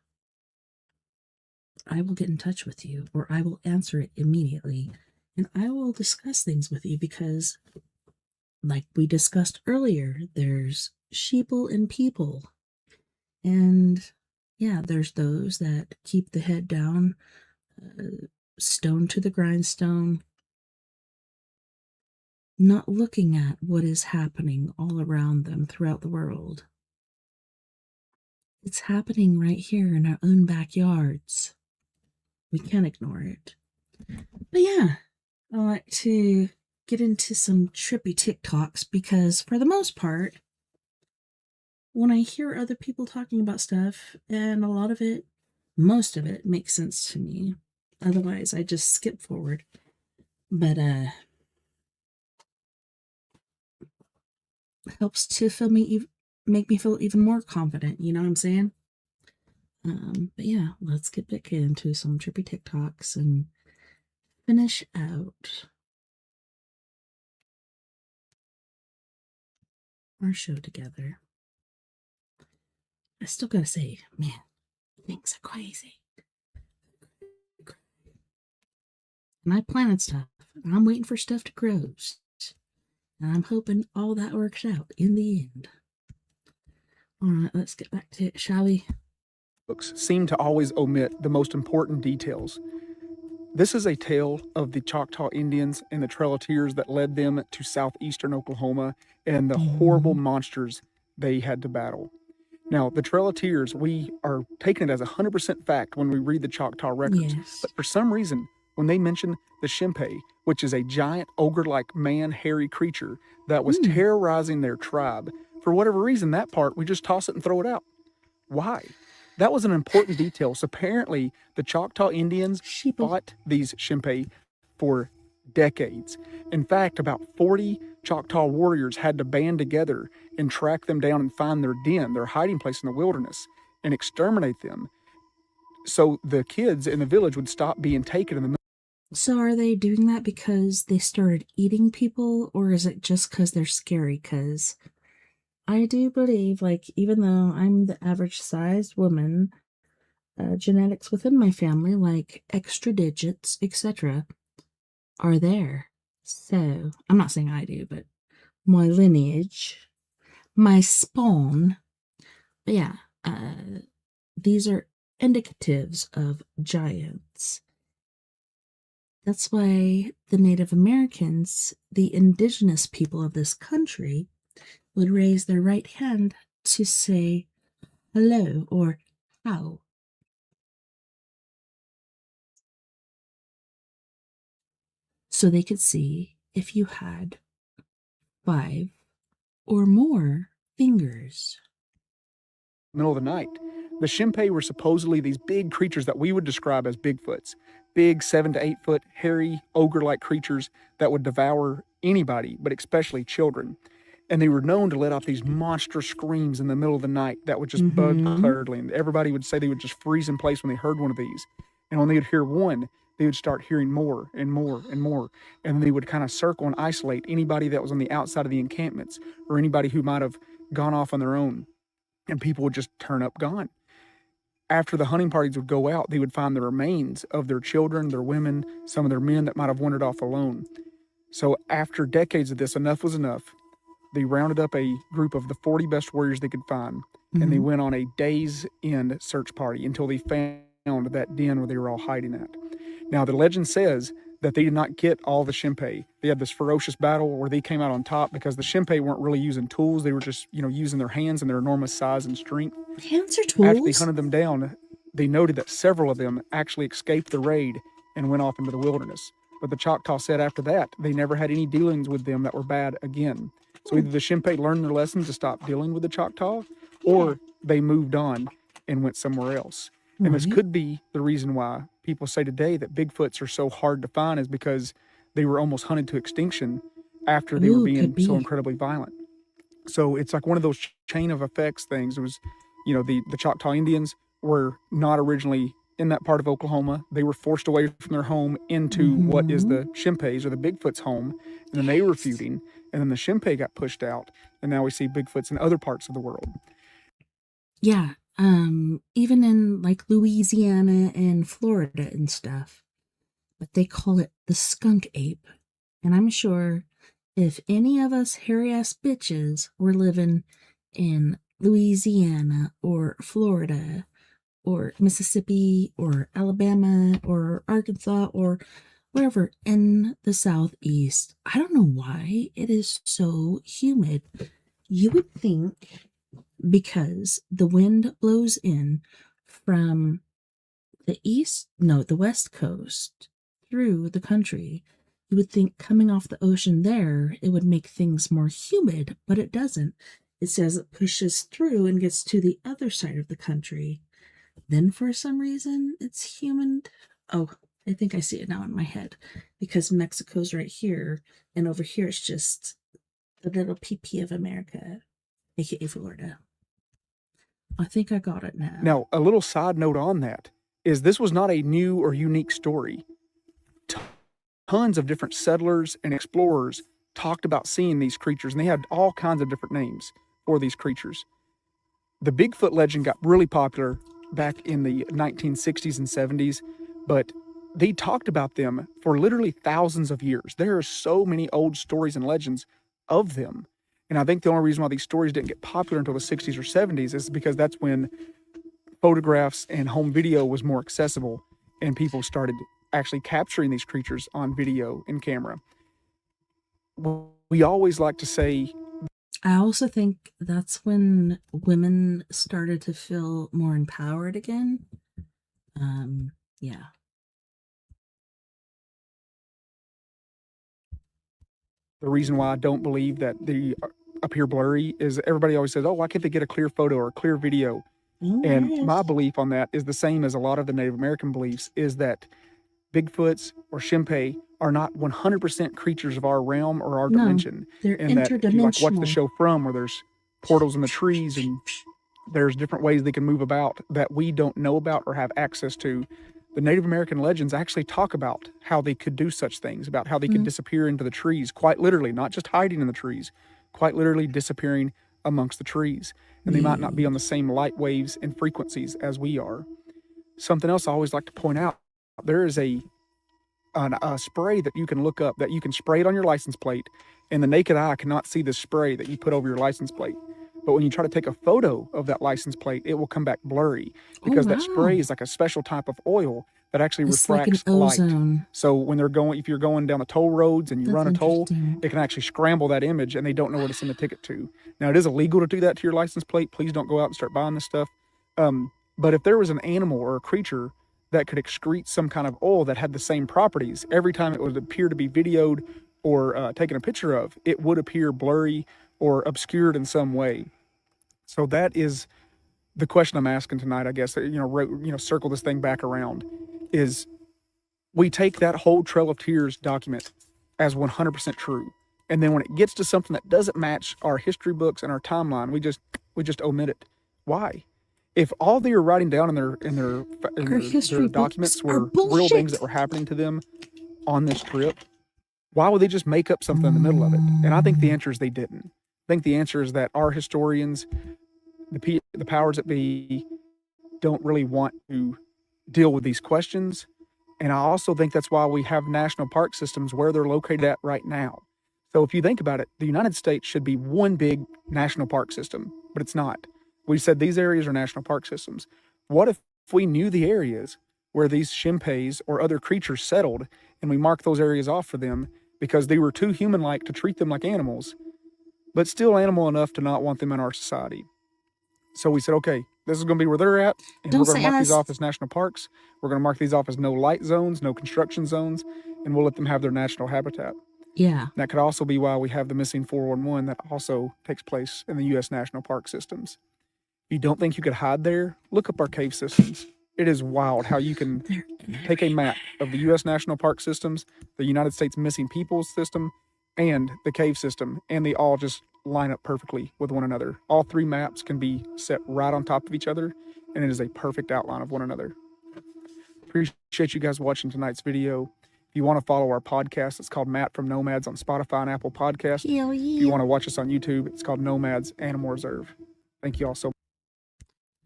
I will get in touch with you, or I will answer it immediately, and I will discuss things with you because, like we discussed earlier, there's sheeple and people. And yeah, there's those that keep the head down, stone to the grindstone, not looking at what is happening all around them throughout the world. It's happening right here in our own backyards. We can't ignore it. But yeah, I like to get into some trippy TikToks because, for the most part, when I hear other people talking about stuff, and a lot of it, most of it, makes sense to me. Otherwise, I just skip forward. But helps to make me feel even more confident. You know what I'm saying? But yeah, let's get back into some trippy TikToks and finish out our show together. I still gotta say, man, things are crazy. And I planted stuff, and I'm waiting for stuff to grow. And I'm hoping all that works out in the end. Alright, let's get back to it, shall we? Books seem to always omit the most important details. This is a tale of the Choctaw Indians and the Trail of Tears that led them to southeastern Oklahoma and the horrible monsters they had to battle. Now, the Trail of Tears, we are taking it as 100% fact when we read the Choctaw records. Yes. But for some reason, when they mention the Shimpe, which is a giant ogre-like man, hairy creature that was terrorizing their tribe, for whatever reason, that part, we just toss it and throw it out. Why? That was an important detail. So apparently, the Choctaw Indians fought these Shimpe for decades. In fact, about 40 Choctaw warriors had to band together and track them down and find their den, their hiding place in the wilderness, and exterminate them. So the kids in the village would stop being taken in the middle. So are they doing that because they started eating people, or is it just because they're scary? Because I do believe, like, even though I'm the average sized woman, genetics within my family, like extra digits, etc., are there. So, I'm not saying I do, but my lineage, my spawn, but yeah, these are indicatives of giants. That's why the Native Americans, the indigenous people of this country, would raise their right hand to say hello or how. So they could see if you had 5 or more fingers. Middle of the night. The Shimpe were supposedly these big creatures that we would describe as Bigfoots. Big 7 to 8 foot, hairy, ogre-like creatures that would devour anybody, but especially children. And they were known to let out these monstrous screams in the middle of the night that would just bug Clairley. And everybody would say they would just freeze in place when they heard one of these. And when they would hear one, they would start hearing more and more and more. And then they would kind of circle and isolate anybody that was on the outside of the encampments or anybody who might have gone off on their own. And people would just turn up gone. After the hunting parties would go out, they would find the remains of their children, their women, some of their men that might have wandered off alone. So after decades of this, enough was enough. They rounded up a group of the 40 best warriors they could find, and they went on a day's end search party until they found that den where they were all hiding at. Now, the legend says that they did not get all the Shimpe. They had this ferocious battle where they came out on top because the Shimpe weren't really using tools. They were just, using their hands and their enormous size and strength. Hands are tools? After they hunted them down, they noted that several of them actually escaped the raid and went off into the wilderness. But the Choctaw said after that, they never had any dealings with them that were bad again. So either the Shimpe learned their lesson to stop dealing with the Choctaw, or they moved on and went somewhere else. And this could be the reason why people say today that Bigfoots are so hard to find, is because they were almost hunted to extinction after they were being so incredibly violent. So it's like one of those chain of effects things. It was, the Choctaw Indians were not originally in that part of Oklahoma. They were forced away from their home into what is the Shimpeis or the Bigfoot's home, and then they were feuding, and then the Shimpei got pushed out, and now we see Bigfoots in other parts of the world. Yeah, even in like Louisiana and Florida and stuff, but they call it the skunk ape. And I'm sure if any of us hairy ass bitches were living in Louisiana or Florida or Mississippi or Alabama or Arkansas or wherever in the Southeast, I don't know why it is so humid. You would think because the wind blows in from the West Coast through the country, you would think coming off the ocean there, it would make things more humid, but it doesn't. It says it pushes through and gets to the other side of the country. Then for some reason, it's humid. Oh, I think I see it now in my head because Mexico's right here, and over here it's just the little pee-pee of America, aka Florida. I think I got it now. Now, a little side note on that is this was not a new or unique story. Tons of different settlers and explorers talked about seeing these creatures, and they had all kinds of different names for these creatures. The Bigfoot legend got really popular back in the 1960s and 70s, but they talked about them for literally thousands of years. There are so many old stories and legends of them. And I think the only reason why these stories didn't get popular until the 60s or 70s is because that's when photographs and home video was more accessible and people started actually capturing these creatures on video and camera. We always like to say... I also think that's when women started to feel more empowered again. Yeah. The reason why I don't believe that they appear blurry is everybody always says, oh, why can't they get a clear photo or a clear video? And my belief on that is the same as a lot of the Native American beliefs, is that Bigfoots or Shimpei are not 100% creatures of our realm or our dimension. They're and that if you like watch the interdimensional. show From, where there's portals in the trees and there's different ways they can move about that we don't know about or have access to. The Native American legends actually talk about how they could do such things, about how they could disappear into the trees, quite literally, not just hiding in the trees, quite literally disappearing amongst the trees. And they might not be on the same light waves and frequencies as we are. Something else I always like to point out, there is a spray that you can look up, that you can spray it on your license plate, and the naked eye cannot see the spray that you put over your license plate. But when you try to take a photo of that license plate, it will come back blurry because that spray is like a special type of oil that actually refracts light. So when if you're going down the toll roads and you run a toll, it can actually scramble that image and they don't know where to send the ticket to. Now, it is illegal to do that to your license plate. Please don't go out and start buying this stuff. But if there was an animal or a creature that could excrete some kind of oil that had the same properties, every time it would appear to be videoed or taken a picture of, it would appear blurry or obscured in some way. So that is the question I'm asking tonight, I guess, circle this thing back around, is we take that whole Trail of Tears document as 100% true. And then when it gets to something that doesn't match our history books and our timeline, we just omit it. Why? If all they were writing down in their documents were real things that were happening to them on this trip, why would they just make up something in the middle of it? And I think the answer is they didn't. I think the answer is that our historians, the powers that be, don't really want to deal with these questions. And I also think that's why we have national park systems where they're located at right now. So if you think about it, the United States should be one big national park system, but it's not. We said these areas are national park systems. What if we knew the areas where these Shimpeis or other creatures settled and we marked those areas off for them because they were too human-like to treat them like animals, but still animal enough to not want them in our society? So we said, okay, this is going to be where they're at, and we're going to mark these off as national parks. We're going to mark these off as no light zones, no construction zones, and we'll let them have their natural habitat. Yeah. That could also be why we have the missing 411 that also takes place in the U.S. national park systems. If you don't think you could hide there, look up our cave systems. It is wild how you can take a map of the U.S. national park systems, the United States missing peoples system, and the cave system, and they all just line up perfectly with one another. All three maps can be set right on top of each other, and it is a perfect outline of one another. Appreciate you guys watching tonight's video. If you want to follow our podcast, it's called Matt from Nomads on Spotify and Apple Podcasts. Hell If yeah. you want to watch us on YouTube, it's called Nomads Animal Reserve. Thank you all so much.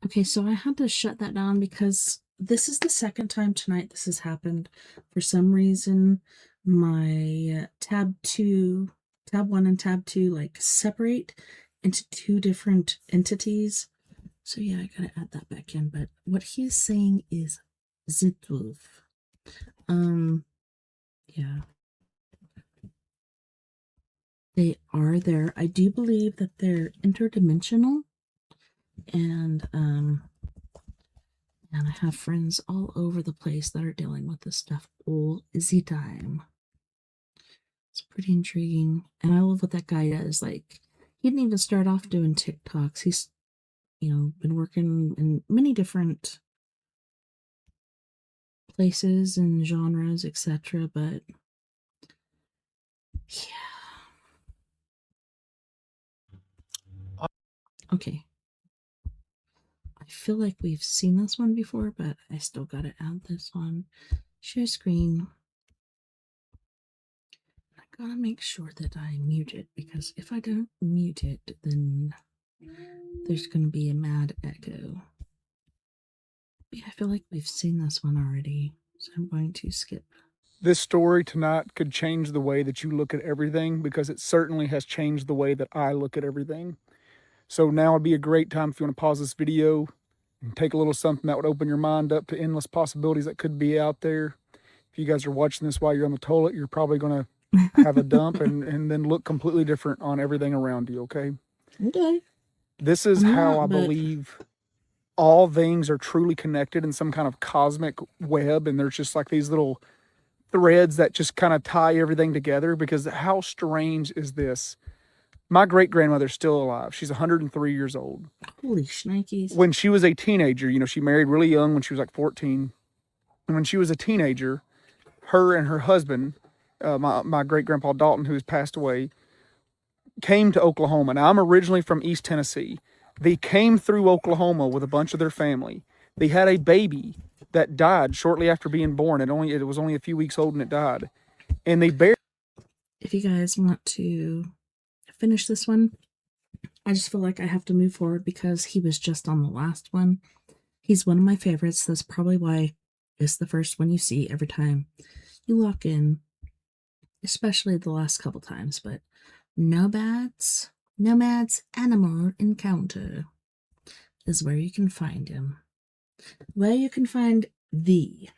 Okay, so I had to shut that down because this is the second time tonight this has happened. For some reason, my tab 1 and tab 2 like separate into two different entities. So yeah, I gotta add that back in. But what he's saying is Zitwolf. Yeah. They are there. I do believe that they're interdimensional. And I have friends all over the place that are dealing with this stuff all the time. It's pretty intriguing. And I love what that guy does. Like, he didn't even start off doing TikToks. He's, been working in many different places and genres, etc. But yeah. Okay. I feel like we've seen this one before, but I still gotta add this one. Share screen. I gotta make sure that I mute it, because if I don't mute it, then there's gonna be a mad echo. Yeah, I feel like we've seen this one already, so I'm going to skip. This story tonight could change the way that you look at everything, because it certainly has changed the way that I look at everything. So now would be a great time if you want to pause this video and take a little something that would open your mind up to endless possibilities that could be out there. If you guys are watching this while you're on the toilet, you're probably going to have a dump and then look completely different on everything around you, okay? Okay. This is how I believe all things are truly connected in some kind of cosmic web, and there's just like these little threads that just kind of tie everything together, because how strange is this? My great-grandmother's still alive. She's 103 years old. Holy shnikes. When she was a teenager, she married really young when she was like 14. And when she was a teenager, her and her husband, my great-grandpa Dalton, who has passed away, came to Oklahoma. Now, I'm originally from East Tennessee. They came through Oklahoma with a bunch of their family. They had a baby that died shortly after being born. It was only a few weeks old and it died. And they buried. If you guys want to finish this one, I just feel like I have to move forward because he was just on the last one. He's one of my favorites. That's probably why it's the first one you see every time you walk in, especially the last couple times. But Nomads Animal Encounter is where you can find him. Where you can find the.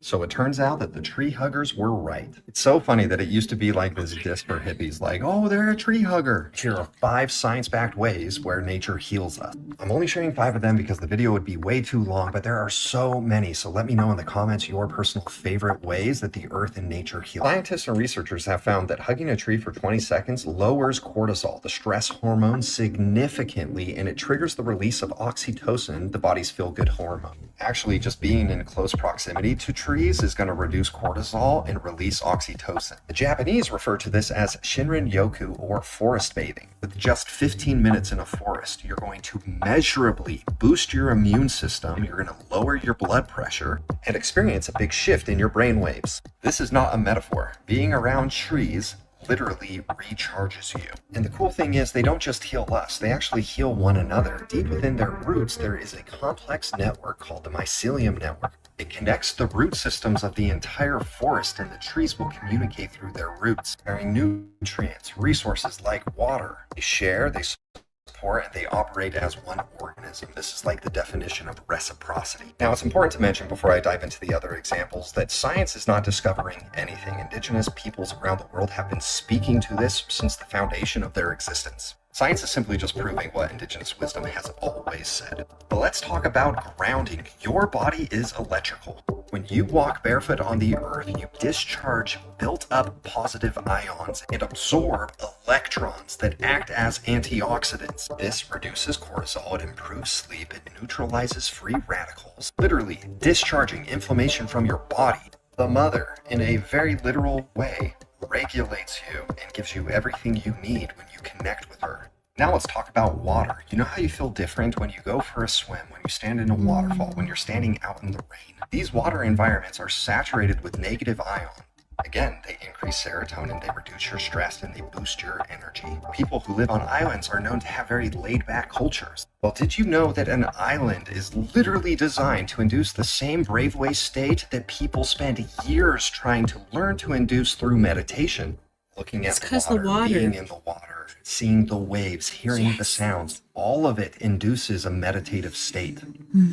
So it turns out that the tree huggers were right. It's so funny that it used to be like this diss for hippies, like, oh, they're a tree hugger. Here are 5 science-backed ways where nature heals us. I'm only sharing 5 of them because the video would be way too long, but there are so many. So let me know in the comments your personal favorite ways that the earth and nature heal. Scientists and researchers have found that hugging a tree for 20 seconds lowers cortisol, the stress hormone, significantly, and it triggers the release of oxytocin, the body's feel-good hormone. Actually, just being in close proximity to trees is going to reduce cortisol and release oxytocin. The Japanese refer to this as Shinrin-yoku, or forest bathing. With just 15 minutes in a forest, you're going to measurably boost your immune system, you're going to lower your blood pressure, and experience a big shift in your brain waves. This is not a metaphor. Being around trees literally recharges you. And the cool thing is they don't just heal us, they actually heal one another. Deep within their roots, there is a complex network called the mycelium network. It connects the root systems of the entire forest, and the trees will communicate through their roots, carrying nutrients, resources like water. They share, they support, and they operate as one organism. This is like the definition of reciprocity. Now, it's important to mention before I dive into the other examples that science is not discovering anything. Indigenous peoples around the world have been speaking to this since the foundation of their existence. Science is simply just proving what indigenous wisdom has always said. But let's talk about grounding. Your body is electrical. When you walk barefoot on the earth, you discharge built-up positive ions and absorb electrons that act as antioxidants. This reduces cortisol, it improves sleep, it neutralizes free radicals, literally discharging inflammation from your body. The mother, in a very literal way, regulates you and gives you everything you need when you connect with her. Now let's talk about water. You know how you feel different when you go for a swim, when you stand in a waterfall, when you're standing out in the rain? These water environments are saturated with negative ions. Again, they increase serotonin, they reduce your stress, and they boost your energy. People who live on islands are known to have very laid-back cultures. Well, did you know that an island is literally designed to induce the same brainwave state that people spend years trying to learn to induce through meditation? Looking at the water, being in the water, seeing the waves, hearing the sounds, all of it induces a meditative state.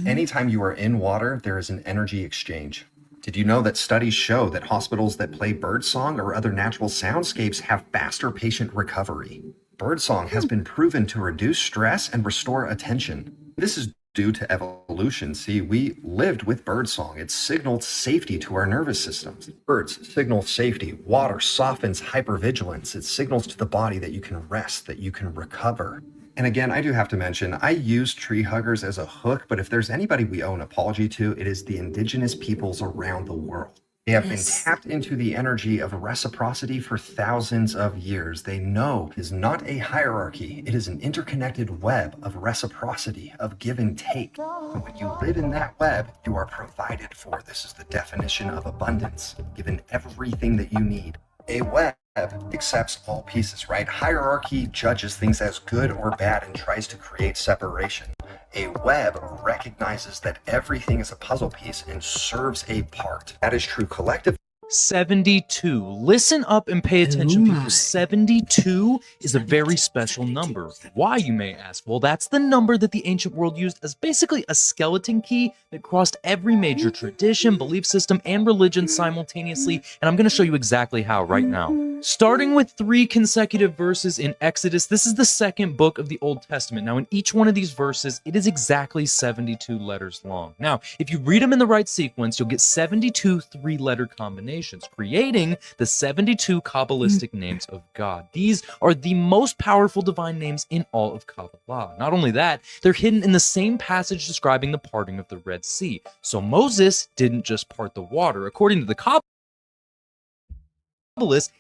Anytime you are in water, there is an energy exchange. Did you know that studies show that hospitals that play birdsong or other natural soundscapes have faster patient recovery? Birdsong has been proven to reduce stress and restore attention. This is due to evolution. See, we lived with birdsong. It signaled safety to our nervous systems. Birds signal safety. Water softens hypervigilance. It signals to the body that you can rest, that you can recover. And again, I do have to mention, I use tree huggers as a hook, but if there's anybody we owe an apology to, it is the indigenous peoples around the world. They have been tapped into the energy of reciprocity for thousands of years. They know it is not a hierarchy. It is an interconnected web of reciprocity, of give and take. And when you live in that web, you are provided for. This is the definition of abundance, given everything that you need. A web accepts all pieces, right? Hierarchy judges things as good or bad and tries to create separation. A web recognizes that everything is a puzzle piece and serves a part. That is true collectively. 72. Listen up and pay attention, people. 72 is a very special number. Why, you may ask? Well, that's the number that the ancient world used as basically a skeleton key that crossed every major tradition, belief system, and religion simultaneously, and I'm going to show you exactly how right now. Starting with 3 consecutive verses in Exodus, this is the second book of the Old Testament. Now, in each one of these verses, it is exactly 72 letters long. Now, if you read them in the right sequence, you'll get 72 3-letter combinations, creating the 72 Kabbalistic names of God. These are the most powerful divine names in all of Kabbalah. Not only that, they're hidden in the same passage describing the parting of the Red Sea. So Moses didn't just part the water. According to the Kabbalists,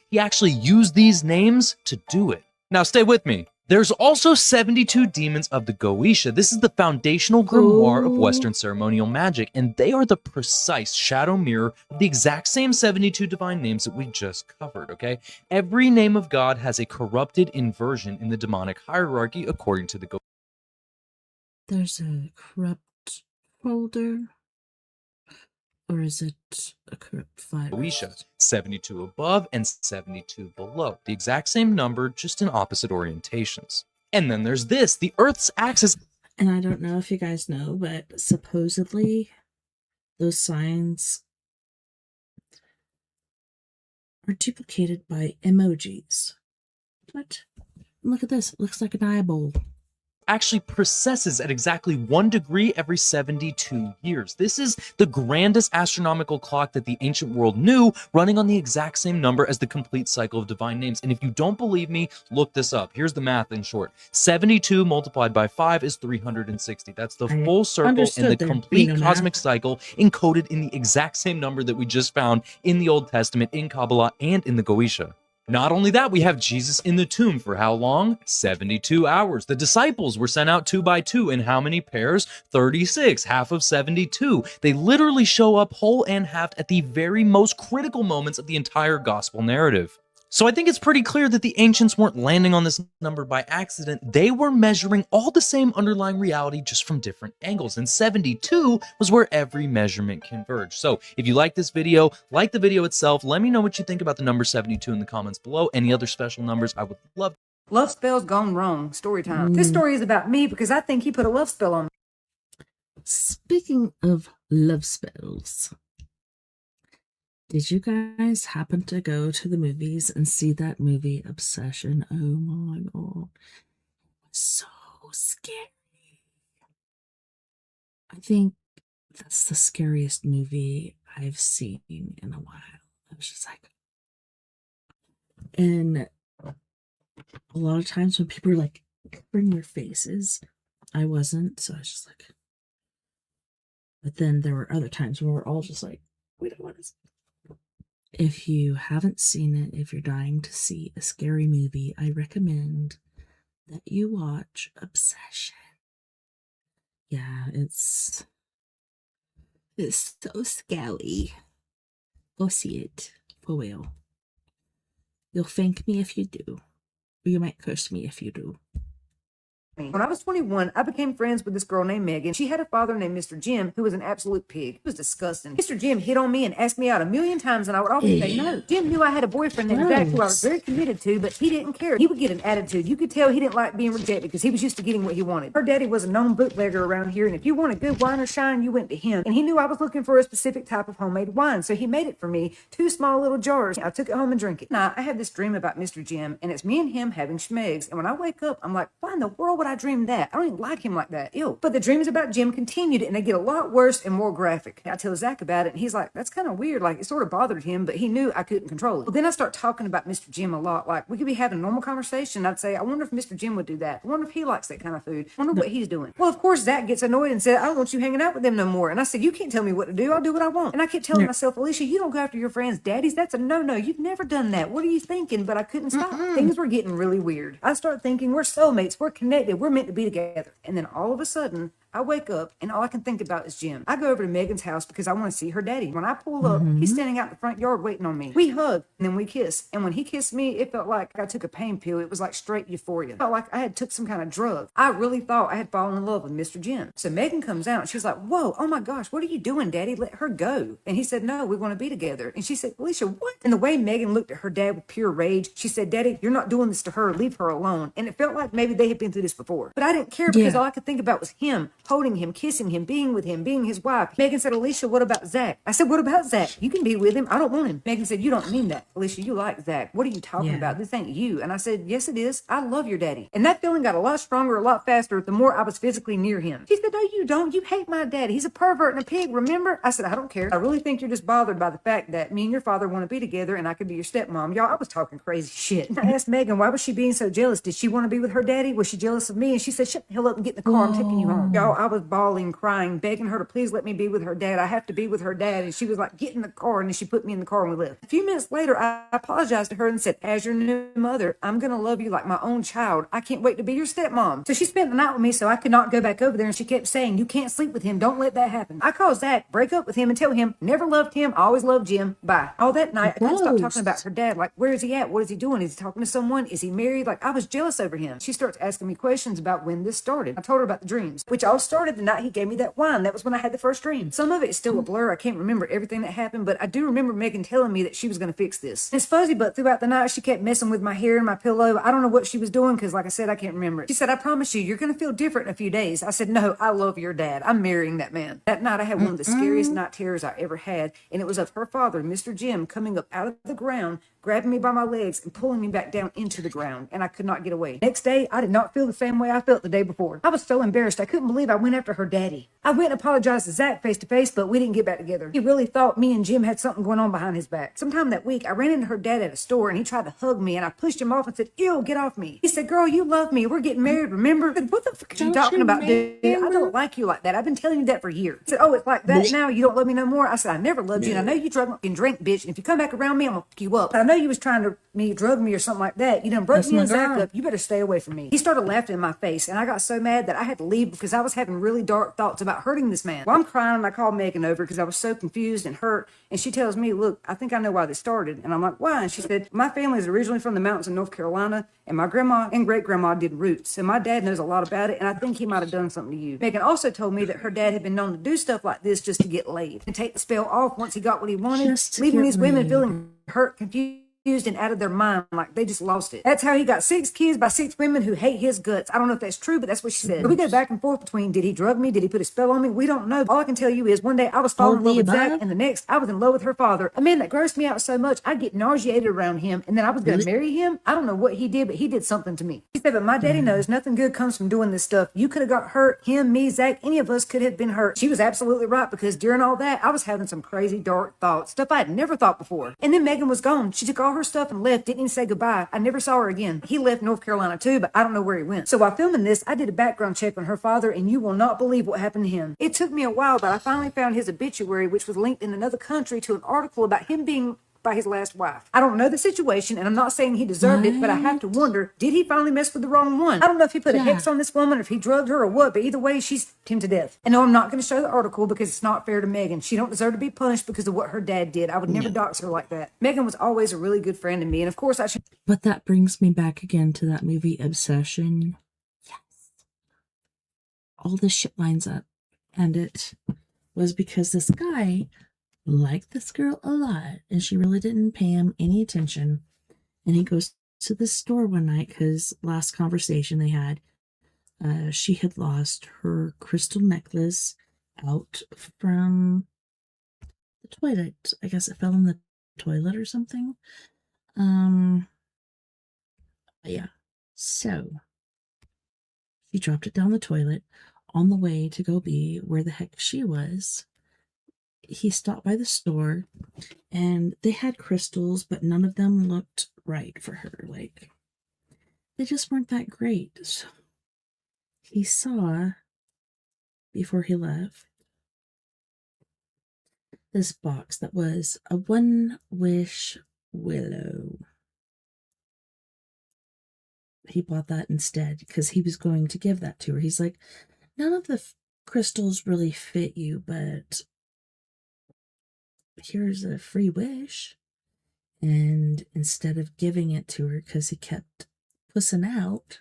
he actually used these names to do it. Now stay with me. There's also 72 demons of the Goetia. This is the foundational grimoire of Western ceremonial magic, and they are the precise shadow mirror of the exact same 72 divine names that we just covered, okay? Every name of God has a corrupted inversion in the demonic hierarchy according to the Goetia. There's a corrupt folder. Or is it a corrupt file? Goetia, 72 above and 72 below. The exact same number, just in opposite orientations. And then there's this, the Earth's axis. And I don't know if you guys know, but supposedly those signs are duplicated by emojis. What? Look at this. It looks like an eyeball. Actually precesses at exactly 1 degree every 72 years. This is the grandest astronomical clock that the ancient world knew, running on the exact same number as the complete cycle of divine names. And if you don't believe me, look this up. Here's the math in short. 72 multiplied by 5 is 360. That's the full circle in the complete cosmic cycle, encoded in the exact same number that we just found in the Old Testament, in Kabbalah, and in the Goetia. Not only that, we have Jesus in the tomb for how long? 72 hours. The disciples were sent out 2 by 2 in how many pairs? 36, half of 72. They literally show up whole and half at the very most critical moments of the entire gospel narrative. So I think it's pretty clear that the ancients weren't landing on this number by accident. They were measuring all the same underlying reality just from different angles. And 72 was where every measurement converged. So if you like this video, like the video itself, let me know what you think about the number 72 in the comments below. Any other special numbers, I would love. Love spells gone wrong. Story time. This story is about me because I think he put a love spell on me. Speaking of love spells, did you guys happen to go to the movies and see that movie Obsession? Oh my god. It was so scary. I think that's the scariest movie I've seen in a while. I was just like, and a lot of times when people are like covering their faces, I wasn't, so I was just like, but then there were other times when we're all just like, we don't want to see. If you haven't seen it, if you're dying to see a scary movie, I recommend that you watch Obsession. Yeah, it's so scary. Go see it, for real. You'll thank me if you do, or you might curse me if you do. When I was 21, I became friends with this girl named Megan. She had a father named Mr. Jim, who was an absolute pig. It was disgusting. Mr. Jim hit on me and asked me out a million times, and I would always say no. Jim knew I had a boyfriend named Zach, who I was very committed to, but he didn't care. He would get an attitude. You could tell he didn't like being rejected because he was used to getting what he wanted. Her daddy was a known bootlegger around here, and if you wanted good wine or shine, you went to him. And he knew I was looking for a specific type of homemade wine, so he made it for me, 2 small little jars. I took it home and drank it. Now, I have this dream about Mr. Jim, and it's me and him having schmegs. And when I wake up, I'm like, why in the world would I dream that? I don't even like him like that. Ew. But the dreams about Jim continued, and they get a lot worse and more graphic. I tell Zach about it, and he's like, that's kind of weird. Like, it sort of bothered him, but he knew I couldn't control it. Well, then I start talking about Mr. Jim a lot. Like, we could be having a normal conversation. I'd say, I wonder if Mr. Jim would do that. I wonder if he likes that kind of food. I wonder what he's doing. Well, of course, Zach gets annoyed and said, I don't want you hanging out with them no more. And I said, you can't tell me what to do. I'll do what I want. And I kept telling myself, Alicia, you don't go after your friends' daddies. That's a no-no. You've never done that. What are you thinking? But I couldn't stop. Things were getting really weird. I start thinking, we're soulmates. We're connected. We're meant to be together. And then all of a sudden, I wake up and all I can think about is Jim. I go over to Megan's house because I want to see her daddy. When I pull up, he's standing out in the front yard waiting on me. We hug and then we kiss. And when he kissed me, it felt like I took a pain pill. It was like straight euphoria. It felt like I had took some kind of drug. I really thought I had fallen in love with Mr. Jim. So Megan comes out and she's like, whoa, oh my gosh, what are you doing, Daddy? Let her go. And he said, no, we want to be together. And she said, Alicia, what? And the way Megan looked at her dad with pure rage, she said, Daddy, you're not doing this to her. Leave her alone. And it felt like maybe they had been through this before. But I didn't care because all I could think about was him, holding him, kissing him, being with him, being his wife. Megan said, Alicia, what about Zach? I said, what about Zach? You can be with him. I don't want him. Megan said, you don't mean that. Alicia, you like Zach. What are you talking about? This ain't you. And I said, yes, it is. I love your daddy. And that feeling got a lot stronger, a lot faster the more I was physically near him. She said, no, you don't. You hate my daddy. He's a pervert and a pig, remember? I said, I don't care. I really think you're just bothered by the fact that me and your father want to be together and I could be your stepmom. Y'all, I was talking crazy shit. I asked Megan, why was she being so jealous? Did she want to be with her daddy? Was she jealous of me? And she said, shut the hell up and get in the car. I'm taking you home. Y'all, I was bawling, crying, begging her to please let me be with her dad. I have to be with her dad. And she was like, get in the car. And then she put me in the car and we left. A few minutes later, I apologized to her and said, as your new mother, I'm going to love you like my own child. I can't wait to be your stepmom. So she spent the night with me so I could not go back over there. And she kept saying, you can't sleep with him. Don't let that happen. I called Zach, break up with him and tell him, never loved him. I always loved Jim. Bye. All that night, I couldn't stop talking about her dad. Like, where is he at? What is he doing? Is he talking to someone? Is he married? Like, I was jealous over him. She starts asking me questions about when this started. I told her about the dreams, which all started the night he gave me that wine. That was when I had the first dream. Some of it is still a blur. I can't remember everything that happened, but I do remember Megan telling me that she was going to fix this. It's fuzzy, but throughout the night, she kept messing with my hair and my pillow. I don't know what she was doing because, like I said, I can't remember it. She said, I promise you're going to feel different in a few days. I said, no, I love your dad. I'm marrying that man. That night, I had one of the scariest night terrors I ever had, and it was of her father, Mr. Jim, coming up out of the ground, grabbing me by my legs and pulling me back down into the ground, and I could not get away. Next day, I did not feel the same way I felt the day before. I was so embarrassed. I couldn't believe I went after her daddy. I went and apologized to Zach face to face, but we didn't get back together. He really thought me and Jim had something going on behind his back. Sometime that week, I ran into her dad at a store, and he tried to hug me, and I pushed him off and said, ew, get off me. He said, girl, you love me. We're getting married, remember? I said, what the fuck are you talking about, dude? I don't like you like that. I've been telling you that for years. He said, oh, it's like that now? You don't love me no more? I said, I never loved you, and I know you drug and drink, bitch, and if you come back around me, I'm gonna fuck you up. But I know you was trying to drug me or something like that. You done broke me and Zach up. You better stay away from me. He started laughing in my face, and I got so mad that I had to leave because I was having really dark thoughts about hurting this man. Well, I'm crying, and I called Megan over because I was so confused and hurt, and she tells me, look, I think I know why this started. And I'm like, why? And she said, my family is originally from the mountains in North Carolina, and my grandma and great-grandma did roots, so my dad knows a lot about it, and I think he might have done something to you. Megan also told me that her dad had been known to do stuff like this just to get laid and take the spell off once he got what he wanted, leaving these women feeling hurt, confused, and out of their mind, like they just lost it. That's how he got 6 kids by 6 women who hate his guts. I don't know if that's true, but that's what she said. We go back and forth between, did he drug me? Did he put a spell on me? We don't know. All I can tell you is one day I was falling in love with Zach, and the next I was in love with her father. A man that grossed me out so much, I'd get nauseated around him, and then I was going to marry him. I don't know what he did, but he did something to me. She said, but my daddy knows nothing good comes from doing this stuff. You could have got hurt. Him, me, Zach, any of us could have been hurt. She was absolutely right, because during all that, I was having some crazy dark thoughts, stuff I had never thought before. And then Megan was gone. She took all her stuff and left. Didn't even say goodbye. I never saw her again. He left North Carolina too, but I don't know where he went. So while filming this, I did a background check on her father, and you will not believe what happened to him. It took me a while, but I finally found his obituary, which was linked in another country to an article about him being by his last wife. I don't know the situation, and I'm not saying he deserved it, but I have to wonder, did he finally mess with the wrong one? I don't know if he put a hex on this woman or if he drugged her or what, but either way, she's him to death. And no, I'm not going to show the article because it's not fair to Megan. She don't deserve to be punished because of what her dad did. I would never dox her like that. Megan was always a really good friend to me, and of course I should... But that brings me back again to that movie Obsession. Yes. All this shit lines up. And it was because this guy liked this girl a lot, and she really didn't pay him any attention. And he goes to the store one night because last conversation they had, she had lost her crystal necklace out from the toilet. I guess it fell in the toilet or something. Yeah. So she dropped it down the toilet. On the way to go be where the heck she was, he stopped by the store, and they had crystals, but none of them looked right for her. Like, they just weren't that great. So he saw, before he left, this box that was a one-wish willow. He bought that instead because he was going to give that to her. He's like, none of the crystals really fit you, but here's a free wish. And instead of giving it to her because he kept pussing out,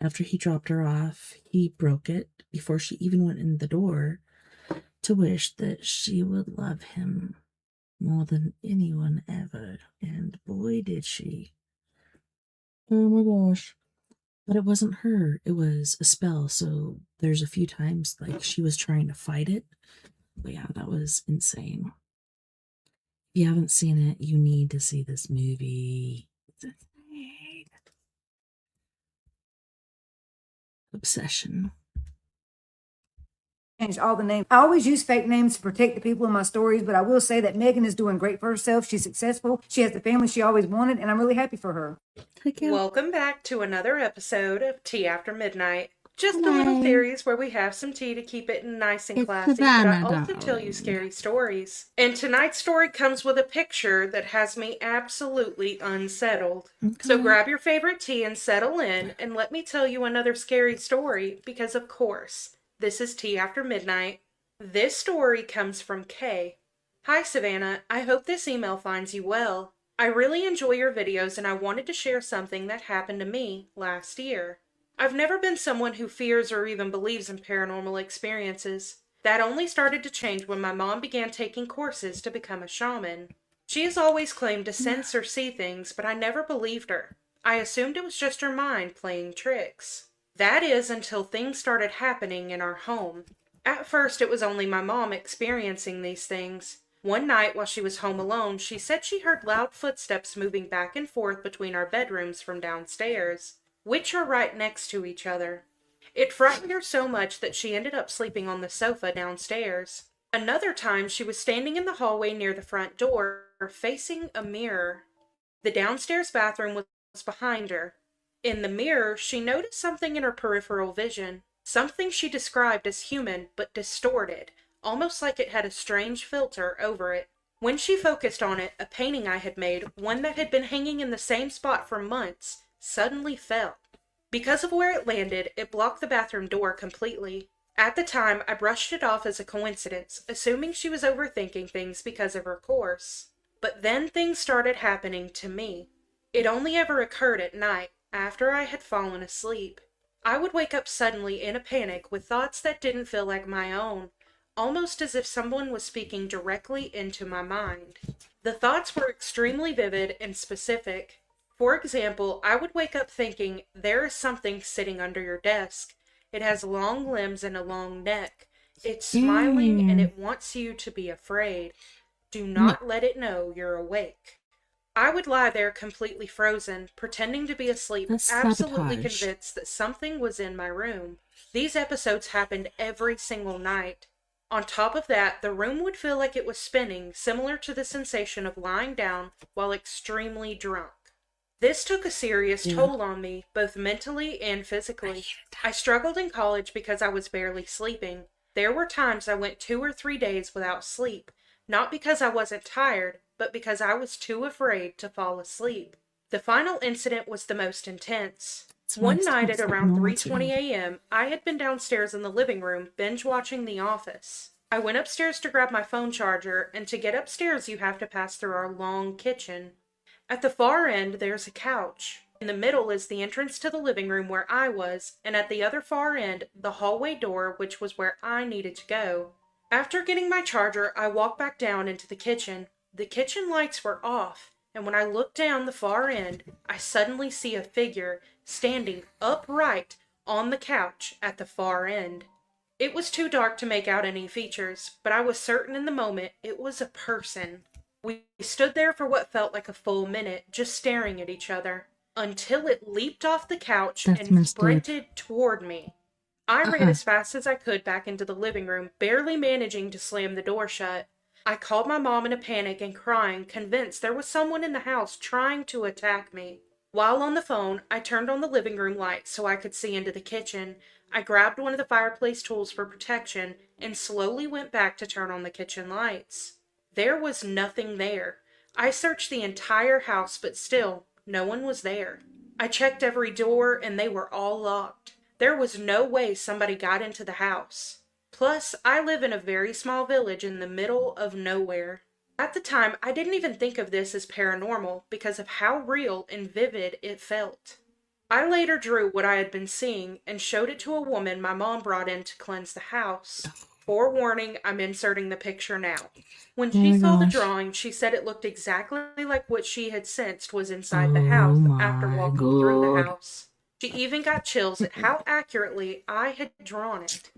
after he dropped her off, he broke it before she even went in the door to wish that she would love him more than anyone ever. And boy, did she. Oh my gosh. But it wasn't her. It was a spell. So there's a few times like she was trying to fight it. But yeah, that was insane. If you haven't seen it, you need to see this movie. It's insane. Obsession. Changed all the names. I always use fake names to protect the people in my stories, but I will say that Megan is doing great for herself. She's successful. She has the family she always wanted, and I'm really happy for her. Welcome back to another episode of Tea After Midnight. Just a little series where we have some tea to keep it nice and classy, but I also tell you scary stories. And tonight's story comes with a picture that has me absolutely unsettled. So grab your favorite tea and settle in, and let me tell you another scary story, because of course, this is Tea After Midnight. This story comes from Kay. Hi Savannah, I hope this email finds you well. I really enjoy your videos and I wanted to share something that happened to me last year. I've never been someone who fears or even believes in paranormal experiences. That only started to change when my mom began taking courses to become a shaman. She has always claimed to sense or see things, but I never believed her. I assumed it was just her mind playing tricks. That is until things started happening in our home. At first, it was only my mom experiencing these things. One night while she was home alone, she said she heard loud footsteps moving back and forth between our bedrooms from downstairs, which are right next to each other. It frightened her so much that she ended up sleeping on the sofa downstairs. Another time, she was standing in the hallway near the front door, facing a mirror. The downstairs bathroom was behind her. In the mirror, she noticed something in her peripheral vision. Something she described as human, but distorted, almost like it had a strange filter over it. When she focused on it, a painting I had made, one that had been hanging in the same spot for months, suddenly fell. Because of where it landed, it blocked the bathroom door completely. At the time, I brushed it off as a coincidence, assuming she was overthinking things because of her course. But then things started happening to me. It only ever occurred at night, after I had fallen asleep. I would wake up suddenly in a panic with thoughts that didn't feel like my own, almost as if someone was speaking directly into my mind. The thoughts were extremely vivid and specific. For example, I would wake up thinking, there is something sitting under your desk. It has long limbs and a long neck. It's smiling and it wants you to be afraid. Do not let it know you're awake. I would lie there completely frozen, pretending to be asleep, absolutely convinced that something was in my room. These episodes happened every single night. On top of that, the room would feel like it was spinning, similar to the sensation of lying down while extremely drunk. This took a serious toll on me, both mentally and physically. I struggled in college because I was barely sleeping. There were times I went 2 or 3 days without sleep, Not because I wasn't tired, but because I was too afraid to fall asleep. The final incident was the most intense. One night at around 3:20 a.m., I had been downstairs in the living room binge watching The Office. I went upstairs to grab my phone charger, and to get upstairs you have to pass through our long kitchen. At the far end there's a couch. In the middle is the entrance to the living room where I was, and at the other far end, the hallway door, which was where I needed to go. After getting my charger, I walked back down into the kitchen. The kitchen lights were off, and when I look down the far end, I suddenly see a figure standing upright on the couch at the far end. It was too dark to make out any features, but I was certain in the moment it was a person. We stood there for what felt like a full minute, just staring at each other, until it leaped off the couch and sprinted toward me. I ran as fast as I could back into the living room, barely managing to slam the door shut. I called my mom in a panic and crying, convinced there was someone in the house trying to attack me. While on the phone, I turned on the living room light so I could see into the kitchen. I grabbed one of the fireplace tools for protection and slowly went back to turn on the kitchen lights. There was nothing there. I searched the entire house, but still, no one was there. I checked every door and they were all locked. There was no way somebody got into the house. Plus, I live in a very small village in the middle of nowhere. At the time, I didn't even think of this as paranormal because of how real and vivid it felt. I later drew what I had been seeing and showed it to a woman my mom brought in to cleanse the house. Forewarning, I'm inserting the picture now. When she saw the drawing, she said it looked exactly like what she had sensed was inside the house after walking through the house. She even got chills at how accurately I had drawn it.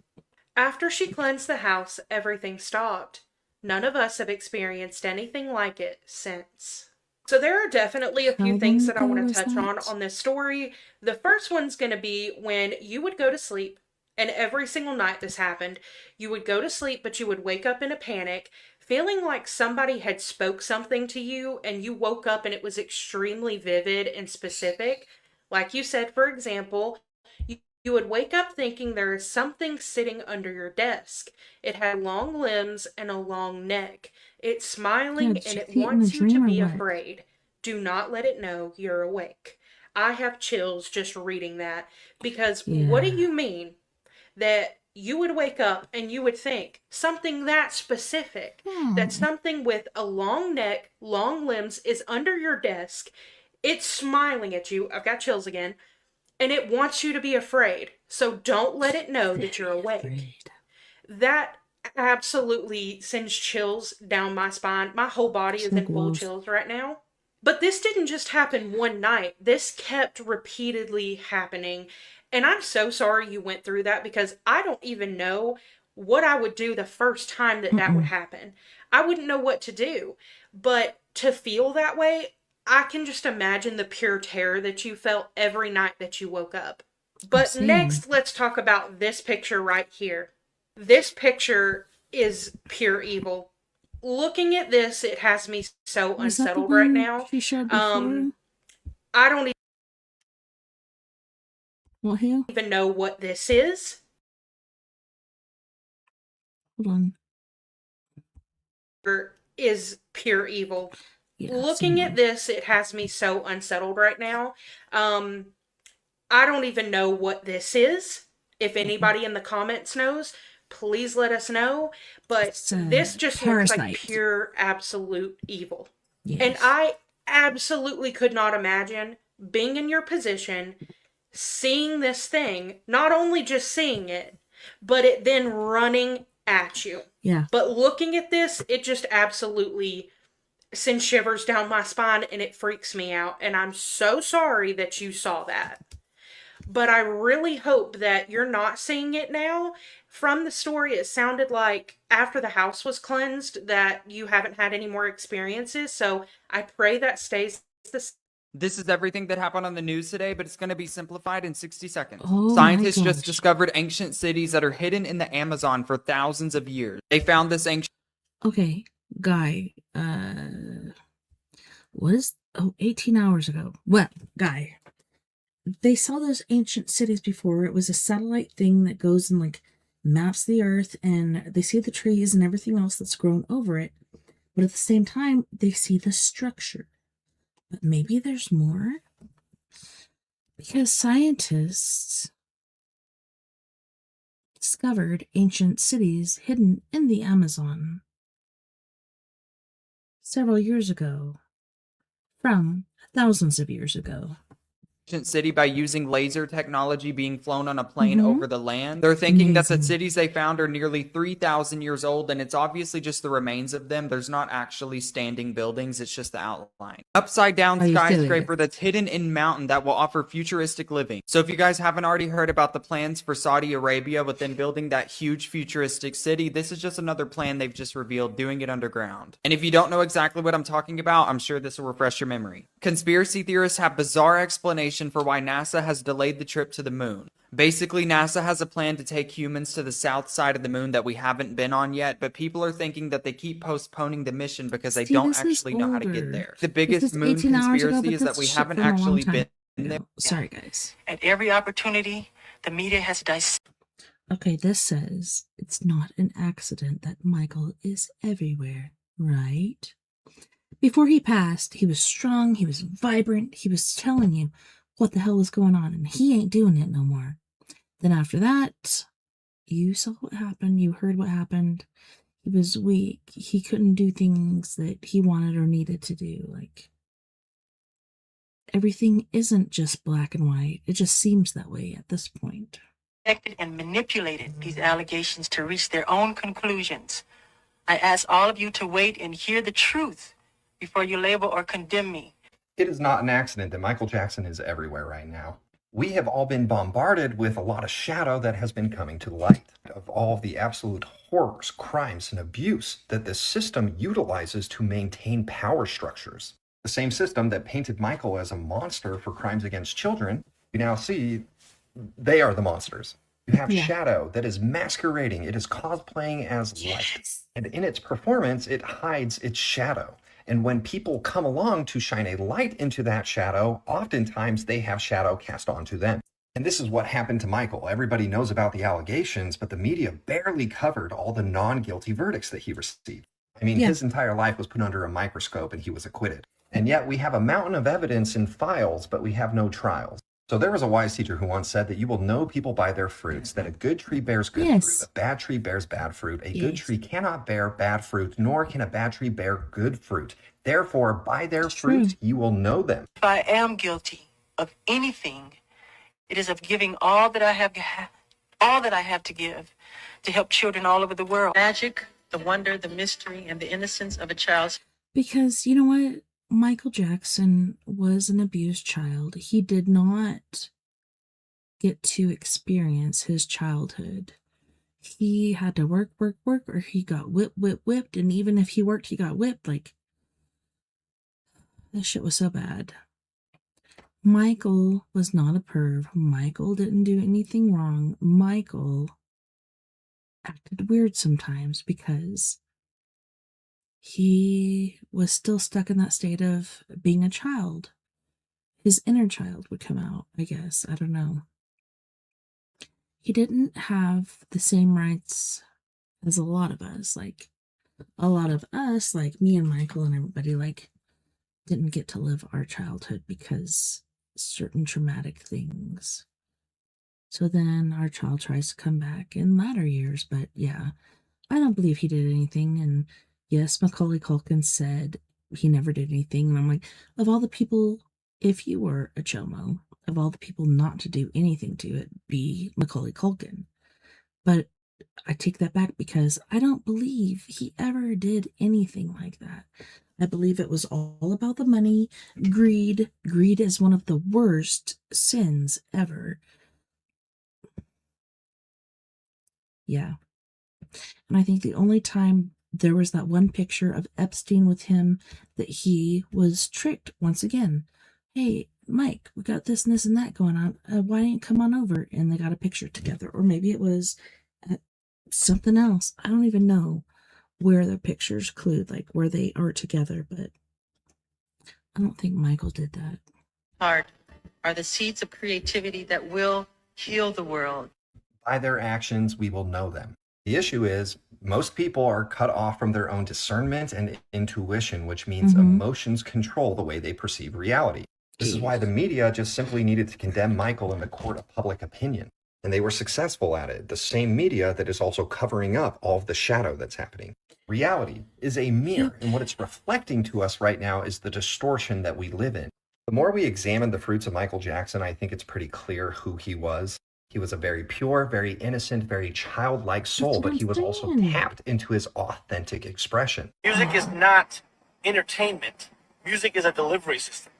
After she cleansed the house, everything stopped. None of us have experienced anything like it since. So there are definitely a few things that I want to touch on this story. The first one's going to be when you would go to sleep, and every single night this happened, you would go to sleep, but you would wake up in a panic, feeling like somebody had spoke something to you, and you woke up and it was extremely vivid and specific. Like you said, for example, you would wake up thinking there is something sitting under your desk. It had long limbs and a long neck. It's smiling and it wants you to be afraid. Do not let it know you're awake. I have chills just reading that because what do you mean that you would wake up and you would think something that specific, that something with a long neck, long limbs is under your desk, it's smiling at you, I've got chills again, and it wants you to be afraid. So don't let it know that you're awake. That absolutely sends chills down my spine. My whole body is in full chills right now. But this didn't just happen one night. This kept repeatedly happening. And I'm so sorry you went through that because I don't even know what I would do the first time that would happen. I wouldn't know what to do. But to feel that way, I can just imagine the pure terror that you felt every night that you woke up. But next, let's talk about this picture right here. This picture is pure evil. Looking at this, it has me so unsettled right now. I don't even know what this is. Hold on. Is pure evil. Yeah, Looking at this, it has me so unsettled right now. I don't even know what this is. If anybody in the comments knows, please let us know. But this just looks like pure, absolute evil. Yes. And I absolutely could not imagine being in your position, seeing this thing, not only just seeing it, but it then running at you. Yeah. But looking at this, it just absolutely sends shivers down my spine and it freaks me out. And I'm so sorry that you saw that. But I really hope that you're not seeing it now. From the story, it sounded like after the house was cleansed that you haven't had any more experiences. So I pray that stays the same. This is everything that happened on the news today, but it's going to be simplified in 60 seconds. Oh, Scientists just discovered ancient cities that are hidden in the Amazon for thousands of years. They found this ancient... Okay, Guy, what is... Oh, 18 hours ago. Well, Guy, they saw those ancient cities before. It was a satellite thing that goes and, like, maps the earth, and they see the trees and everything else that's grown over it. But at the same time, they see the structure. But maybe there's more? Because scientists discovered ancient cities hidden in the Amazon several years ago, from thousands of years ago. City by using laser technology being flown on a plane Mhm. over the land. They're thinking that the Amazing. cities they found are nearly 3,000 years old, and it's obviously just the remains of them. There's not actually standing buildings, it's just the outline. Upside down Are you skyscraper that's hidden in mountain that will offer futuristic living. So if you guys haven't already heard about the plans for Saudi Arabia within building that huge futuristic city, this is just another plan they've just revealed, doing it underground. And if you don't know exactly what I'm talking about, I'm sure this will refresh your memory. Conspiracy theorists have bizarre explanations for why NASA has delayed the trip to the moon. Basically, NASA has a plan to take humans to the south side of the moon that we haven't been on yet, but people are thinking that they keep postponing the mission because they don't actually know how to get there. The biggest moon conspiracy is that we haven't actually been there. Sorry, guys. At every opportunity, the media has dissected. Okay, this says it's not an accident that Michael is everywhere, right? Before he passed, he was strong, he was vibrant, he was telling you what the hell was going on, and he ain't doing it no more. Then after that, you saw what happened, you heard what happened. He was weak, he couldn't do things that he wanted or needed to do. Like, everything isn't just black and white, it just seems that way at this point. And manipulated these allegations to reach their own conclusions. I ask all of you to wait and hear the truth before you label or condemn me. It is not an accident that Michael Jackson is everywhere right now. We have all been bombarded with a lot of shadow that has been coming to light of all of the absolute horrors, crimes, and abuse that the system utilizes to maintain power structures. The same system that painted Michael as a monster for crimes against children, you now see they are the monsters. You have shadow that is masquerading. It is cosplaying as light. And in its performance, it hides its shadow. And when people come along to shine a light into that shadow, oftentimes they have shadow cast onto them. And this is what happened to Michael. Everybody knows about the allegations, but the media barely covered all the non-guilty verdicts that he received. I mean, his entire life was put under a microscope and he was acquitted. And yet we have a mountain of evidence in files, but we have no trials. So there was a wise teacher who once said that you will know people by their fruits, that a good tree bears good fruit, a bad tree bears bad fruit. A good tree cannot bear bad fruit, nor can a bad tree bear good fruit. Therefore, by their fruits, you will know them. If I am guilty of anything, it is of giving all that I have to give to help children all over the world. Magic, the wonder, the mystery, and the innocence of a child's. Because, you know what? Michael Jackson was an abused child. He did not get to experience his childhood. He had to work, or he got whipped. And even if he worked, he got whipped. Like, this shit was so bad. Michael was not a perv. Michael didn't do anything wrong. Michael acted weird sometimes because he was still stuck in that state of being a child. His inner child would come out, I guess. I don't know. He didn't have the same rights as a lot of us. Like, a lot of us, like me and Michael and everybody, like, didn't get to live our childhood because certain traumatic things. So then our child tries to come back in latter years. But yeah, I don't believe he did anything. And yes, Macaulay Culkin said he never did anything. And I'm like, of all the people, if you were a chomo, of all the people not to do anything to it, be Macaulay Culkin. But I take that back because I don't believe he ever did anything like that. I believe it was all about the money, greed. Greed is one of the worst sins ever. Yeah. And I think the only time there was that one picture of Epstein with him that he was tricked once again. Hey, Mike, we got this and this and that going on. Why didn't you come on over? And they got a picture together. Or maybe it was something else. I don't even know where their pictures clued, like where they are together, but I don't think Michael did that. Heart are the seeds of creativity that will heal the world. By their actions, we will know them. The issue is most people are cut off from their own discernment and intuition, which means emotions control the way they perceive reality. This is why the media just simply needed to condemn Michael in the court of public opinion. And they were successful at it. The same media that is also covering up all of the shadow that's happening. Reality is a mirror, and what it's reflecting to us right now is the distortion that we live in. The more we examine the fruits of Michael Jackson, I think it's pretty clear who he was. He was a very pure, very innocent, very childlike soul, but he was also tapped into his authentic expression. Music is not entertainment. Music is a delivery system.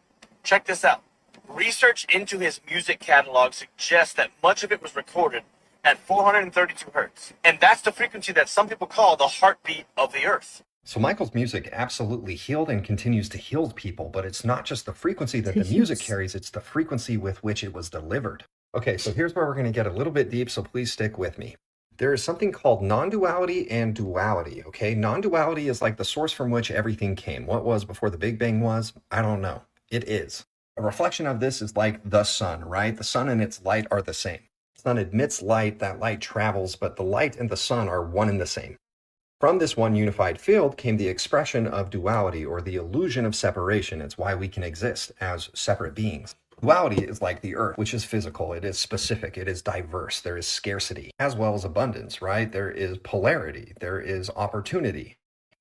Check this out. Research into his music catalog suggests that much of it was recorded at 432 hertz. And that's the frequency that some people call the heartbeat of the earth. So Michael's music absolutely healed and continues to heal people, but it's not just the frequency that the music carries, it's the frequency with which it was delivered. Okay, so here's where we're going to get a little bit deep, so please stick with me. There is something called non-duality and duality, okay? Non-duality is like the source from which everything came. What was before the Big Bang was? I don't know. It is. A reflection of this is like the sun, right? The sun and its light are the same. The sun emits light, that light travels, but the light and the sun are one and the same. From this one unified field came the expression of duality, or the illusion of separation. It's why we can exist as separate beings. Duality is like the earth, which is physical, it is specific, it is diverse, there is scarcity, as well as abundance, right? There is polarity, there is opportunity.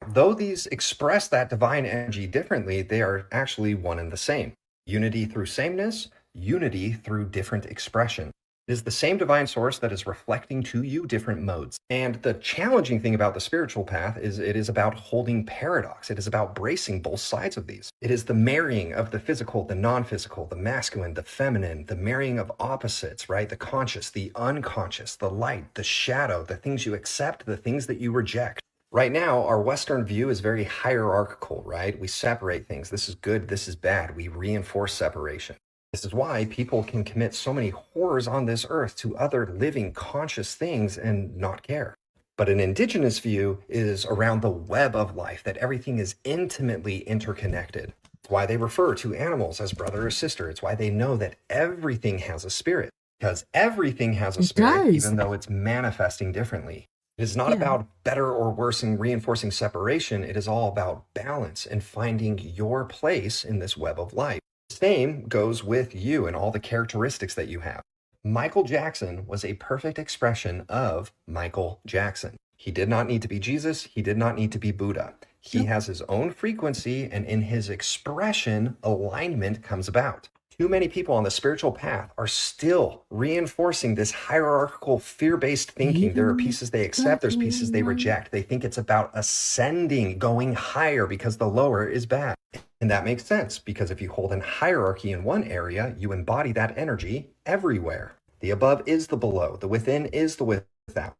Though these express that divine energy differently, they are actually one and the same. Unity through sameness, unity through different expression. It is the same divine source that is reflecting to you different modes. And the challenging thing about the spiritual path is it is about holding paradox. It is about bracing both sides of these. It is the marrying of the physical, the non-physical, the masculine, the feminine, the marrying of opposites, right? The conscious, the unconscious, the light, the shadow, the things you accept, the things that you reject. Right now, our Western view is very hierarchical, right? We separate things. This is good, this is bad. We reinforce separation. This is why people can commit so many horrors on this earth to other living conscious things and not care. But an indigenous view is around the web of life, that everything is intimately interconnected. It's why they refer to animals as brother or sister. It's why they know that everything has a spirit, because everything has a spirit, even though it's manifesting differently. It is not about better or worse and reinforcing separation. It is all about balance and finding your place in this web of life. Same goes with you and all the characteristics that you have. Michael Jackson was a perfect expression of Michael Jackson. He did not need to be Jesus. He did not need to be Buddha. He has his own frequency, and in his expression, alignment comes about. Too many people on the spiritual path are still reinforcing this hierarchical, fear-based thinking. There are pieces they accept, there's pieces they reject. They think it's about ascending, going higher because the lower is bad. And that makes sense, because if you hold in hierarchy in one area, you embody that energy everywhere. The above is the below, the within is the without.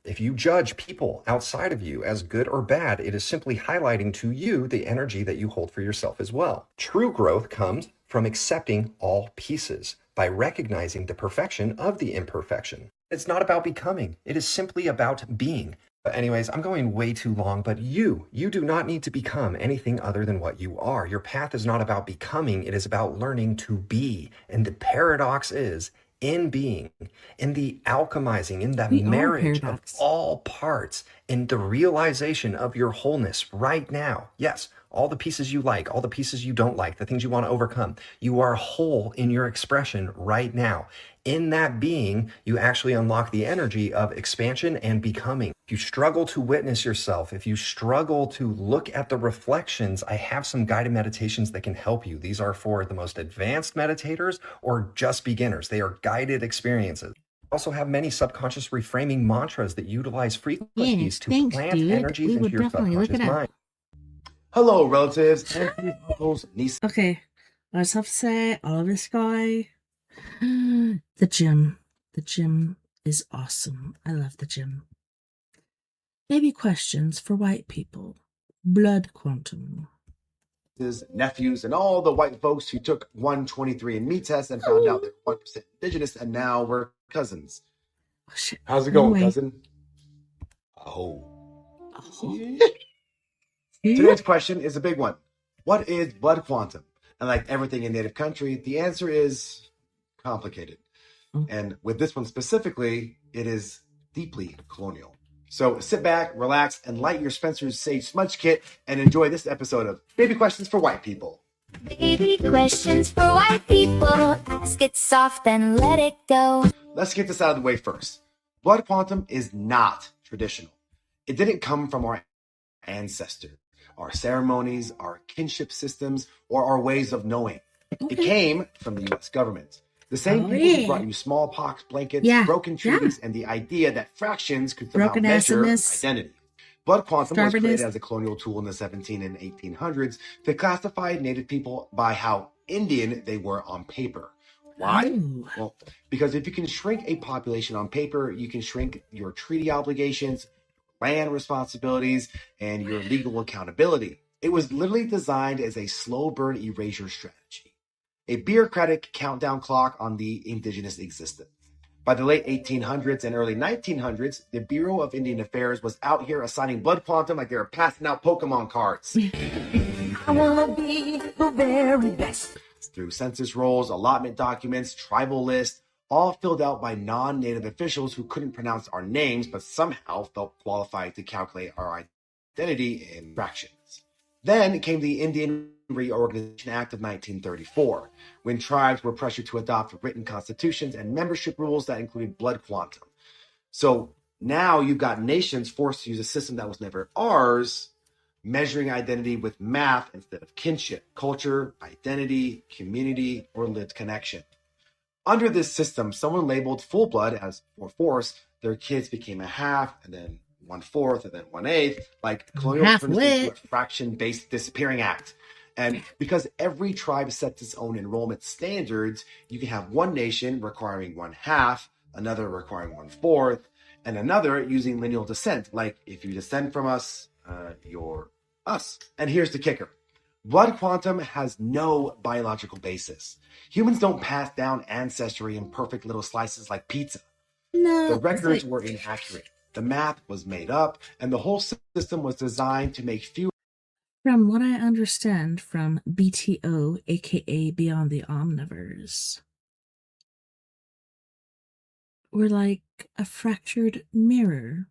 If you judge people outside of you as good or bad, it is simply highlighting to you the energy that you hold for yourself as well. True growth comes from accepting all pieces, by recognizing the perfection of the imperfection. It's not about becoming, it is simply about being. But anyways, I'm going way too long, but you do not need to become anything other than what you are. Your path is not about becoming, it is about learning to be. And the paradox is, in being, in the alchemizing, in the marriage of all parts, in the realization of your wholeness right now. Yes, all the pieces you like, all the pieces you don't like, the things you want to overcome. You are whole in your expression right now. In that being, you actually unlock the energy of expansion and becoming. If you struggle to witness yourself, if you struggle to look at the reflections, I have some guided meditations that can help you. These are for the most advanced meditators or just beginners. They are guided experiences. I also have many subconscious reframing mantras that utilize frequencies to plant energies into your subconscious mind. Hello, relatives and uncles, nieces. Okay, I just have to say, all of this guy, the gym. The gym is awesome. I love the gym. Maybe questions for white people. Blood quantum. His nephews and all the white folks who took 123andMe test and found out they're 1% indigenous, and now we're cousins. Oh, shit. How's it going, Anyway. cousin? Oh. Today's question is a big one. What is blood quantum? And like everything in Native country, the answer is complicated. And with this one specifically, it is deeply colonial. So sit back, relax, and light your Spencer's Sage Smudge Kit and enjoy this episode of Baby Questions for White People. Baby questions for white people. Ask it soft and let it go. Let's get this out of the way first. Blood quantum is not traditional. It didn't come from our ancestors, our ceremonies, our kinship systems, or our ways of knowing. It came from the U.S. government. The same people who brought you smallpox blankets, broken treaties, and the idea that fractions could somehow measure identity. Blood quantum was created as a colonial tool in the 1700s and 1800s to classify Native people by how Indian they were on paper. Why? Well, because if you can shrink a population on paper, you can shrink your treaty obligations, land responsibilities, and your legal accountability. It was literally designed as a slow burn erasure strategy, a bureaucratic countdown clock on the indigenous existence. By the late 1800s and early 1900s, the Bureau of Indian Affairs was out here assigning blood quantum like they were passing out Pokemon cards. I wanna be the very best. Through census rolls, allotment documents, tribal lists, all filled out by non-native officials who couldn't pronounce our names but somehow felt qualified to calculate our identity in fractions. Then came the Indian Reorganization Act of 1934, when tribes were pressured to adopt written constitutions and membership rules that included blood quantum. So now you've got nations forced to use a system that was never ours, measuring identity with math instead of kinship, culture, identity, community, or lived connection. Under this system, someone labeled full blood as 4/4, their kids became a half, and then 1/4, and then 1/8, like colonial turned into a fraction-based disappearing act. And because every tribe sets its own enrollment standards, you can have one nation requiring 1/2, another requiring 1/4, and another using lineal descent, like if you descend from us, you're us. And here's the kicker. Blood quantum has no biological basis. Humans don't pass down ancestry in perfect little slices like pizza. No. The records were inaccurate. The math was made up, and the whole system was designed to make fewer. From what I understand from BTO, aka Beyond the Omnivores, we're like a fractured mirror,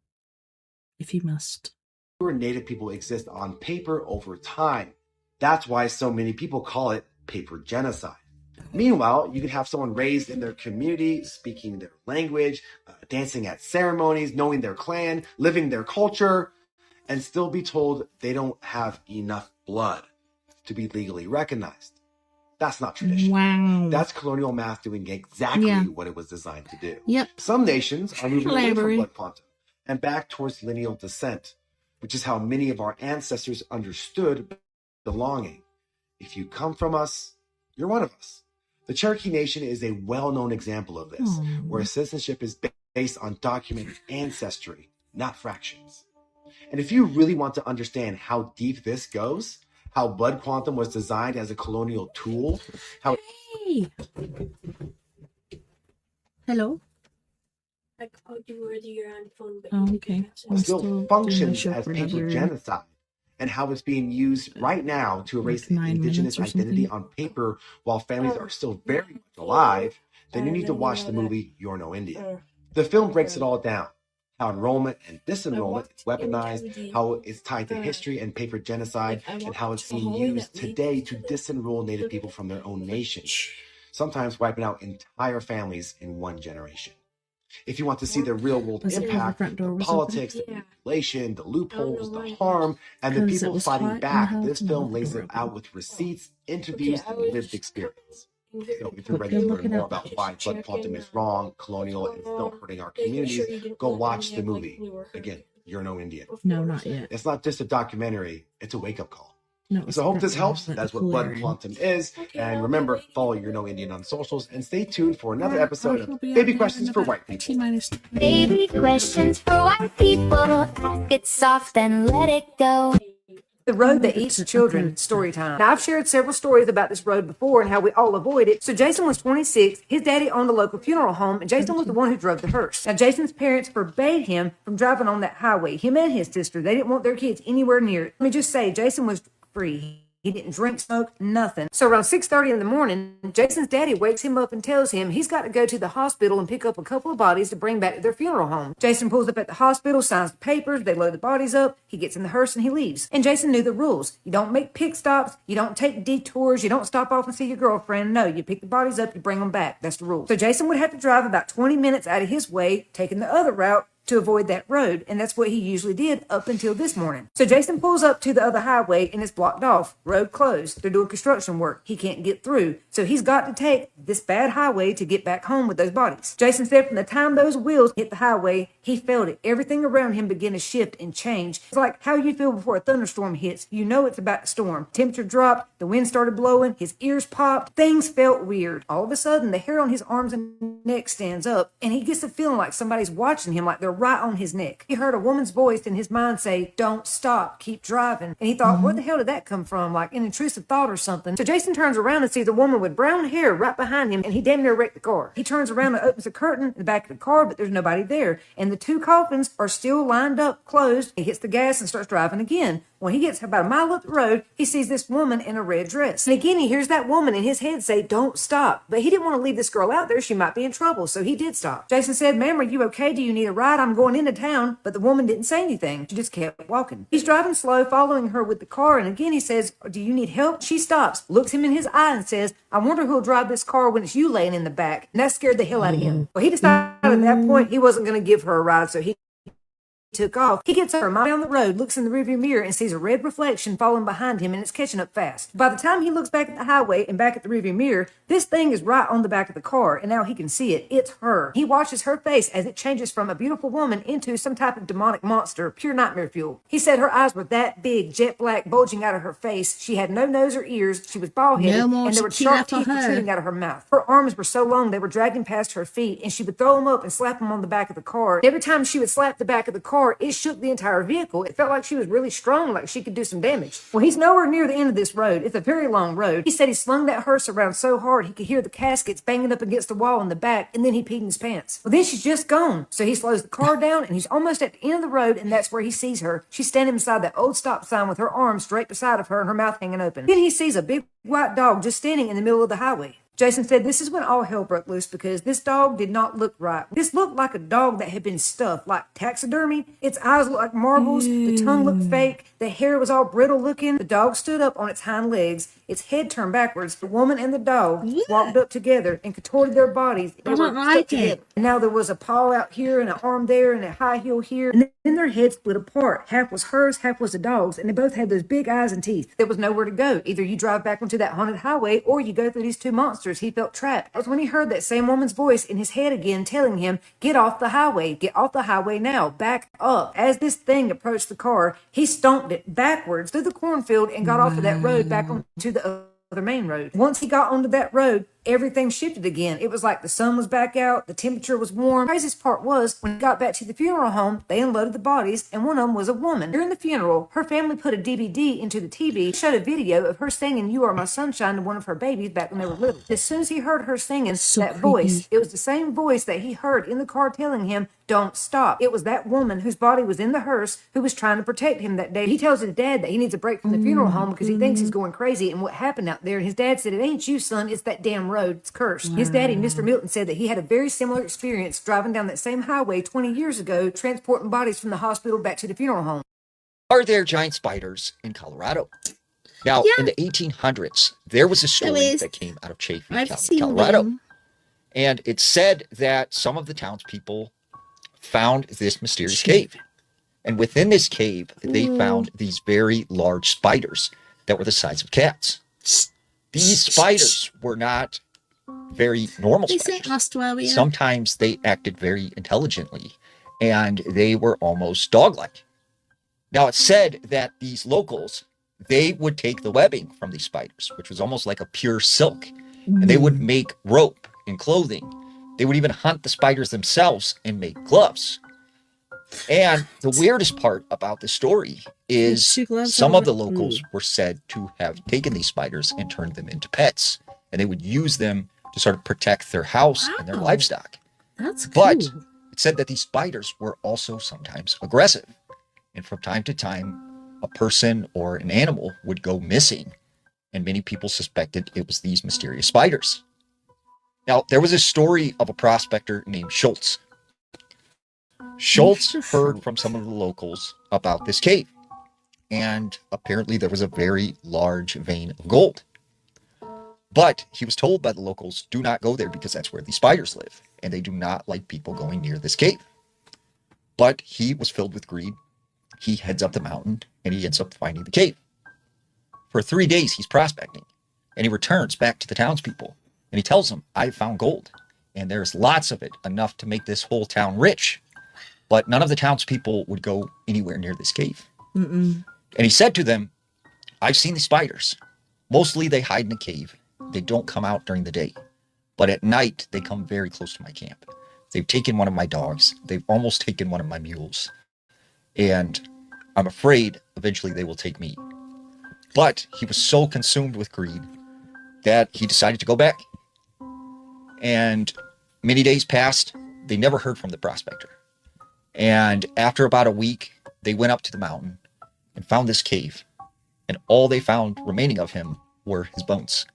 if you must. Native people exist on paper over time. That's why so many people call it paper genocide. Meanwhile, you can have someone raised in their community, speaking their language, dancing at ceremonies, knowing their clan, living their culture, and still be told they don't have enough blood to be legally recognized. That's not tradition. Wow. That's colonial math doing exactly what it was designed to do. Yep. Some nations are moving away from Slavery. blood quantum and back towards lineal descent, which is how many of our ancestors understood belonging. If you come from us, you're one of us. The Cherokee Nation is a well-known example of this, where citizenship is based on documented ancestry, not fractions. And if you really want to understand how deep this goes, how blood quantum was designed as a colonial tool, how Hey. Hello? I called you whether you're on the phone, but Oh, okay. I'm still doing functions the show as for paper another genocide, and how it's being used right now to erase 9 indigenous minutes or identity something. on paper while families are still very much alive, then you need to watch the movie You're No Indian. The film breaks it all down. How enrollment and disenrollment is weaponized, how it's tied to history and paper genocide, and how it's being used today to disenroll Native people from their own nation, sometimes wiping out entire families in one generation. If you want to see the real world Was it 'cause the impact, front door the was politics, open? the manipulation, the loopholes, the harm, and the 'Cause it people was fighting hot in the back, house this and film the lays door it open. out with receipts, interviews, and lived experience. So if you're ready You're to learn looking more up. about why blood quantum is wrong, colonial, and still hurting our communities, go watch the movie. Again, You're No Indian. No, not yet. It's not just a documentary, it's a wake-up call. No, it's So I hope front this door, helps. but That's the what cool blood area. quantum is. And remember, follow You're No Indian on socials and stay tuned for another episode We'll of be out Baby there Questions in for about White People. T-minus. Baby questions for white people. Ask it soft and let it go. The road that eats children, story time. Now, I've shared several stories about this road before and how we all avoid it. So Jason was 26. His daddy owned a local funeral home, and Jason was the one who drove the hearse. Now, Jason's parents forbade him from driving on that highway. Him and his sister, they didn't want their kids anywhere near it. Let me just say, Jason was free. He didn't drink, smoke, nothing. So around 6:30 in the morning, Jason's daddy wakes him up and tells him he's got to go to the hospital and pick up a couple of bodies to bring back to their funeral home. Jason pulls up at the hospital, signs the papers, they load the bodies up, he gets in the hearse and he leaves. And Jason knew the rules. You don't make pit stops, you don't take detours, you don't stop off and see your girlfriend. No, you pick the bodies up, you bring them back. That's the rule. So Jason would have to drive about 20 minutes out of his way, taking the other route to avoid that road, and that's what he usually did up until this morning. So Jason pulls up to the other highway and it's blocked off, road closed. They're doing construction work. He can't get through. So he's got to take this bad highway to get back home with those bodies. Jason said from the time those wheels hit the highway, he felt it. Everything around him began to shift and change. It's like how you feel before a thunderstorm hits. You know it's about to storm. Temperature dropped, the wind started blowing, his ears popped, things felt weird. All of a sudden, the hair on his arms and neck stands up, and he gets a feeling like somebody's watching him, like they're right on his neck. He heard a woman's voice in his mind say, "Don't stop, keep driving." And he thought, where the hell did that come from? Like an intrusive thought or something. So Jason turns around and sees a woman with brown hair right behind him, and he damn near wrecked the car. He turns around and opens the curtain in the back of the car, but there's nobody there. And the two coffins are still lined up, closed. He hits the gas and starts driving again. When he gets about a mile up the road, he sees this woman in a red dress. And again, he hears that woman in his head say, "Don't stop." But he didn't want to leave this girl out there. She might be in trouble. So he did stop. Jason said, "Ma'am, are you okay? Do you need a ride? I'm going into town." But the woman didn't say anything. She just kept walking. He's driving slow, following her with the car. And again, he says, "Do you need help?" She stops, looks him in his eye and says, "I wonder who'll drive this car when it's you laying in the back." And that scared the hell out of him. Well, he decided at that point he wasn't going to give her a ride. So he took off. He gets over a mile down the road, looks in the rearview mirror, and sees a red reflection following behind him, and it's catching up fast. By the time he looks back at the highway and back at the rearview mirror, this thing is right on the back of the car, and now he can see it. It's her. He watches her face as it changes from a beautiful woman into some type of demonic monster, pure nightmare fuel. He said her eyes were that big, jet black, bulging out of her face. She had no nose or ears. She was bald-headed, and there were sharp teeth protruding out of her mouth. Her arms were so long they were dragging past her feet, and she would throw them up and slap them on the back of the car. Every time she would slap the back of the car, it shook the entire vehicle. It felt like she was really strong, like she could do some damage. Well, he's nowhere near the end of this road. It's a very long road. He said he slung that hearse around so hard he could hear the caskets banging up against the wall in the back, and then he peed in his pants. Well, then she's just gone. So he slows the car down, and he's almost at the end of the road, and that's where he sees her. She's standing beside that old stop sign with her arms straight beside of her and her mouth hanging open. Then he sees a big white dog just standing in the middle of the highway. Jason said this is when all hell broke loose because this dog did not look right. This looked like a dog that had been stuffed, like taxidermy. Its eyes looked like marbles. The tongue looked fake. The hair was all brittle looking. The dog stood up on its hind legs. Its head turned backwards. The woman and the dog walked up together and contorted their bodies. They were stuck together. And now there was a paw out here and an arm there and a high heel here. And then their heads split apart. Half was hers, half was the dog's. And they both had those big eyes and teeth. There was nowhere to go. Either you drive back onto that haunted highway or you go through these two monsters. He felt trapped. That was when he heard that same woman's voice in his head again telling him, "Get off the highway. Get off the highway now. Back up." As this thing approached the car, he stomped it backwards through the cornfield and got off of that road back onto the other main road. Once he got onto that road, everything shifted again. It was like the sun was back out, the temperature was warm. The craziest part was, when he got back to the funeral home, they unloaded the bodies, and one of them was a woman. During the funeral, her family put a DVD into the TV, showed a video of her singing "You Are My Sunshine" to one of her babies back when they were little. As soon as he heard her singing voice, it was the same voice that he heard in the car telling him, "Don't stop." It was that woman whose body was in the hearse who was trying to protect him that day. He tells his dad that he needs a break from the funeral home because he thinks he's going crazy and what happened out there. And his dad said, "It ain't you, son. It's that damn road. It's cursed." His daddy, Mr. Milton, said that he had a very similar experience driving down that same highway 20 years ago, transporting bodies from the hospital back to the funeral home. Are there giant spiders in Colorado? Now, in the 1800s, there was a story that came out of Chaffee County, Colorado. And it said that some of the townspeople found this mysterious cave. And within this cave, they found these very large spiders that were the size of cats. These spiders were not very normal spiders. Sometimes they acted very intelligently, and they were almost dog-like. Now, it's said that these locals, they would take the webbing from these spiders, which was almost like a pure silk, and they would make rope and clothing. They would even hunt the spiders themselves and make gloves. And the weirdest part about the story is some of the locals were said to have taken these spiders and turned them into pets, and they would use them to sort of protect their house and their livestock. That's cool. But it said that these spiders were also sometimes aggressive. And from time to time, a person or an animal would go missing, and many people suspected it was these mysterious spiders. Now, there was a story of a prospector named Schultz. Schultz heard from some of the locals about this cave, and apparently there was a very large vein of gold. But he was told by the locals, do not go there because that's where the spiders live, and they do not like people going near this cave. But he was filled with greed. He heads up the mountain, and he ends up finding the cave. For 3 days, he's prospecting, and he returns back to the townspeople, and he tells them, I found gold, and there's lots of it, enough to make this whole town rich. But none of the townspeople would go anywhere near this cave. Mm-mm. And he said to them, I've seen the spiders. Mostly they hide in a cave. They don't come out during the day. But at night, they come very close to my camp. They've taken one of my dogs. They've almost taken one of my mules. And I'm afraid eventually they will take me. But he was so consumed with greed that he decided to go back. And many days passed. They never heard from the prospector. And after about a week, they went up to the mountain and found this cave. And all they found remaining of him were his bones.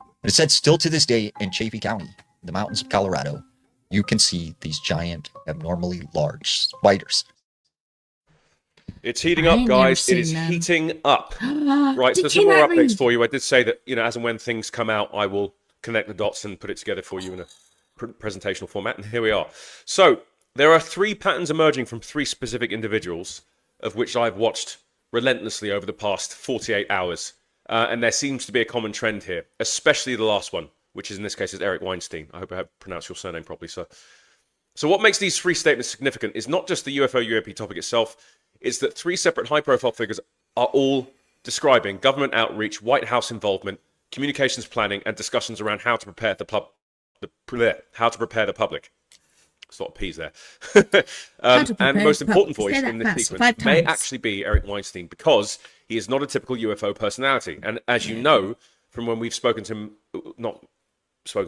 And it said still to this day in Chaffee County, the mountains of Colorado, you can see these giant, abnormally large spiders. It's heating up, guys. It is heating up. Right, so some more updates for you. I did say that, as and when things come out, I will connect the dots and put it together for you in a presentational format. And here we are. So there are 3 patterns emerging from 3 specific individuals, of which I've watched relentlessly over the past 48 hours. And there seems to be a common trend here, especially the last one, which is in this case is Eric Weinstein. I hope I have pronounced your surname properly, sir. So what makes these 3 statements significant is not just the UFO UAP topic itself, it's that 3 separate high-profile figures are all describing government outreach, White House involvement, communications planning, and discussions around how to prepare the public. It's a lot of P's there. And the most important voice in this sequence may actually be Eric Weinstein, because he is not a typical UFO personality. And as you know, from when we've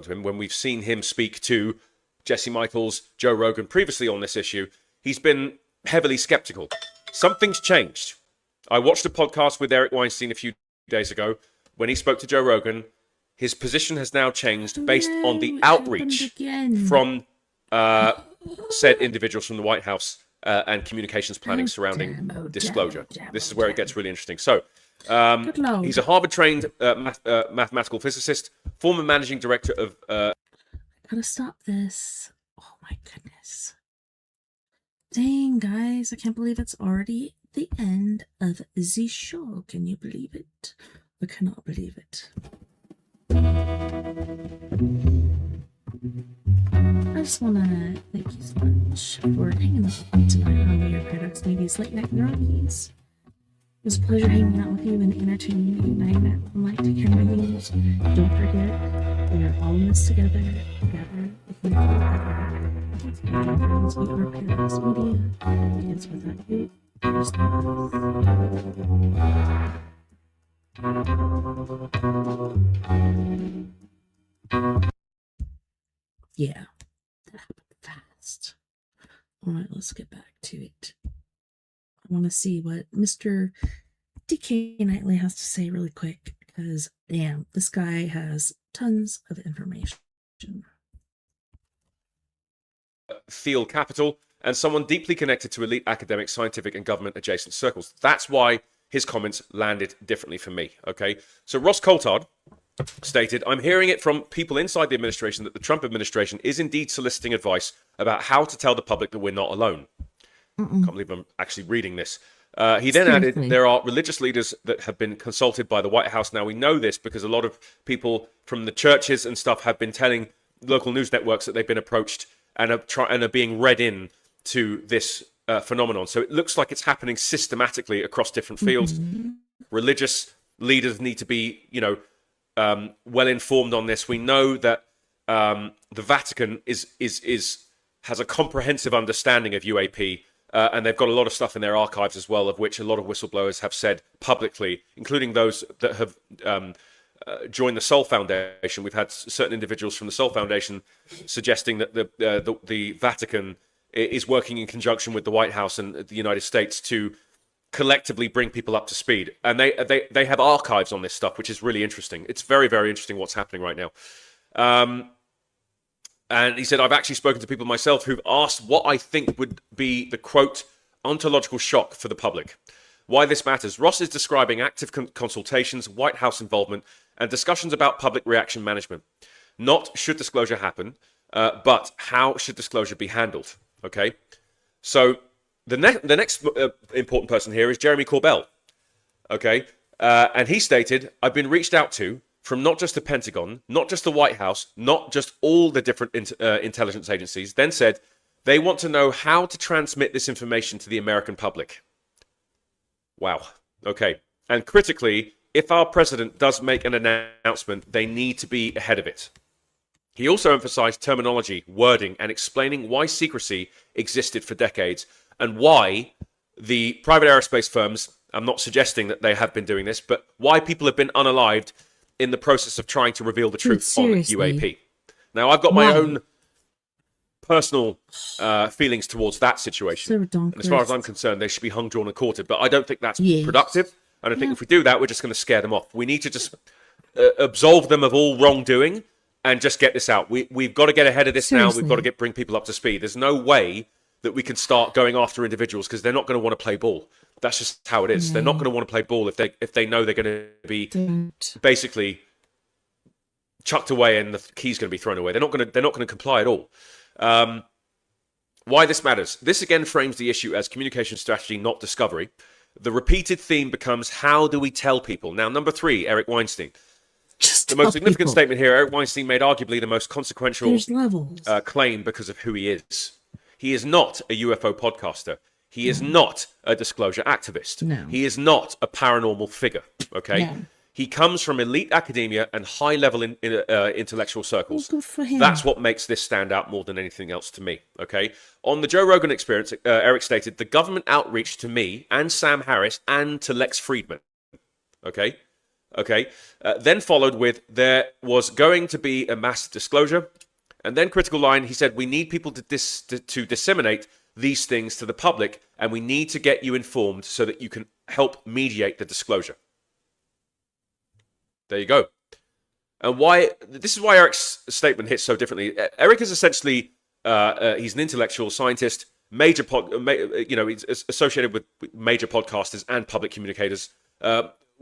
when we've seen him speak to Jesse Michaels, Joe Rogan previously on this issue, he's been heavily skeptical. Something's changed. I watched a podcast with Eric Weinstein a few days ago. When he spoke to Joe Rogan, his position has now changed based on the outreach from said individuals from the White House and communications planning surrounding disclosure. This is where it gets really interesting. So, he's a Harvard-trained mathematical physicist, former managing director of... Gotta stop this. Oh my goodness. Dang, guys, I can't believe it's already the end of the show. Can you believe it? I cannot believe it. I just want to thank you so much for hanging out with me tonight on Weird Paradox Movies Late Night Rockies. It was a pleasure hanging out with you and entertaining you tonight. And like to hear my news. Don't forget, we're all in this together. If we feel better. It's Paradox, we are Paradox Media. It's without you. There's no us. Yeah, that happened fast. All right, let's get back to it. I want to see what Mr. DK Knightley has to say really quick, because damn, this guy has tons of information. Field capital, and someone deeply connected to elite academic, scientific, and government adjacent circles. That's why his comments landed differently for me. Okay, so Ross Coulthard stated, I'm hearing it from people inside the administration that the Trump administration is indeed soliciting advice about how to tell the public that we're not alone. Can't believe I'm actually reading this. He then added, there are religious leaders that have been consulted by the White House. Now, we know this because a lot of people from the churches and stuff have been telling local news networks that they've been approached and are being read in to this phenomenon. So it looks like it's happening systematically across different fields. Religious leaders need to be, well informed on this. We know that the Vatican has a comprehensive understanding of UAP, and they've got a lot of stuff in their archives as well, of which a lot of whistleblowers have said publicly, including those that have joined the Soul Foundation. We've had certain individuals from the Soul Foundation suggesting that the Vatican is working in conjunction with the White House and the United States to collectively bring people up to speed. And they have archives on this stuff, which is really interesting. It's very, very interesting what's happening right now. And he said, I've actually spoken to people myself who've asked what I think would be the, quote, ontological shock for the public. Why this matters. Ross is describing active consultations, White House involvement, and discussions about public reaction management. Not should disclosure happen, but how should disclosure be handled? Okay? So the next important person here is Jeremy Corbell. Okay? And he stated, I've been reached out to from not just the Pentagon, not just the White House, not just all the different intelligence agencies, then said they want to know how to transmit this information to the American public. Wow. Okay. And critically, if our president does make an announcement, they need to be ahead of it. He also emphasized terminology, wording, and explaining why secrecy existed for decades and why the private aerospace firms, I'm not suggesting that they have been doing this, but why people have been unalived in the process of trying to reveal the truth on UAP. Now, I've got my own personal feelings towards that situation. And as far as I'm concerned, they should be hung, drawn, and quartered. But I don't think that's productive. And I think if we do that, we're just going to scare them off. We need to just absolve them of all wrongdoing and just get this out. We've got to get ahead of this now. We've got to bring people up to speed. There's no way that we can start going after individuals because they're not going to want to play ball. That's just how it is. They're not going to want to play ball if they know they're going to be basically chucked away and the key's going to be thrown away. They're not going to comply at all. Why this matters. This again frames the issue as communication strategy, not discovery. The repeated theme becomes, how do we tell people? Now, number 3, Eric Weinstein. The most significant statement here, Eric Weinstein made arguably the most consequential claim because of who he is. He is not a UFO podcaster. He is not a disclosure activist. No. He is not a paranormal figure. Okay. No. He comes from elite academia and high-level intellectual circles. Well, good for him. That's what makes this stand out more than anything else to me. Okay. On the Joe Rogan Experience, Eric stated, the government outreach to me and Sam Harris and to Lex Friedman. Okay. Okay. Then followed with, there was going to be a mass disclosure. And then critical line, he said, we need people to disseminate these things to the public, and we need to get you informed so that you can help mediate the disclosure. There you go. And why? This is why Eric's statement hits so differently. Eric is essentially he's an intellectual scientist, he's associated with major podcasters and public communicators.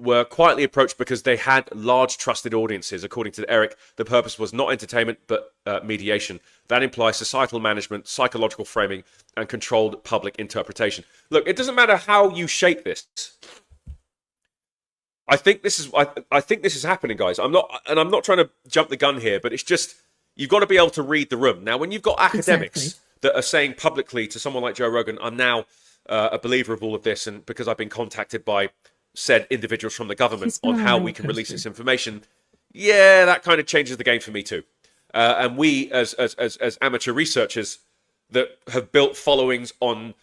Were quietly approached because they had large trusted audiences. According to Eric, the purpose was not entertainment, but mediation. That implies societal management, psychological framing, and controlled public interpretation. Look, it doesn't matter how you shape this. I think this is happening, guys. I'm not trying to jump the gun here, but it's just, you've got to be able to read the room. Now, when you've got academics that are saying publicly to someone like Joe Rogan, I'm now a believer of all of this, and because I've been contacted by said individuals from the government on how we can release this information, yeah, that kind of changes the game for me too. And we, as amateur researchers that have built followings on,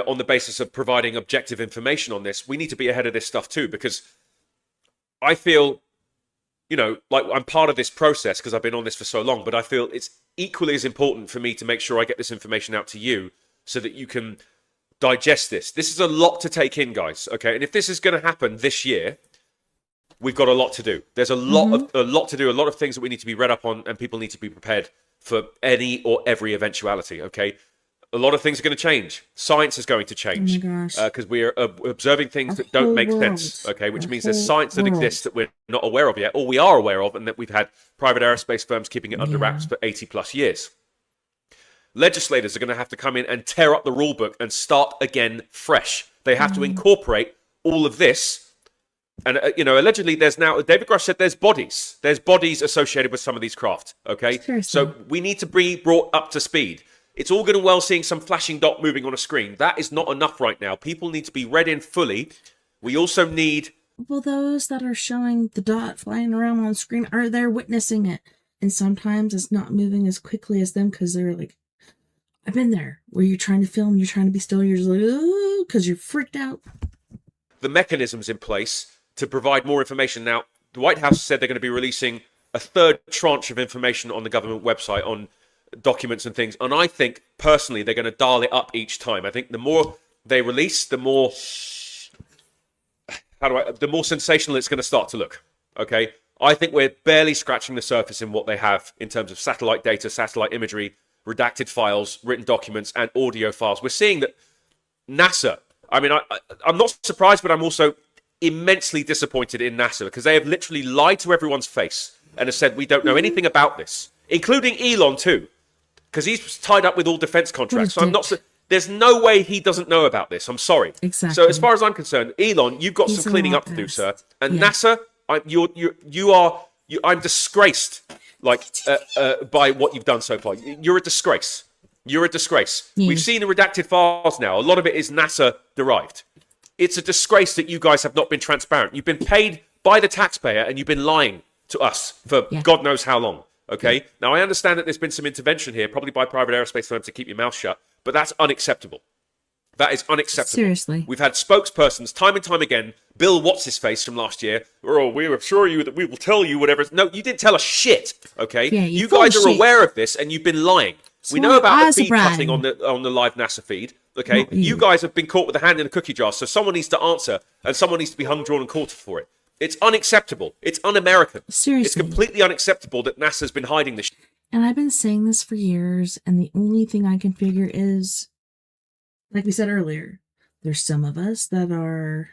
on the basis of providing objective information on this, we need to be ahead of this stuff too, because I feel, like I'm part of this process because I've been on this for so long, but I feel it's equally as important for me to make sure I get this information out to you so that you can digest this. This is a lot to take in, guys. Okay, and if this is going to happen this year, we've got a lot to do. There's a lot to do. A lot of things that we need to be read up on, and people need to be prepared for any or every eventuality. Okay, a lot of things are going to change. Science is going to change because we are observing things that don't make sense. Okay, which means there's science that exists that we're not aware of yet, or we are aware of, and that we've had private aerospace firms keeping it under wraps for 80+ years. Legislators are going to have to come in and tear up the rule book and start again fresh. They have to incorporate all of this. And, allegedly there's now, David Grush said there's bodies. There's bodies associated with some of these craft, okay? Seriously. So we need to be brought up to speed. It's all good and well seeing some flashing dot moving on a screen. That is not enough right now. People need to be read in fully. We also need... Well, those that are showing the dot flying around on the screen are there witnessing it. And sometimes it's not moving as quickly as them because they're like, I've been there, where you're trying to film, you're trying to be still, you're just like, oh, because you're freaked out. The mechanisms in place to provide more information. Now, the White House said they're going to be releasing a third tranche of information on the government website on documents and things. And I think, personally, they're going to dial it up each time. I think the more they release, the more the more sensational it's going to start to look. Okay, I think we're barely scratching the surface in what they have in terms of satellite data, satellite imagery, redacted files, written documents, and audio files. We're seeing that NASA. I mean, I'm not surprised, but I'm also immensely disappointed in NASA because they have literally lied to everyone's face and have said we don't know anything about this, including Elon too, because he's tied up with all defense contracts. So I'm not. There's no way he doesn't know about this. I'm sorry. Exactly. So as far as I'm concerned, Elon, you've got some cleaning up to do, sir. And NASA, I'm disgraced, by what you've done so far. You're a disgrace. You're a disgrace. We've seen the redacted files now. A lot of it is NASA derived. It's a disgrace that you guys have not been transparent. You've been paid by the taxpayer and you've been lying to us for God knows how long. Okay. Now I understand that there's been some intervention here, probably by private aerospace firms to keep your mouth shut. But that's unacceptable. That is unacceptable. Seriously. We've had spokespersons time and time again. Bill What's-His-Face from last year. Oh, we assure you that we will tell you whatever. No, you didn't tell us shit, okay? Yeah, you guys are aware of this and you've been lying. We know about the feed cutting on the live NASA feed, okay? You guys have been caught with a hand in a cookie jar, so someone needs to answer and someone needs to be hung, drawn and quartered for it. It's unacceptable. It's un-American. Seriously. It's completely unacceptable that NASA's been hiding this. And I've been saying this for years, and the only thing I can figure is, like we said earlier, there's some of us that are,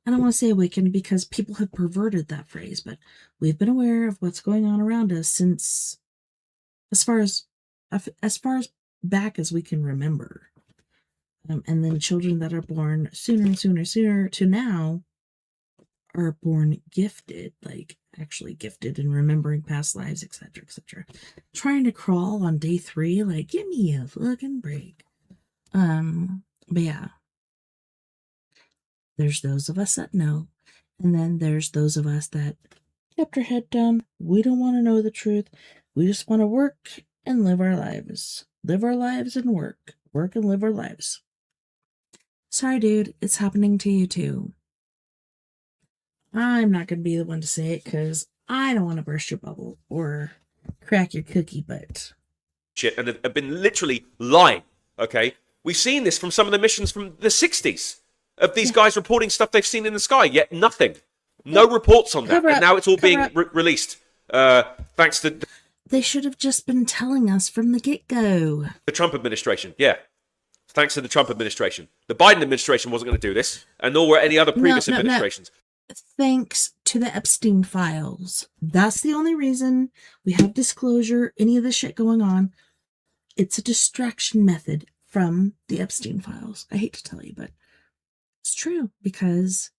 I don't want to say awakened because people have perverted that phrase, but we've been aware of what's going on around us since as far as back as we can remember. And then children that are born sooner and sooner to now are born gifted, like actually gifted in remembering past lives, etc., etc. Trying to crawl on day 3, like, give me a fucking break. But yeah, there's those of us that know, and then there's those of us that kept our head down. We don't want to know the truth. We just want to work and live our lives and work and live our lives. Sorry, dude, it's happening to you too. I'm not going to be the one to say it because I don't want to burst your bubble or crack your cookie, but... Shit, and have been literally lying, okay? We've seen this from some of the missions from the 60s of these guys reporting stuff they've seen in the sky, yet nothing. No reports on that, and now it's all being released thanks to... They should have just been telling us from the get-go. The Trump administration, yeah. Thanks to the Trump administration. The Biden administration wasn't going to do this, and nor were any other previous administrations. Thanks to the Epstein files. That's the only reason we have disclosure, any of this shit going on. It's a distraction method from the Epstein files. I hate to tell you, but it's true because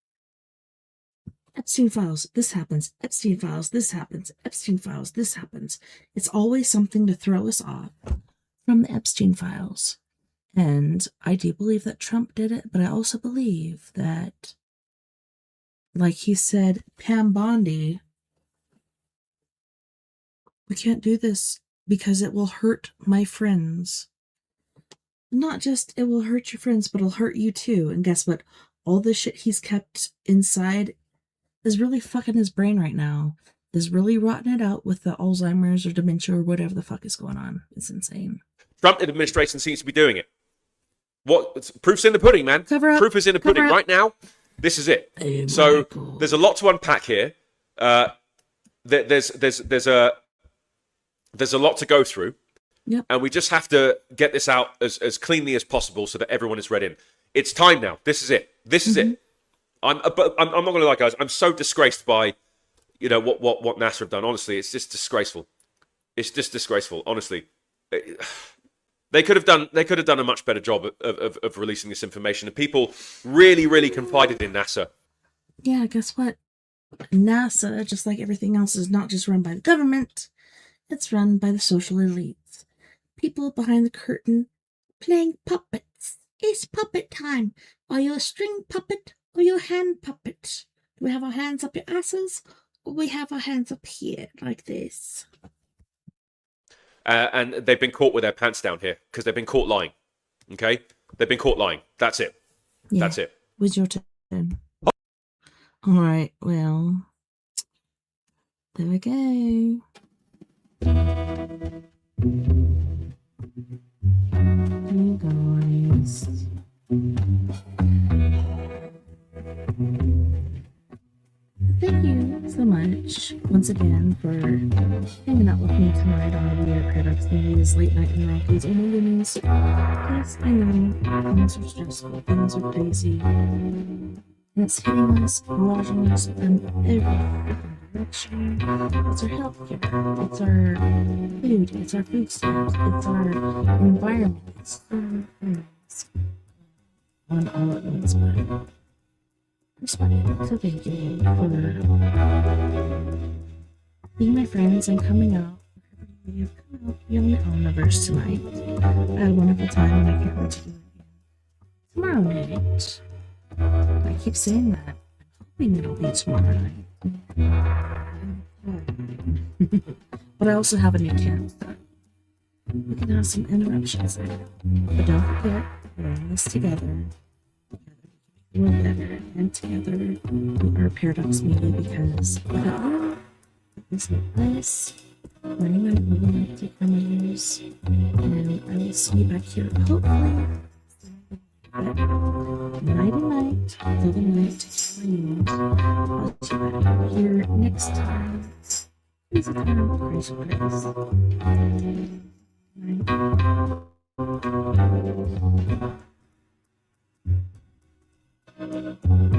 Epstein files, this happens. Epstein files, this happens. Epstein files, this happens. It's always something to throw us off from the Epstein files. And I do believe that Trump did it, but I also believe that, like he said, Pam Bondi, we can't do this because it will hurt my friends. Not just it will hurt your friends, but it'll hurt you too. And guess what? All the shit he's kept inside is really fucking his brain right now. Is really rotting it out with the Alzheimer's or dementia or whatever the fuck is going on. It's insane. Trump administration seems to be doing it. Proof's in the pudding, man. Proof is in the pudding. Right now, this is it. Oh, so there's a lot to unpack here. There's a lot to go through. Yep. And we just have to get this out as cleanly as possible so that everyone is read in. It's time now. This is it. This is it. I'm not going to lie, guys. I'm so disgraced by, what NASA have done. Honestly, it's just disgraceful. It's just disgraceful. Honestly, they could have done a much better job of releasing this information. And people really, really confided in NASA. Yeah, guess what? NASA, just like everything else, is not just run by the government. It's run by the social elites. People behind the curtain playing puppets. It's puppet time. Are you a string puppet or you a hand puppet? Do we have our hands up your asses or we have our hands up here like this? And they've been caught with their pants down here because they've been caught lying. Okay? They've been caught lying. That's it. Yeah. That's it. Was your turn. All right, well, there we go. You guys. once again for hanging out with me tonight on the Weird Paradox Movies Late Night in the Rockies only Women's. Because I know things are stressful, things are crazy, and it's hitting us, barraging us from every direction. It's our healthcare, it's our food, it's our food stamps, it's our environment, it's so many things on all at once. But I just wanted to thank you for being my friends and coming out. You've come out beyond the Omniverse tonight. I had a wonderful time and I can't wait to do it again tomorrow night. I keep saying that. I'm hoping it'll be tomorrow night. But I also have a new cat. We can have some interruptions there. But don't forget, we're in this together. We're better, and together we are Paradox Media because without you, there's no us. Running my little electric reminders, and I will see you back here hopefully. Night and night, till the night to you. I'll see you back here next time. Crazy time, crazy place. Night.